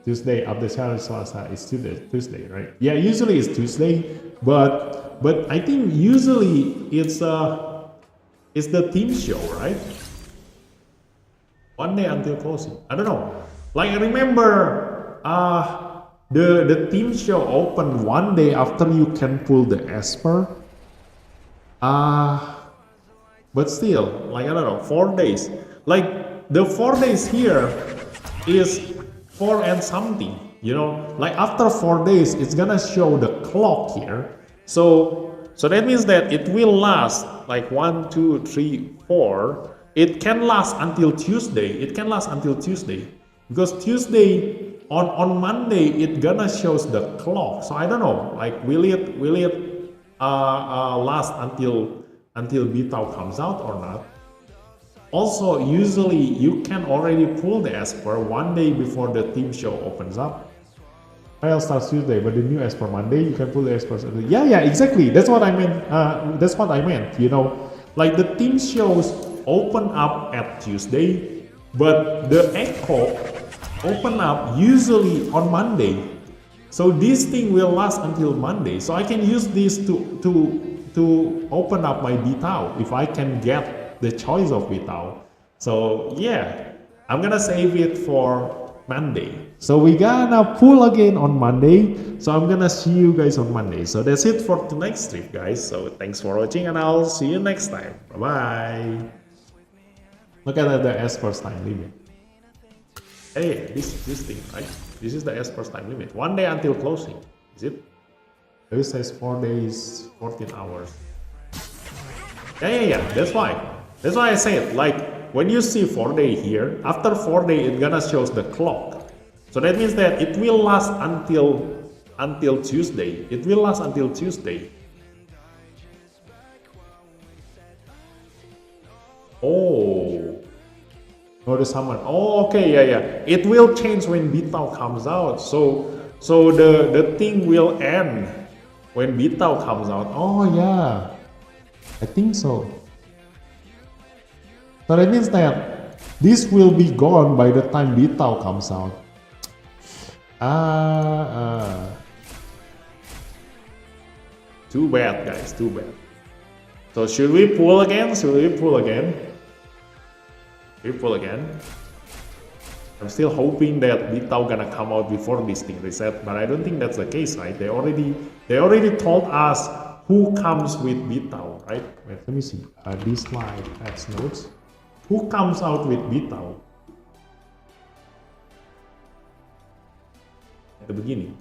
Tuesday after Selasa is Tuesday, right? Yeah, usually it's Tuesday, but I think usually it's the team show, right? 1 day until closing. I don't know. Like I remember, the team show opened 1 day after you can pull the Esper. But still, like I don't know, 4 days. Like the 4 days here is 4 and something. You know, like after 4 days, it's gonna show the clock here. So that means that it will last like 1, 2, 3, 4. It can last until Tuesday. Because Tuesday on Monday it gonna shows the clock. So I don't know. Like will it last until Bitao comes out or not? Also, usually you can already pull the Esper one day before the team show opens up. Trial starts Tuesday, but the new Esper Monday, you can pull the Esper. Yeah, exactly. That's what I meant. That's what I meant. You know, like the team shows open up at Tuesday, but the Echo open up usually on Monday. So this thing will last until Monday. So I can use this to open up my Bitao if I can get the choice of Bitao. So yeah, I'm gonna save it for Monday. So we gonna pull again on Monday. So I'm gonna see you guys on Monday. So that's it for tonight's trip, guys. So thanks for watching and I'll see you next time. Bye bye. Look at the Esper's time limit. Hey, this thing, right? This is the Esper's time limit. 1 day until closing. Is it? It says 4 days, 14 hours. Yeah. That's why. That's why I said, like, when you see 4 day here, after 4 day, it gonna shows the clock. So that means that it will last until Tuesday. It will last until Tuesday. Oh. No, the summon. Oh, okay, yeah. It will change when Bitao comes out. So the thing will end when Bitao comes out. Oh yeah, I think so. So that means that this will be gone by the time Bitao comes out. Too bad, guys. Too bad. So should we pull again? I'm still hoping that Bitao gonna come out before this thing reset, but I don't think that's the case, right? They already told us who comes with Bitao, right? Wait, let me see. Dislyte adds notes. Who comes out with Bitao? At the beginning.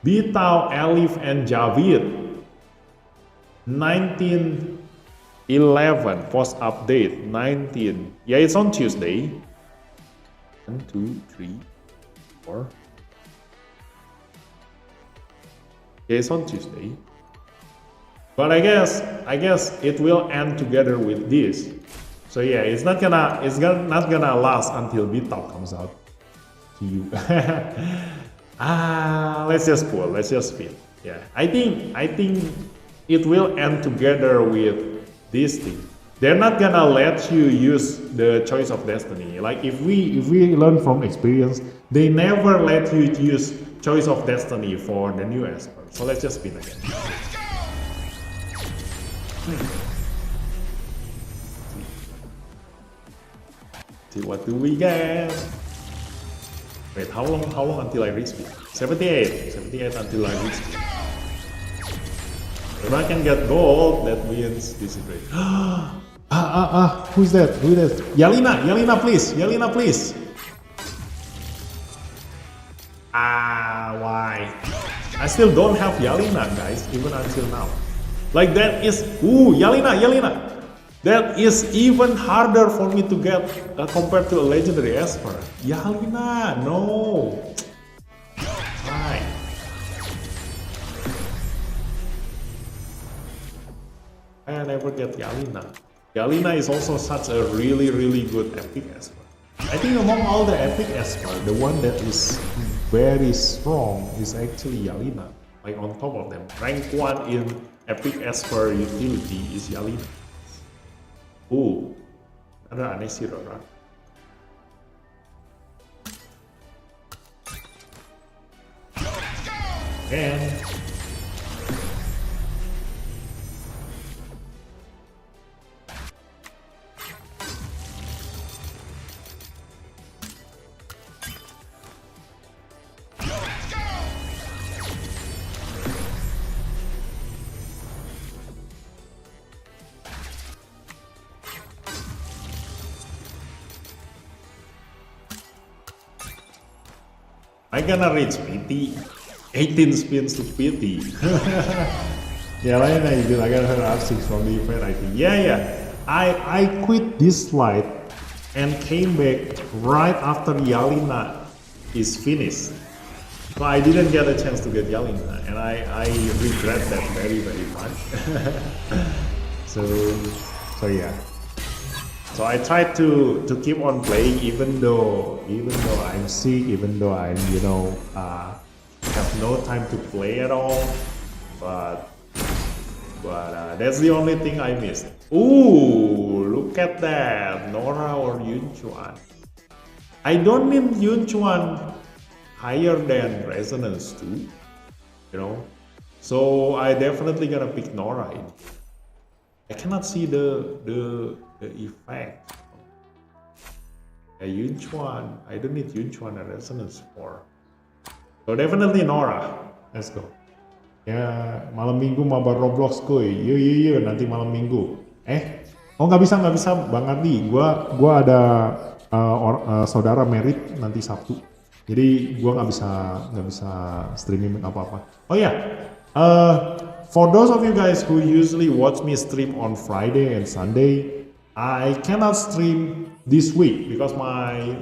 Bitao, Alif, and Javid. 1911 post update 19. Yeah, it's on Tuesday. 1, 2, 3, 4. Yeah, it's on Tuesday. But I guess it will end together with this. So yeah, it's not gonna last until Bitao comes out to you. Let's just pull. Let's just spin. Yeah, I think it will end together with this thing. They're not gonna let you use the choice of destiny. Like if we learn from experience, they never let you use choice of destiny for the new Esper. So let's just spin again. See what do we get? Wait, how long until I reach speed? 78 until I reach speed. If I can get gold, that means this is great. Who's that? Yelena, please. Why? I still don't have Yelena, guys, even until now. Like that is, Yelena. That is even harder for me to get compared to a legendary Esper. Yelena, no. Why? I never get Yelena. Yelena is also such a really good epic Esper. I think among all the epic Esper, the one that is very strong is actually Yelena. Like on top of them, rank 1 in epic Esper utility is Yelena. Ooh, another Aneshiro, right? And I'm gonna reach PT. 18 spins to PT. Yeah, right now I got her R6 from the event, I think. Yeah. I quit Dislyte and came back right after Yelena is finished. So I didn't get a chance to get Yelena, and I regret that very very much. so yeah. So I tried to keep on playing even though I'm sick, even though I'm have no time to play at all. But that's the only thing I missed. Ooh, look at that, Nora or Yunchuan. I don't need Yunchuan higher than Resonance 2, So I definitely gonna pick Nora in. I cannot see the effect. Yunchuan, I don't need Yunchuan and Resonance 4. So definitely Nora. Let's go. Ya, malam minggu mabar Roblox kuy. Yuk, nanti malam minggu. Nggak bisa Bang Ardi. Gua ada saudara merit nanti Sabtu. Jadi gua nggak bisa streaming apa-apa. Oh ya, for those of you guys who usually watch me stream on Friday and Sunday, I cannot stream this week because my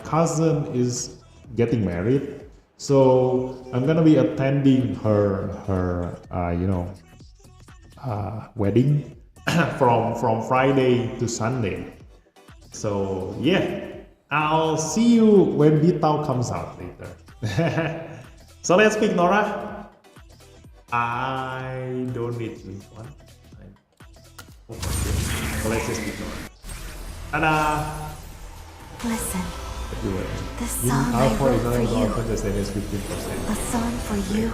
cousin is getting married. So I'm gonna be attending her wedding from Friday to Sunday. So yeah, I'll see you when Bitao comes out later. So let's pick Nora. I don't need this one. So let's just pick Nora. Ta-da! Listen, the In song I R4 wrote for is you. the same as 15%. A song for you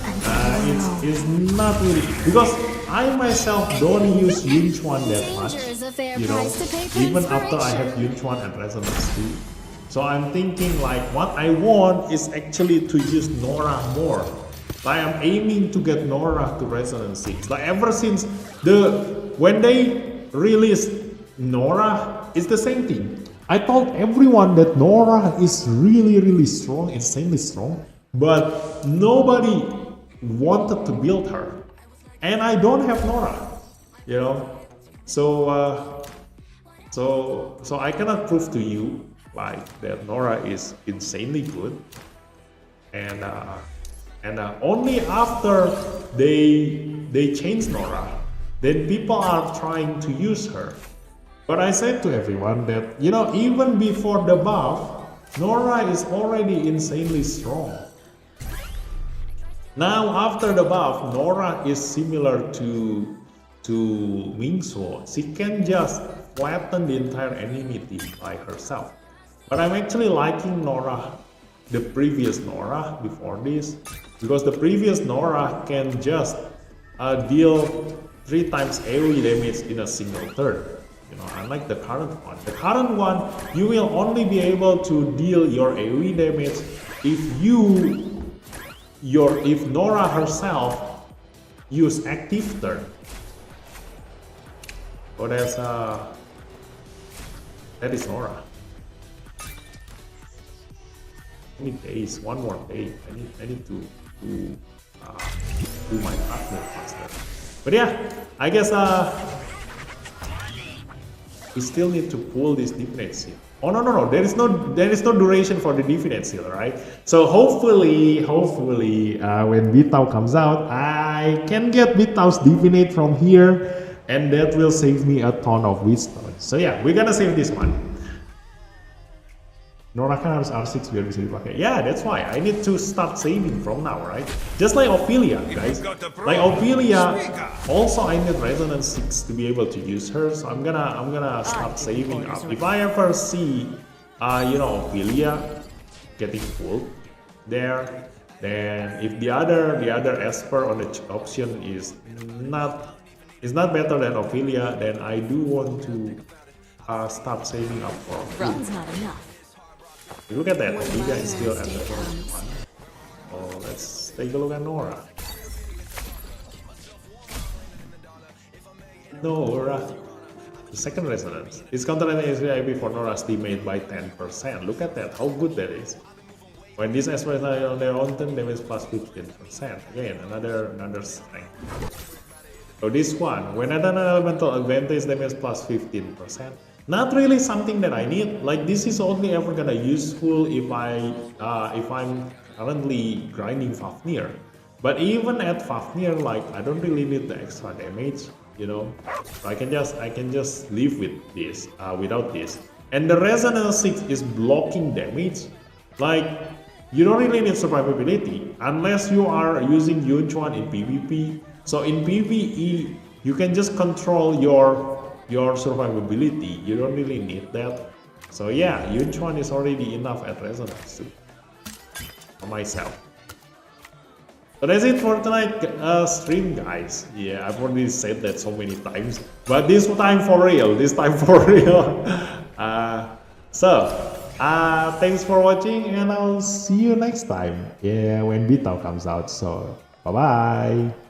and for you alone. It's not really because I myself don't use Yunchuan that much, Danger is a fair you know, price to pay for even after I have inspiration. Yunchuan and Resonance 2. So I'm thinking like what I want is actually to use Nora more. Like I'm aiming to get Nora to Resonance 6. Like ever since when they released Nora, it's the same thing. I told everyone that Nora is really, really strong, insanely strong, but nobody wanted to build her. And I don't have Nora, So I cannot prove to you like that Nora is insanely good. And only after they changed Nora, then people are trying to use her. But I said to everyone that, even before the buff, Nora is already insanely strong. Now after the buff, Nora is similar to Ming. She can just flatten the entire enemy team by herself. But I'm actually liking Nora, the previous Nora before this, because the previous Nora can just deal 3 times AoE damage in a single turn. Unlike the current one. The current one, you will only be able to deal your AoE damage if Nora herself use active turn. So that is Nora. I need days, one more day. I need to do my partner faster. But yeah, I guess we still need to pull this Divinate Seal. Oh no, there is no duration for the Divinate Seal, right? So hopefully when Bitao comes out, I can get Bitao's Divinate from here, and that will save me a ton of wisdom. So yeah, we're gonna save this one. Nora kan harus R6 biar bisa dipakai. Yeah, that's why I need to start saving from now, right? Just like Ophelia, guys. Like Ophelia, also I need Resonance 6 to be able to use her, so I'm gonna start saving up. If I ever see, Ophelia getting full there, then if the other Esper on the option is not better than Ophelia, then I do want to start saving up for Ophelia. Run's not enough. Look at that, When Ophelia my is still at last the day first comes. one. Oh, let's take a look at Nora. The second resonance. Its counter SVIP for Nora's teammate by 10%. Look at that, how good that is. When these experts are on their own turn, damage plus 15%. Again, another strength. So this one, when at an elemental advantage, damage plus 15%. Not really something that I need. Like this is only ever gonna useful if I'm currently grinding Fafnir. But even at Fafnir, like I don't really need the extra damage, you know. So I can just live with this, without this. And the Resonance 6 is blocking damage. Like you don't really need survivability unless you are using Yunchuan in PvP. So in PvE, you can just control your survivability. You don't really need that. So yeah, Yunchuan is already enough at Resonance for myself. So that's it for tonight stream, guys. Yeah, I've already said that so many times, but this time for real. This time for real. Thanks for watching, and I'll see you next time. Yeah, when beta comes out. So bye bye.